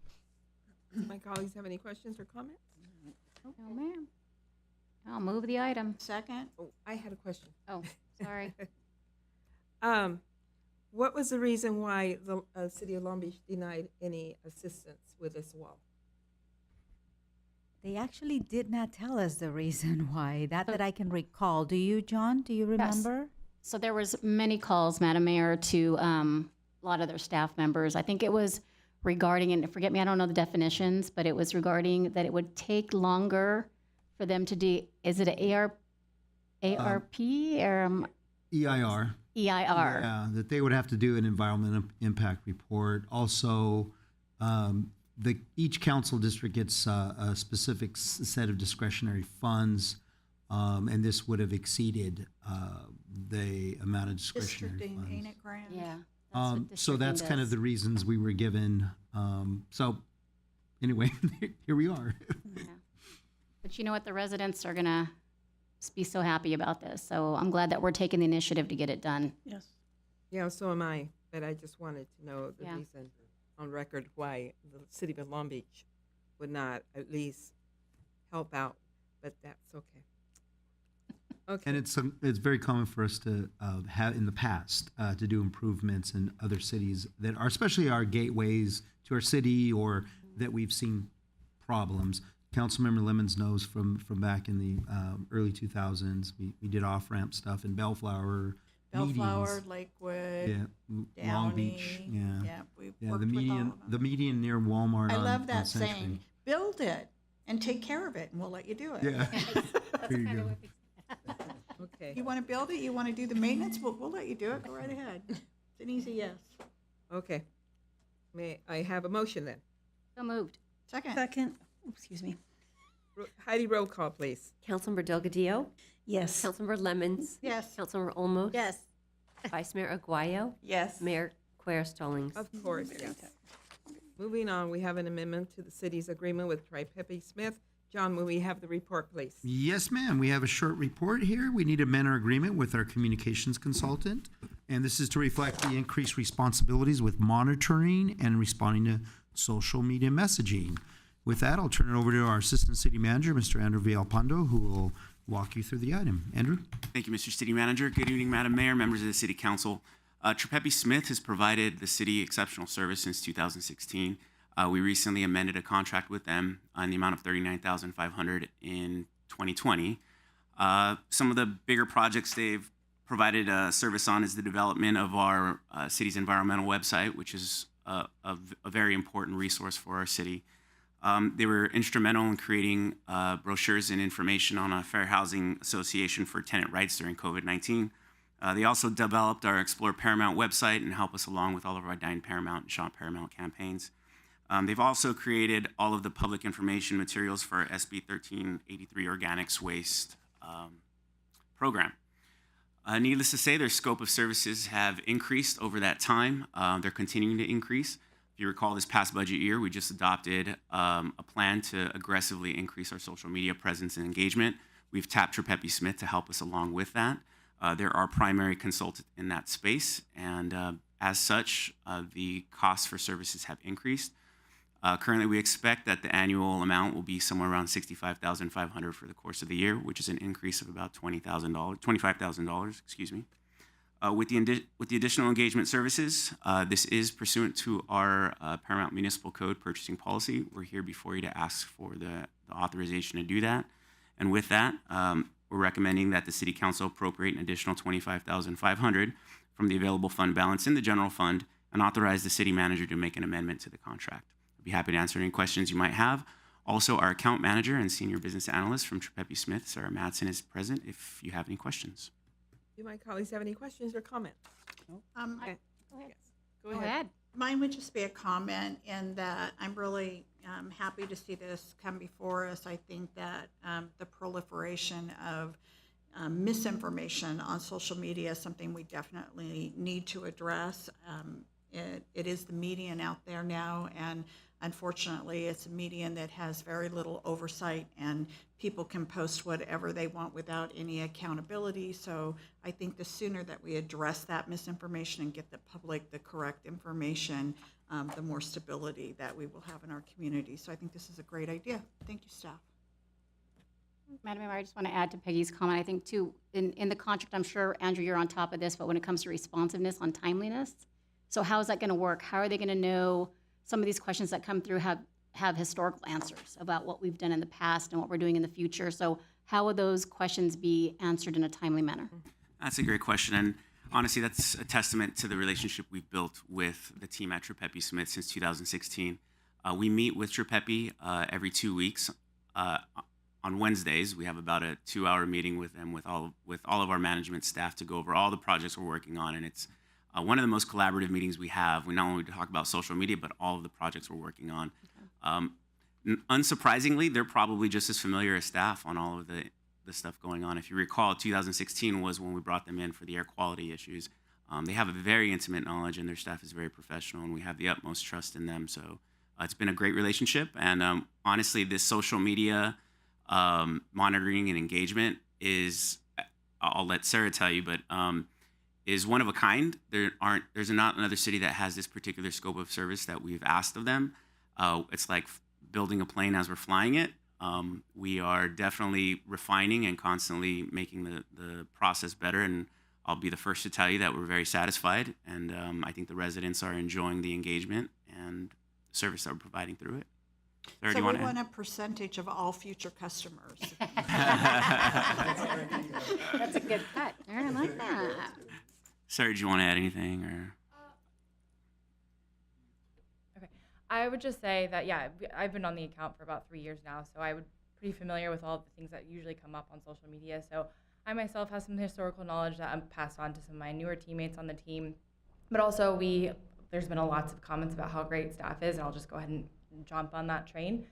My colleagues have any questions or comments? No, ma'am. I'll move the item. Second? Oh, I had a question. Oh, sorry. What was the reason why the City of Long Beach denied any assistance with this wall? They actually did not tell us the reason why, that I can recall. Do you, John? Do you remember? So there was many calls, Madam Mayor, to a lot of their staff members. I think it was regarding, and forget me, I don't know the definitions, but it was regarding that it would take longer for them to do, is it an ARP or EIR. EIR? Yeah, that they would have to do an environmental impact report. Also, each council district gets a specific set of discretionary funds, and this would have exceeded the amount of discretionary funds. Districting, ain't it grand? Yeah. So that's kind of the reasons we were given. So anyway, here we are. Yeah. But you know what? The residents are going to be so happy about this. So I'm glad that we're taking the initiative to get it done. Yes. Yeah, so am I, but I just wanted to know the Yeah. reason on record why the City of Long Beach would not at least help out, but that's okay. Okay. And it's very common for us to have in the past to do improvements in other cities that are, especially our gateways to our city, or that we've seen problems. Councilmember Lemons knows from back in the early 2000s, we did off-ramp stuff in Bellflower. Bellflower, medians. Lakewood, Yeah, Long Beach. Downey. Yeah, we yeah. worked The with all median, of them. the median near Walmart. I on- love on that Century. saying, build it and take care of it, and we'll let you do it. Yeah. There you go. Okay. You want to build it, you want to do the maintenance, we'll let you do it, go right ahead. It's an easy yes. Okay. May I have a motion then? So moved. Second. Second, excuse me. Heidi, roll call, please. Councilmember Delgadillo? Yes. Councilmember Lemons? Yes. Councilmember Olmos? Yes. Vice Mayor Aguayo? Yes. Mayor Quer-Stallings? Of course, yes. Moving on, we have an amendment to the city's agreement with Tri-Pepe Smith. John, will we have the report, please? Yes, ma'am. We have a short report here. We need to amend our agreement with our communications consultant, and this is to reflect the increased responsibilities with monitoring and responding to social media messaging. With that, I'll turn it over to our Assistant City Manager, Mr. Andrew Villalpando, who will walk you through the item. Andrew? Thank you, Mr. City Manager. Good evening, Madam Mayor, members of the City Council. Tri-Pepe Smith has provided the city exceptional service since 2016. We recently amended a contract with them on the amount of $39,500 in 2020. Some of the bigger projects they've provided service on is the development of our city's environmental website, which is a very important resource for our city. They were instrumental in creating brochures and information on a Fair Housing Association for tenant rights during COVID-19. They also developed our Explore Paramount website and help us along with all of our Dine Paramount and Shop Paramount campaigns. They've also created all of the public information materials for our SB 1383 Organics Waste program. Needless to say, their scope of services have increased over that time. They're continuing to increase. If you recall, this past budget year, we just adopted a plan to aggressively increase our social media presence and engagement. We've tapped Trepepi Smith to help us along with that. They're our primary consultant in that space, and as such, the costs for services have increased. Currently, we expect that the annual amount will be somewhere around $65,500 for the course of the year, which is an increase of about $25,000. Excuse me. With the additional engagement services, this is pursuant to our Paramount Municipal Code purchasing policy. We're here before you to ask for the authorization to do that, and with that, we're recommending that the City Council appropriate an additional $25,500 from the available fund balance in the general fund and authorize the City Manager to make an amendment to the contract. I'd be happy to answer any questions you might have. Also, our account manager and senior business analyst from Trepepi Smith, Sarah Madsen, is present if you have any questions. Do my colleagues have any questions or comments? Okay. Go ahead. Yes. Go ahead. Mine would just be a comment in that I'm really happy to see this come before us. I think that the proliferation of misinformation on social media is something we definitely need to address. It is the median out there now, and unfortunately, it's a median that has very little oversight, and people can post whatever they want without any accountability. So I think the sooner that we address that misinformation and get the public the correct information, the more stability that we will have in our community. So I think this is a great idea. Thank you, staff. Madam Mayor, I just want to add to Peggy's comment. I think, too, in the contract, I'm sure, Andrew, you're on top of this, but when it comes to responsiveness on timeliness, so how is that going to work? How are they going to know some of these questions that come through have historical answers about what we've done in the past and what we're doing in the future? So how would those questions be answered in a timely manner? That's a great question, and honestly, that's a testament to the relationship we've built with the team at Trepepi Smith since 2016. We meet with Trepepi every 2 weeks. On Wednesdays, we have about a 2-hour meeting with them with all of our management staff to go over all the projects we're working on, and it's one of the most collaborative meetings we have. We not only talk about social media, but all of the projects we're working on. Unsurprisingly, they're probably just as familiar as staff on all of the stuff going on. If you recall, 2016 was when we brought them in for the air quality issues. They have a very intimate knowledge, and their staff is very professional, and we have the utmost trust in them. So it's been a great relationship, and honestly, this social media monitoring and engagement is, I'll let Sarah tell you, but is one of a kind. There's not another city that has this particular scope of service that we've asked of them. It's like building a plane as we're flying it. We are definitely refining and constantly making the process better, and I'll be the first to tell you that we're very satisfied, and I think the residents are enjoying the engagement and the service that we're providing through it. Sarah, So we want want a percentage of all future customers. That's a good cut. I like that. Sarah, do you want to add anything? Or Okay. I would just say that, yeah, I've been on the account for about 3 years now, so I'm pretty familiar with all the things that usually come up on social media. So I myself have some historical knowledge that I'm passed on to some of my newer teammates on the team. But also there's been lots of comments about how great staff is, and I'll just go ahead and jump on that train.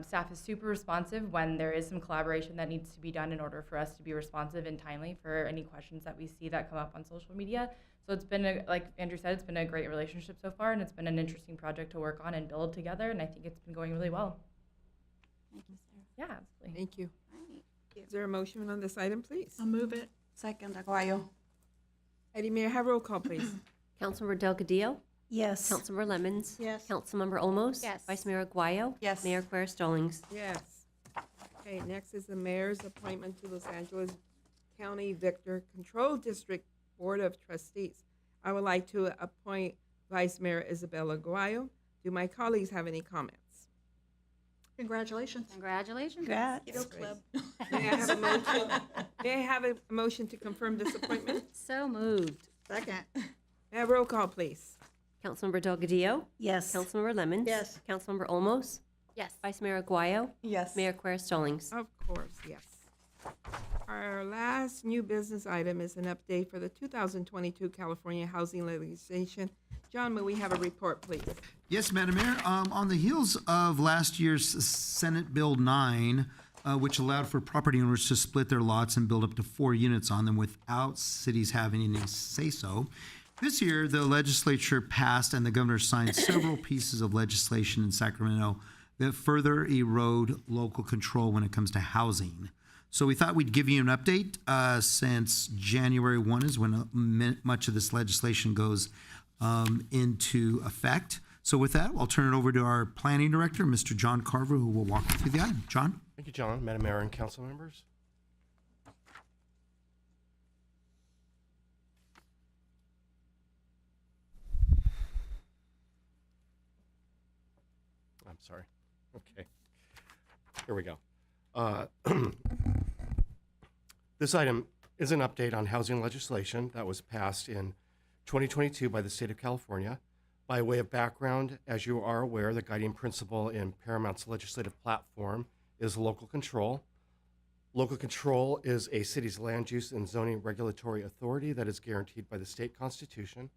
Staff is super responsive when there is some collaboration that needs to be done in order for us to be responsive and timely for any questions that we see that come up on social media. So it's been, like Andrew said, it's been a great relationship so far, and it's been an interesting project to work on and build together, and I think it's been going really well. Thank you, Sarah. Yeah, absolutely. Thank you. Is there a motion on this item, please? I'll move it. Second, Aguayo. Eddie Mayor, have roll call, please. Councilmember Delgadillo? Yes. Councilmember Lemons? Yes. Councilmember Olmos? Yes. Vice Mayor Aguayo? Yes. Mayor Quer Stallings? Yes. Okay, next is the mayor's appointment to Los Angeles County Vector Control District Board of Trustees. I would like to appoint Vice Mayor Isabel Aguayo. Do my colleagues have any comments? Congratulations. Congratulations. Congrats. May I have a motion? May I have a motion to confirm this appointment? So moved. Second. May I have roll call, please? Councilmember Delgadillo? Yes. Councilmember Lemmons? Yes. Councilmember Olmos? Yes. Vice Mayor Aguayo? Yes. Mayor Quer Stallings? Of course, yes. Our last new business item is an update for the 2022 California housing legislation. John, may we have a report, please? Yes, Madam Mayor. On the heels of last year's Senate Bill 9, which allowed for property owners to split their lots and build up to 4 units on them without cities having any say-so, this year the legislature passed and the governor signed several pieces of legislation in Sacramento that further erode local control when it comes to housing. So we thought we'd give you an update since January 1 is when much of this legislation goes into effect. So with that, I'll turn it over to our planning director, Mr. John Carver, who will walk you through the item. John? Thank you, John. Madam Mayor and council members. I'm sorry. Okay. Here we go. This item is an update on housing legislation that was passed in 2022 by the state of California. By way of background, as you are aware, the guiding principle in Paramount's legislative platform is local control. Local control is a city's land use and zoning regulatory authority that is guaranteed by the state constitution.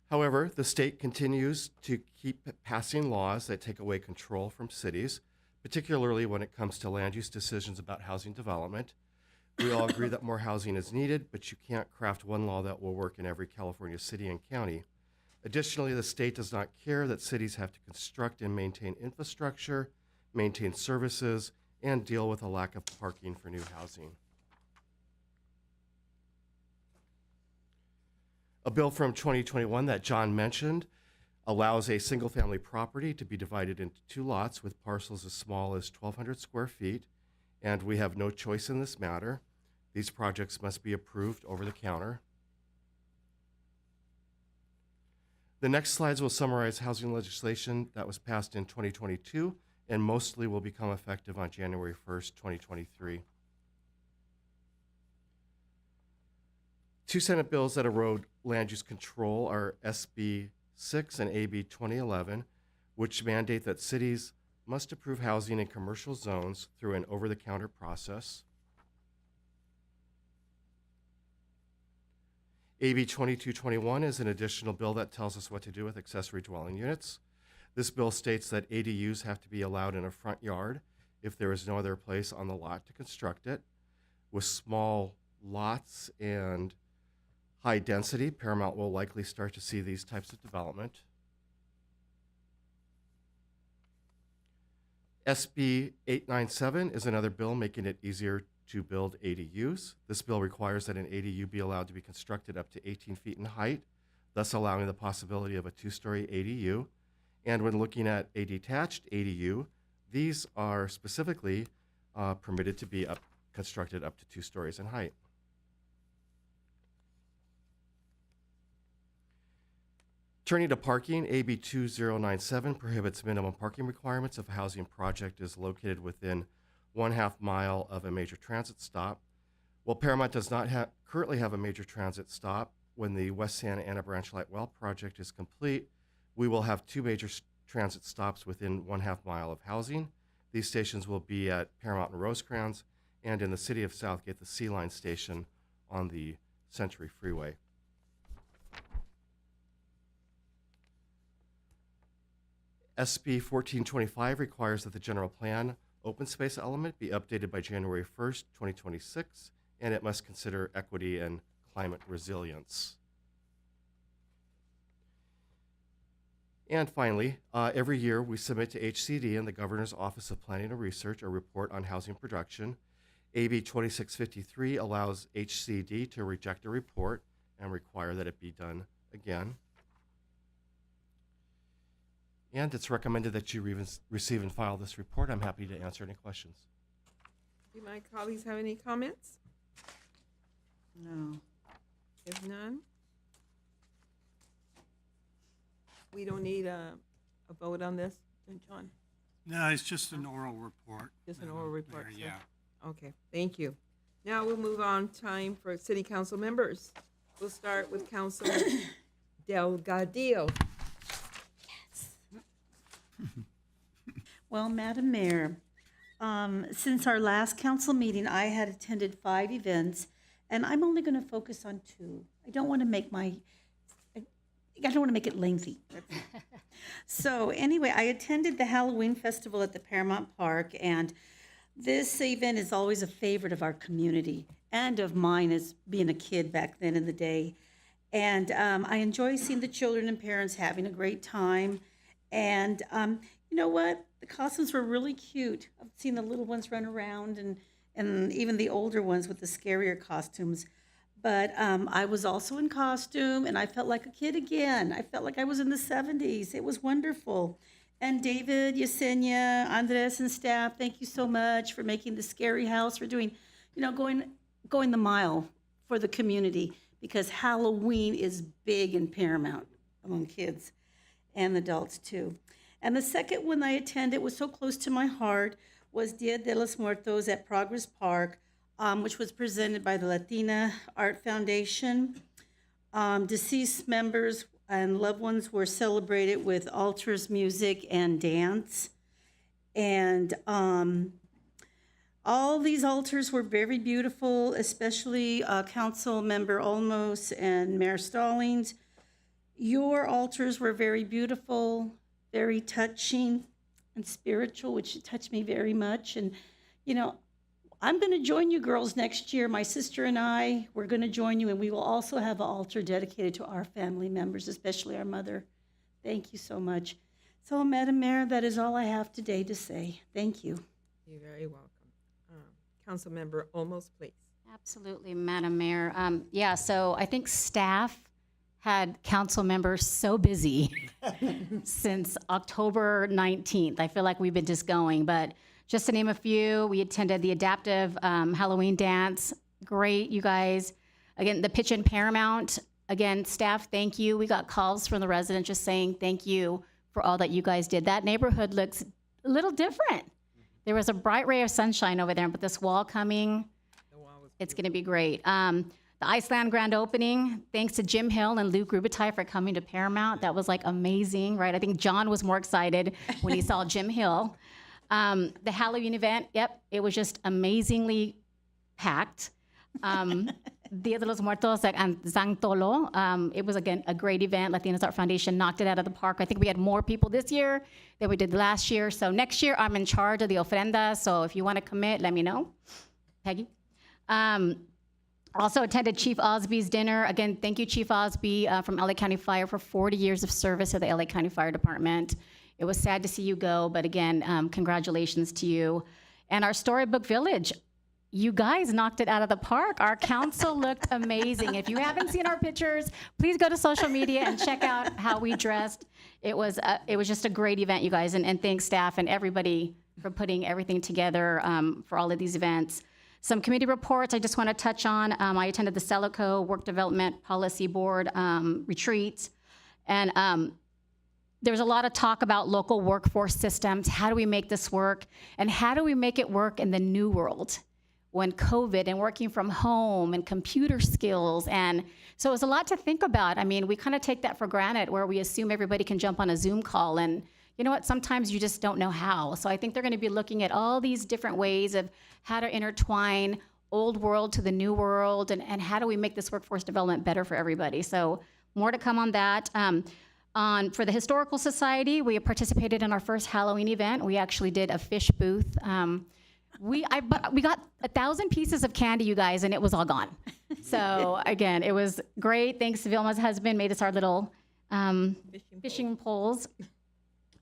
However, the state continues to keep passing laws that take away control from cities, particularly when it comes to land use decisions about housing development. We all agree that more housing is needed, but you can't craft one law that will work in every California city and county. Additionally, the state does not care that cities have to construct and maintain infrastructure, maintain services, and deal with a lack of parking for new housing. A bill from 2021 that John mentioned allows a single-family property to be divided into 2 lots with parcels as small as 1,200 square feet, and we have no choice in this matter. These projects must be approved over the counter. The next slides will summarize housing legislation that was passed in 2022 and mostly will become effective on January 1st, 2023. 2 Senate bills that erode land use control are SB 6 and AB 2011, which mandate that cities must approve housing in commercial zones through an over-the-counter process. AB 2221 is an additional bill that tells us what to do with accessory dwelling units. This bill states that ADUs have to be allowed in a front yard if there is no other place on the lot to construct it. With small lots and high density, Paramount will likely start to see these types of development. SB 897 is another bill making it easier to build ADUs. This bill requires that an ADU be allowed to be constructed up to 18 feet in height, thus allowing the possibility of a 2-story ADU. And when looking at a detached ADU, these are specifically permitted to be constructed up to 2 stories in height. Turning to parking, AB 2097 prohibits minimum parking requirements if a housing project is located within 1/2 mile of a major transit stop. While Paramount does not currently have a major transit stop, when the West Santa Ana Branch Light Well project is complete, we will have 2 major transit stops within 1/2 mile of housing. These stations will be at Paramount and Rosecrans, and in the city of Southgate, the Sea Line station on the Century Freeway. SB 1425 requires that the general plan open space element be updated by January 1st, 2026, and it must consider equity and climate resilience. And finally, every year we submit to HCD and the Governor's Office of Planning and Research a report on housing production. AB 2653 allows HCD to reject a report and require that it be done again. And it's recommended that you receive and file this report. I'm happy to answer any questions. Do my colleagues have any comments? No. If none, We don't need a vote on this, John? No, it's just an oral report. Just an oral report, There, sir. yeah. Okay, thank you. Now we'll move on, time for city council members. We'll start with Councilman Delgadillo. Well, Madam Mayor, since our last council meeting, I had attended 5 events, and I'm only going to focus on 2. I don't want to make it lengthy. So anyway, I attended the Halloween festival at the Paramount Park, and this event is always a favorite of our community and of mine as being a kid back then in the day. And I enjoy seeing the children and parents having a great time. And you know what? The costumes were really cute. I've seen the little ones run around and even the older ones with the scarier costumes. But I was also in costume, and I felt like a kid again. I felt like I was in the 70s. It was wonderful. And David, Yesenia, Andres, and staff, thank you so much for making the scary house, for doing, going the mile for the community, because Halloween is big and paramount among kids and adults too. And the second one I attended was so close to my heart was Dia de los Muertos at Progress Park, which was presented by the Latina Art Foundation. Deceased members and loved ones were celebrated with altars, music, and dance. And all these altars were very beautiful, especially Council Member Olmos and Mayor Stallings. Your altars were very beautiful, very touching and spiritual, which touched me very much. And, I'm going to join you girls next year. My sister and I, we're going to join you, and we will also have an altar dedicated to our family members, especially our mother. Thank you so much. So, Madam Mayor, that is all I have today to say. Thank you. You're very welcome. Councilmember Olmos, please. Absolutely, Madam Mayor. So I think staff had council members so busy since October 19th. I feel like we've been just going, but just to name a few, we attended the adaptive Halloween dance. Great, you guys. Again, the pitch in Paramount. Again, staff, thank you. We got calls from the residents just saying thank you for all that you guys did. That neighborhood looks a little different. There was a bright ray of sunshine over there, but this wall coming, it's going to be great. The Iceland grand opening, thanks to Jim Hill and Luke Rubitay for coming to Paramount. That was like amazing, right? I think John was more excited when he saw Jim Hill. The Halloween event, it was just amazingly packed. Dia de los Muertos at Zangtolo, it was, again, a great event. Latinos Art Foundation knocked it out of the park. I think we had more people this year than we did last year. So next year, I'm in charge of the ofrenda. So if you want to commit, let me know. Peggy. Also attended Chief Osby's dinner. Again, thank you, Chief Osby from LA County Fire for 40 years of service to the LA County Fire Department. It was sad to see you go, but again, congratulations to you. And our Storybook Village, you guys knocked it out of the park. Our council looked amazing. If you haven't seen our pictures, please go to social media and check out how we dressed. It was just a great event, you guys, and thanks staff and everybody for putting everything together for all of these events. Some committee reports I just want to touch on. I attended the Celico Work Development Policy Board retreat, and there was a lot of talk about local workforce systems. How do we make this work? And how do we make it work in the new world when COVID and working from home and computer skills? And so it was a lot to think about. I mean, we kind of take that for granted where we assume everybody can jump on a Zoom call. And you know what? Sometimes you just don't know how. So I think they're going to be looking at all these different ways of how to intertwine old world to the new world and how do we make this workforce development better for everybody. So more to come on that. For the Historical Society, we participated in our first Halloween event. We actually did a fish booth. We got 1,000 pieces of candy, you guys, and it was all gone. So again, it was great. Thanks to Vilma's husband, made us our little fishing poles.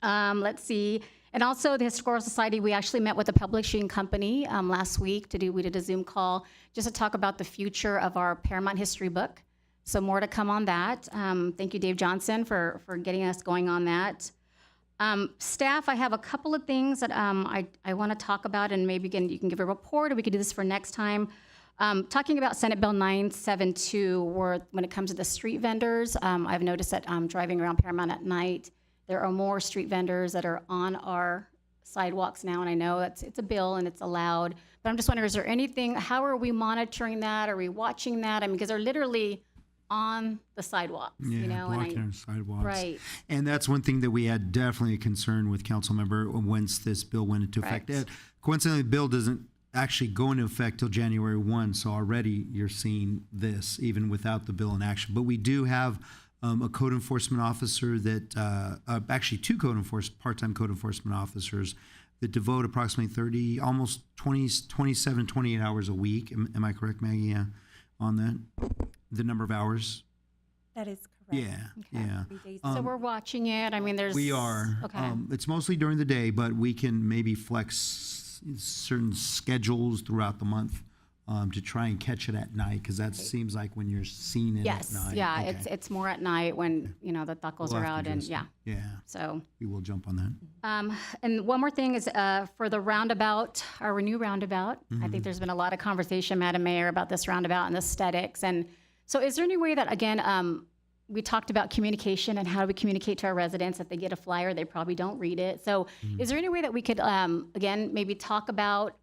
Let's see. And also the Historical Society, we actually met with a publishing company last week we did a Zoom call just to talk about the future of our Paramount History book. So more to come on that. Thank you, Dave Johnson, for getting us going on that. Staff, I have a couple of things that I want to talk about, and maybe you can give a report, or we could do this for next time. Talking about Senate Bill 972, where when it comes to the street vendors, I've noticed that driving around Paramount at night, there are more street vendors that are on our sidewalks now, and I know it's a bill and it's allowed, but I'm just wondering, is there anything, how are we monitoring that? Are we watching that? I mean, because they're literally on the sidewalks, Yeah, you know? blocking our sidewalks. Right. And that's one thing that we had definitely a concern with, council member, once this bill went into effect. Correct. Coincidentally, the bill doesn't actually go into effect till January 1, so already you're seeing this even without the bill in action. But we do have a code enforcement officer that, actually two part-time code enforcement officers that devote approximately 30, almost 27, 28 hours a week. Am I correct, Maggie? Yeah, on that? The number of hours? That is correct. Yeah. So we're watching it. I mean, there's. We are. Okay. It's mostly during the day, but we can maybe flex certain schedules throughout the month to try and catch it at night, because that seems like when you're seeing it Yes, at night. yeah, Okay. it's more at night when, you know, the tacos We'll are have out to and, just- yeah. Yeah. So, We will jump on that. and one more thing is for the roundabout, our new roundabout. I think there's been a lot of conversation, Madam Mayor, about this roundabout and the aesthetics. And so is there any way that, again, we talked about communication and how do we communicate to our residents if they get a flyer, they probably don't read it. So is there any way that we could, again, maybe talk about,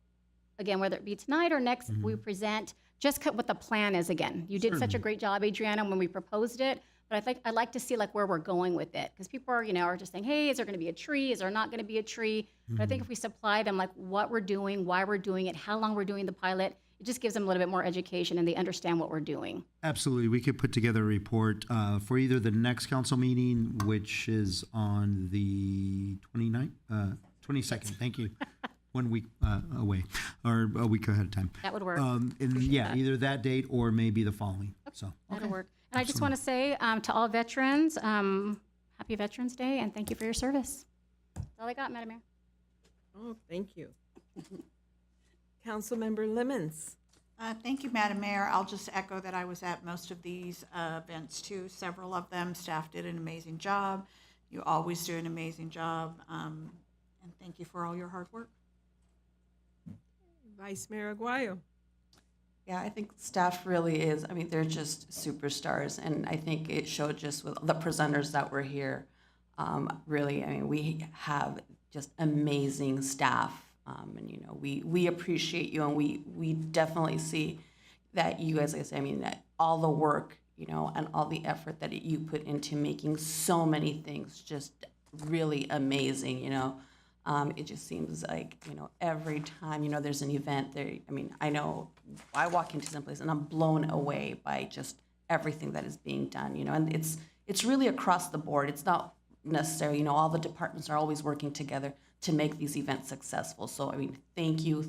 again, whether it be tonight or next, we present just what the plan is again. You did such a great job, Adriana, when we proposed it, but I'd like to see like where we're going with it, because people are, you know, are just saying, hey, is there going to be a tree? Is there not going to be a tree? But I think if we supply them like what we're doing, why we're doing it, how long we're doing the pilot, it just gives them a little bit more education and they understand what we're doing. Absolutely. We could put together a report for either the next council meeting, which is on the 22nd. Thank you. 1 week away, or a week ahead of time. That would work. And yeah, that. either that date or maybe the following. So That'll work. And I just want to say to all veterans, happy Veterans Day and thank you for your service. That's all I got, Madam Mayor. Oh, thank you. Councilmember Lemons. Thank you, Madam Mayor. I'll just echo that I was at most of these events too, several of them. Staff did an amazing job. You always do an amazing job. And thank you for all your hard work. Vice Mayor Aguayo. Yeah, I think staff really is, I mean, they're just superstars, and I think it showed just with the presenters that were here. Really, I mean, we have just amazing staff, and you know, we appreciate you, and we definitely see that you, as I say, I mean, that all the work, you know, and all the effort that you put into making so many things just really amazing, you know. It just seems like, you know, every time, you know, there's an event there, I mean, I know I walk into some place and I'm blown away by just everything that is being done, you know, and it's really across the board. It's not necessarily, you know, all the departments are always working together to make these events successful. So, I mean, thank you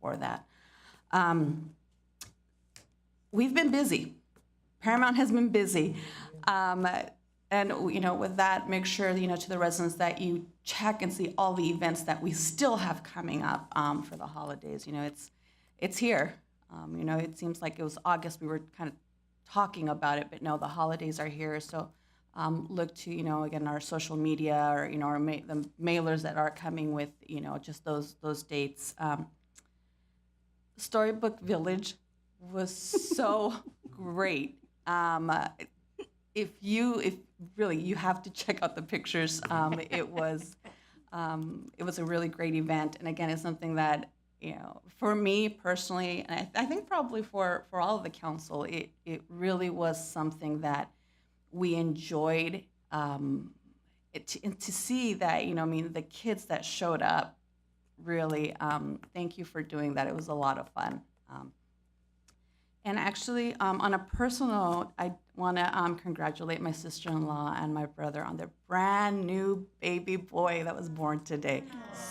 for that. We've been busy. Paramount has been busy. And, you know, with that, make sure, you know, to the residents that you check and see all the events that we still have coming up for the holidays. You know, it's here. You know, it seems like it was August we were kind of talking about it, but no, the holidays are here. So look to, you know, again, our social media or, you know, the mailers that are coming with, you know, just those dates. Storybook Village was so great. If really, you have to check out the pictures. It was a really great event, and again, it's something that, you know, for me personally, and I think probably for all of the council, it really was something that we enjoyed. And to see that, you know, I mean, the kids that showed up, really, thank you for doing that. It was a lot of fun. And actually, on a personal note, I want to congratulate my sister-in-law and my brother on their brand new baby boy that was born today.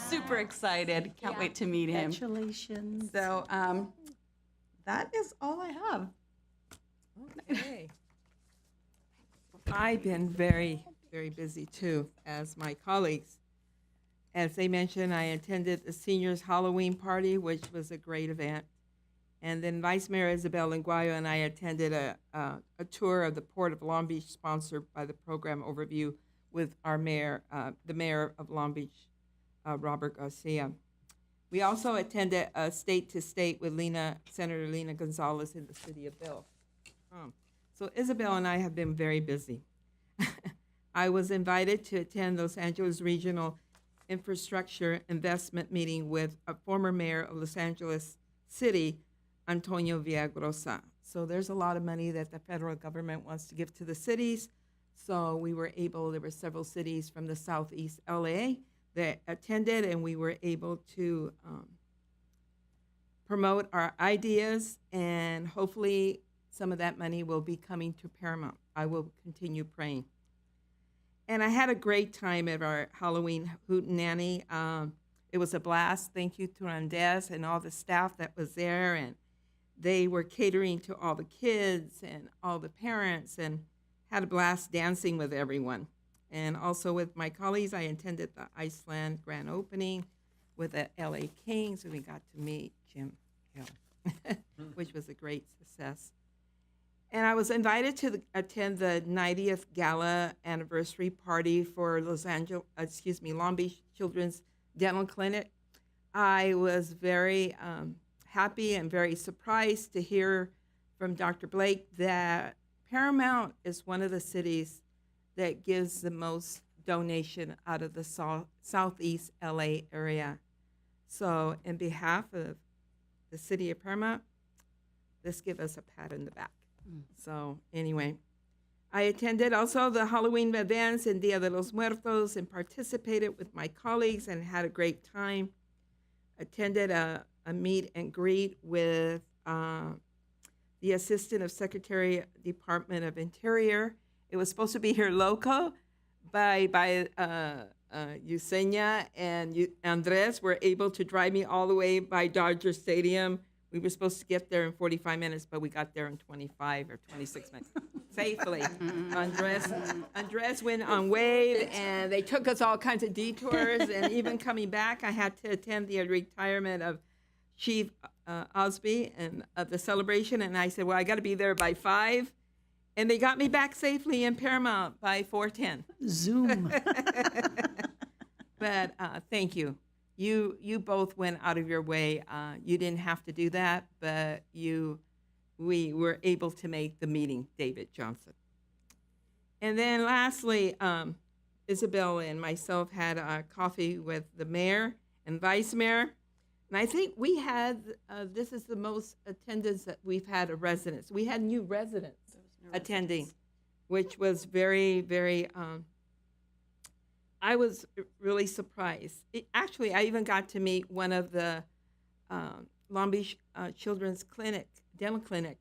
Super excited. Can't wait to meet him. Congratulations. So that is all I have. Okay. I've been very, very busy too, as my colleagues. As they mentioned, I attended the seniors Halloween party, which was a great event. And then Vice Mayor Isabel Aguayo and I attended a tour of the Port of Long Beach sponsored by the program overview with our mayor, the mayor of Long Beach, Robert Garcia. We also attended State to State with Senator Lena Gonzalez in the city of Bell. So Isabel and I have been very busy. I was invited to attend Los Angeles Regional Infrastructure Investment Meeting with a former mayor of Los Angeles City, Antonio Villagrosa. So there's a lot of money that the federal government wants to give to the cities. So we were able, there were several cities from the Southeast LA that attended, and we were able to promote our ideas, and hopefully some of that money will be coming to Paramount. I will continue praying. And I had a great time at our Halloween Hootenanny. It was a blast. Thank you to Andres and all the staff that was there. And they were catering to all the kids and all the parents, and had a blast dancing with everyone. And also with my colleagues, I attended the Iceland grand opening with the LA Kings, and we got to meet Jim Hill, which was a great success. And I was invited to attend the 90th gala anniversary party for Long Beach Children's Dental Clinic. I was very happy and very surprised to hear from Dr. Blake that Paramount is one of the cities that gives the most donation out of the Southeast LA area. So in behalf of the city of Paramount, let's give us a pat in the back. So anyway, I attended also the Halloween events and Dia de los Muertos and participated with my colleagues and had a great time. Attended a meet and greet with the Assistant of Secretary, Department of Interior. It was supposed to be here local by Yesenia, and Andres were able to drive me all the way by Dodger Stadium. We were supposed to get there in 45 minutes, but we got there in 25 or 26 minutes safely. Andres went on Wave, and they took us all kinds of detours. And even coming back, I had to attend the retirement of Chief Osby and of the celebration. And I said, well, I got to be there by 5. And they got me back safely in Paramount by 4:10. Zoom. But thank you. You both went out of your way. You didn't have to do that, but we were able to make the meeting, David Johnson. And then lastly, Isabel and myself had coffee with the mayor and vice mayor. And I think we had, this is the most attendance that we've had of residents. We had new residents attending, which was very, very, I was really surprised. Actually, I even got to meet one of the Long Beach Children's Clinic, dental clinic,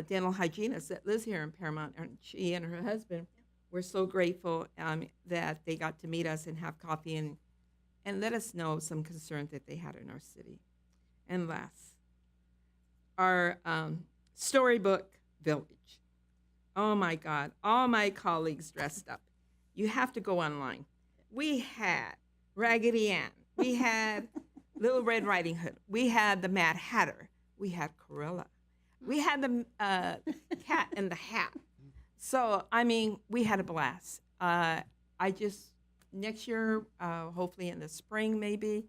dental hygienist that lives here in Paramount, and she and her husband were so grateful that they got to meet us and have coffee and let us know some concerns that they had in our city. And last, our Storybook Village. Oh my God, all my colleagues dressed up. You have to go online. We had Raggedy Ann. We had Little Red Riding Hood. We had the Mad Hatter. We had Cruella. We had the Cat in the Hat. So, I mean, we had a blast. Next year, hopefully in the spring maybe,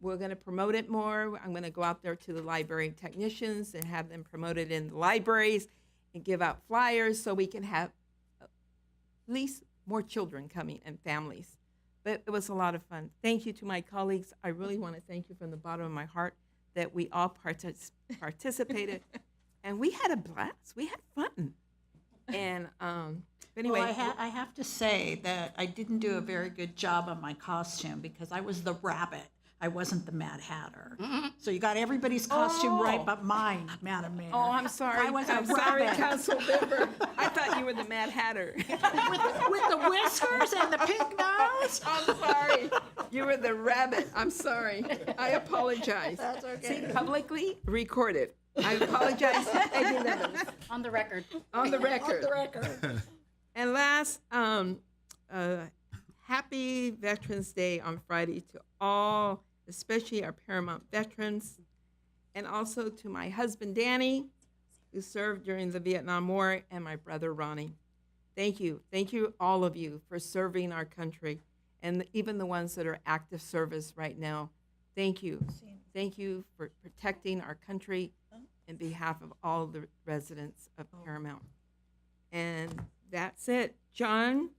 we're going to promote it more. I'm going to go out there to the library technicians and have them promote it in the libraries and give out flyers so we can have at least more children coming and families. But it was a lot of fun. Thank you to my colleagues. I really want to thank you from the bottom of my heart that we all participated. And we had a blast. We had fun. And anyway. Well, I have to say that I didn't do a very good job on my costume because I was the rabbit. I wasn't the Mad Hatter. So you got everybody's costume right but mine, Madam Mayor. Oh, I'm sorry. I'm sorry, Council Member. I thought you were the Mad Hatter. with the whiskers and the pink nose? I'm sorry. You were the rabbit. I'm sorry. I apologize. That's okay. See, publicly recorded. I apologize to Peggy Levins. On the record. On the record. On the record. And last, happy Veterans Day on Friday to all, especially our Paramount veterans, and also to my husband, Danny, who served during the Vietnam War, and my brother, Ronnie. Thank you. Thank you, all of you, for serving our country, and even the ones that are active service right now. Thank you. thank you for protecting our country in behalf of all the residents of Paramount. And that's it. John,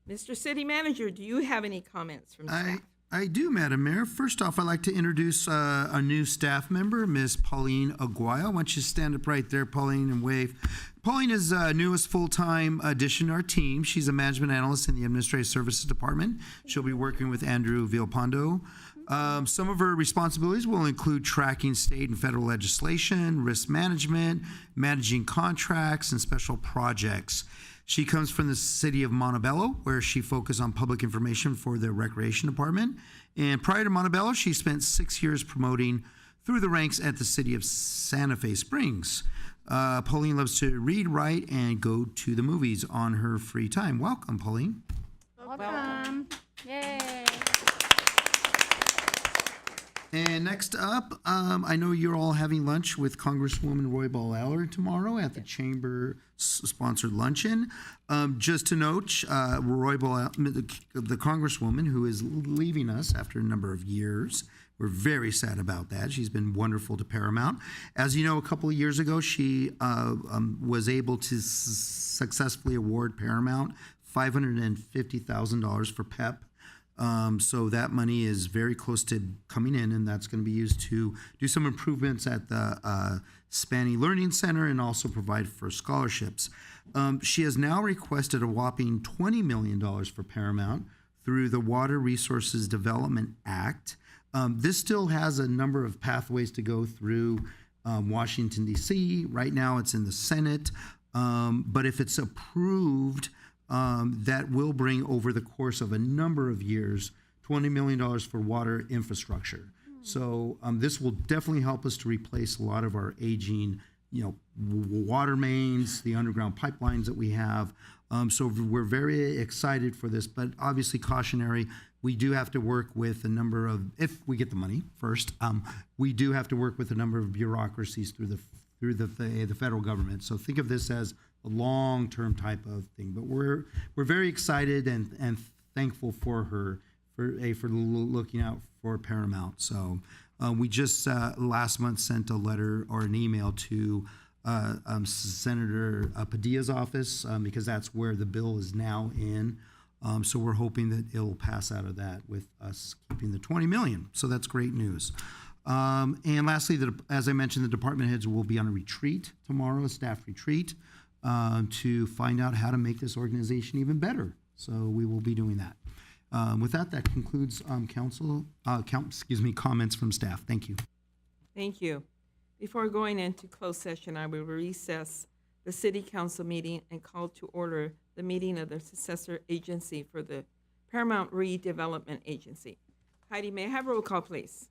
Mr. City Manager, do you have any comments from staff? I do, Madam Mayor. First off, I'd like to introduce a new staff member, Ms. Pauline Aguayo. Why don't you stand up right there, Pauline, and wave. Pauline is newest full-time addition to our team. She's a management analyst in the Administrative Services Department. She'll be working with Andrew Villalpando. Some of her responsibilities will include tracking state and federal legislation, risk management, managing contracts, and special projects. She comes from the city of Montebello, where she focused on public information for the Recreation Department. And prior to Montebello, she spent 6 years promoting through the ranks at the city of Santa Fe Springs. Pauline loves to read, write, and go to the movies on her free time. Welcome, Pauline. Welcome. Yay. And next up, I know you're all having lunch with Congresswoman Roybal Allard tomorrow at the Chamber-sponsored luncheon. Just to note, Roybal, the Congresswoman who is leaving us after a number of years, we're very sad about that. She's been wonderful to Paramount. As you know, a couple of years ago, she was able to successfully award Paramount $550,000 for PEP. So that money is very close to coming in, and that's going to be used to do some improvements at the Spanny Learning Center and also provide for scholarships. She has now requested a whopping $20 million for Paramount through the Water Resources Development Act. This still has a number of pathways to go through Washington, D.C. Right now it's in the Senate, but if it's approved, that will bring over the course of a number of years $20 million for water infrastructure. So this will definitely help us to replace a lot of our aging, water mains, the underground pipelines that we have. So we're very excited for this, but obviously cautionary. We do have to work with a number of, if we get the money first, we do have to work with a number of bureaucracies through the federal government. So think of this as a long-term type of thing, but we're very excited and thankful for her for looking out for Paramount. So we just last month sent a letter or an email to Senator Padilla's office because that's where the bill is now in. So we're hoping that it'll pass out of that with us keeping the $20 million. So that's great news. And lastly, as I mentioned, the department heads will be on a retreat tomorrow, a staff retreat, to find out how to make this organization even better. So we will be doing that. With that concludes comments from staff. Thank you. Thank you. Before going into closed session, I will recess the City Council meeting and call to order the meeting of the successor agency for the Paramount Redevelopment Agency. Heidi, may I have roll call, please?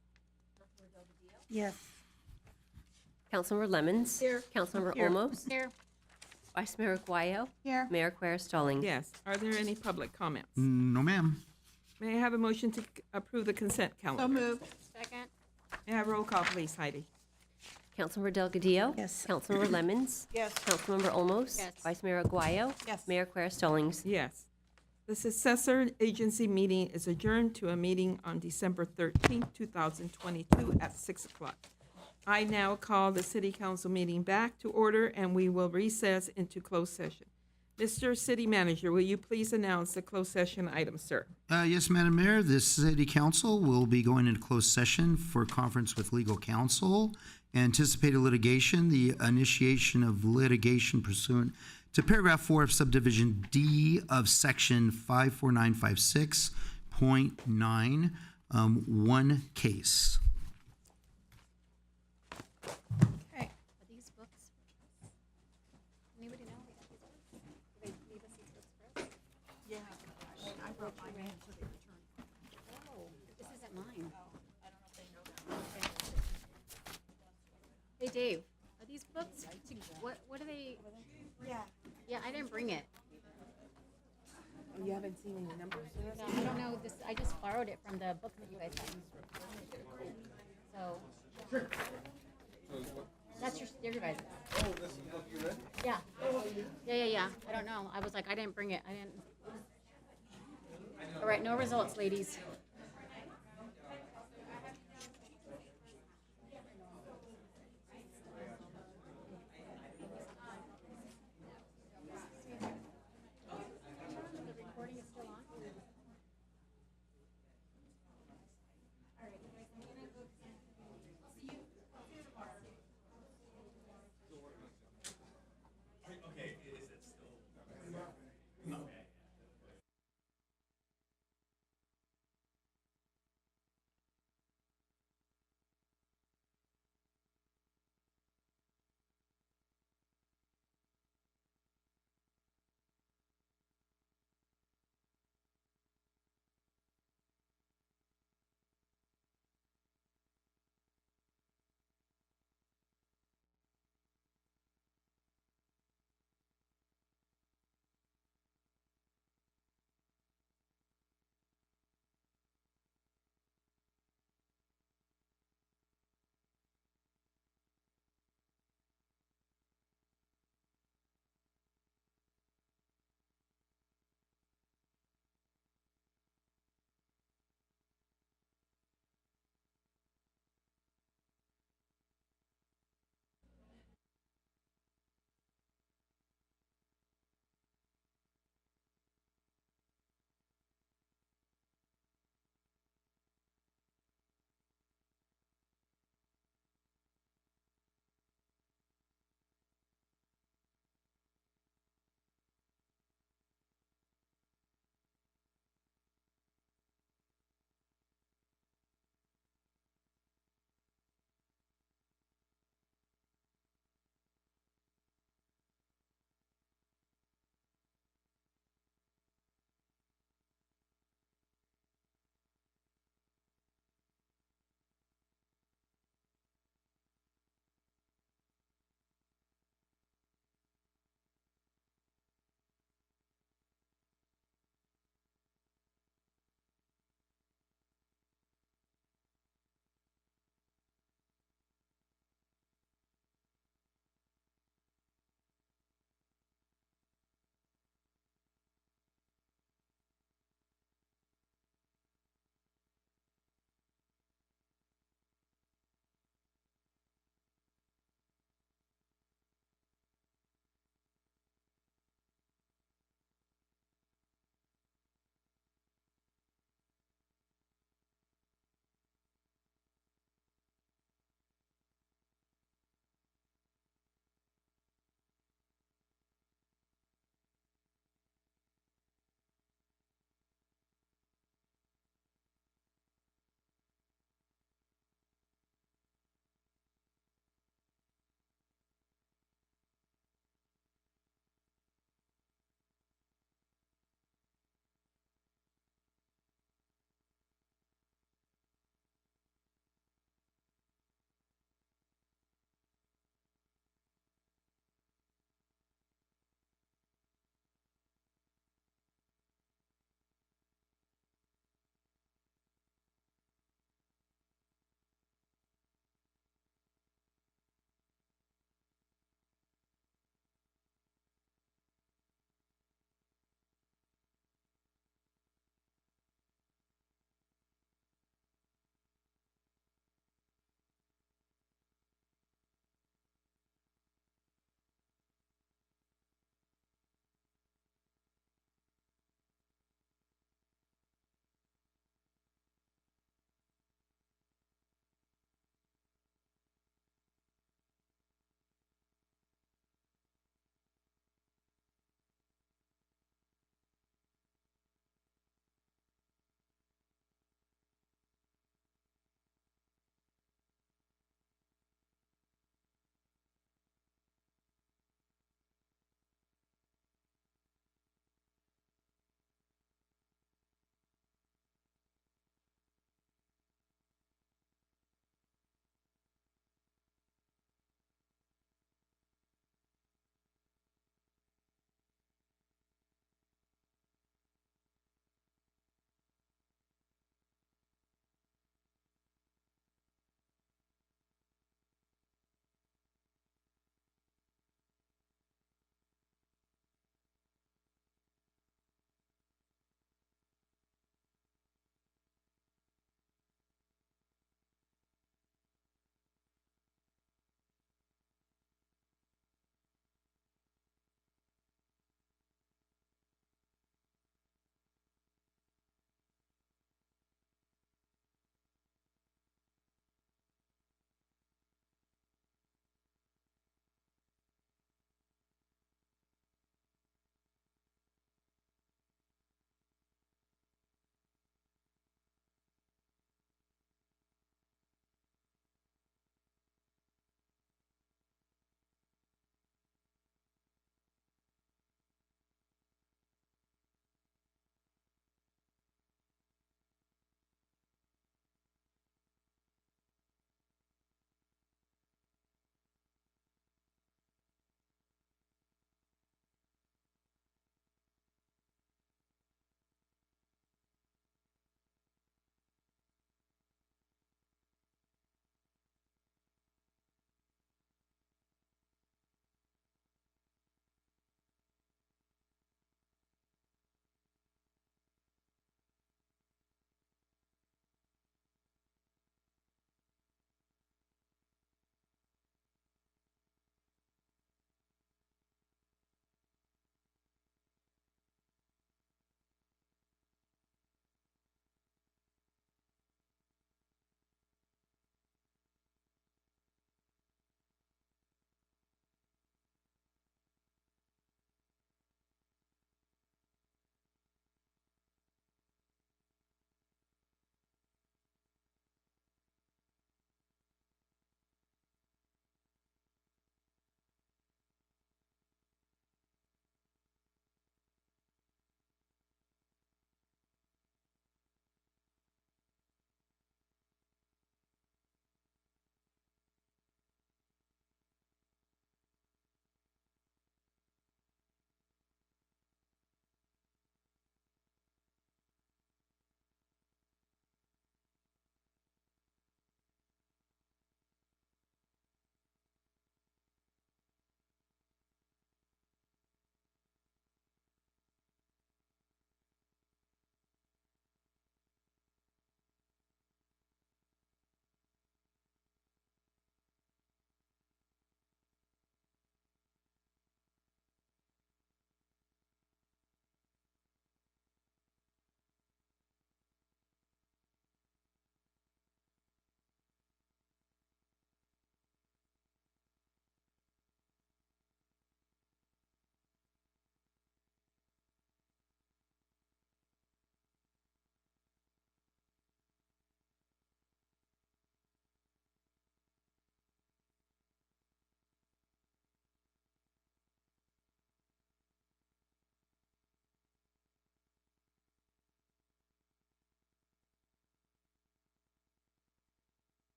Yes. Councilmember Lemons. Here. Councilmember Here. Olmos. Here. Vice Mayor Aguayo. Here. Mayor Quer Stallings. Yes. Are there any public comments? No, ma'am. May I have a motion to approve the consent calendar? So moved. Second. May I have roll call, please, Heidi? Councilmember Delgadillo. Yes. Councilmember Lemons. Yes. Councilmember Olmos. Yes. Vice Mayor Aguayo. Yes. Mayor Quer Stallings. Yes. The successor agency meeting is adjourned to a meeting on December 13th, 2022 at 6 o'clock. I now call the City Council meeting back to order, and we will recess into closed session. Mr. City Manager, will you please announce the closed session item, sir? Yes, Madam Mayor, the City Council will be going into closed session for conference with legal counsel, anticipated litigation, the initiation of litigation pursuant to paragraph 4 of subdivision D of section 54956.9, one case. Okay. Are these books? Anybody know we got these books? Do they leave us these books first? Yeah, I brought mine in to the attorney. Oh, this isn't mine. I don't know if they know that. Hey, Dave, are these books? What are they? Yeah, I didn't bring it. You haven't seen any numbers? No, I don't know. I just borrowed it from the book that you guys had. So. That's your guys'. Oh, this is the book you read? Yeah. Yeah. I don't know. I was like, I didn't bring it. All right, no results, ladies.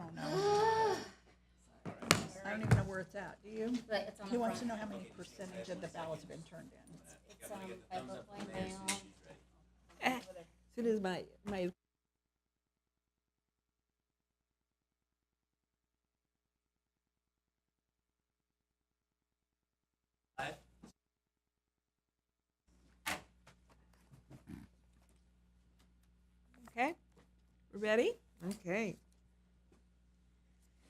don't know. I don't even know where it's at, do you? But it's on He the wants to front. know how many percentage of the ballots have been turned in. It's by Brookline Mail. As soon as my Okay, we're ready? Okay.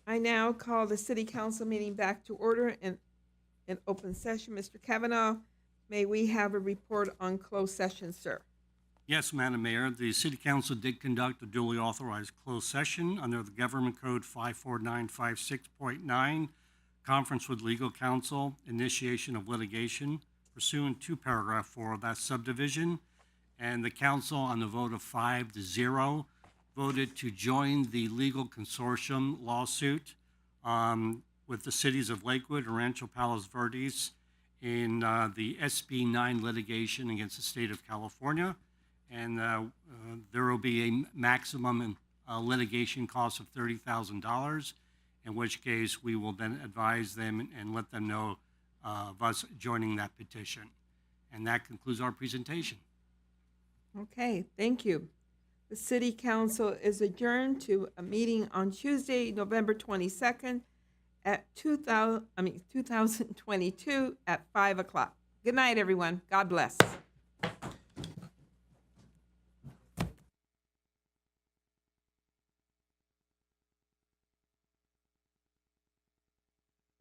I now call the city council meeting back to order in open session. Mr. Kavanaugh, may we have a report on closed session, sir? Yes, Madam Mayor, the City Council did conduct a duly authorized closed session under the Government Code 54956.9, conference with legal counsel, initiation of litigation pursuant to paragraph 4 of that subdivision. And the council, on the vote of 5-0, voted to join the legal consortium lawsuit with the cities of Lakewood and Rancho Palos Verdes in the SB 9 litigation against the state of California. And there will be a maximum litigation cost of $30,000, in which case we will then advise them and let them know of us joining that petition. And that concludes our presentation. Okay, thank you. The city council is adjourned to a meeting on Tuesday, November 22nd at 2022 at 5 o'clock. Good night, everyone. God bless.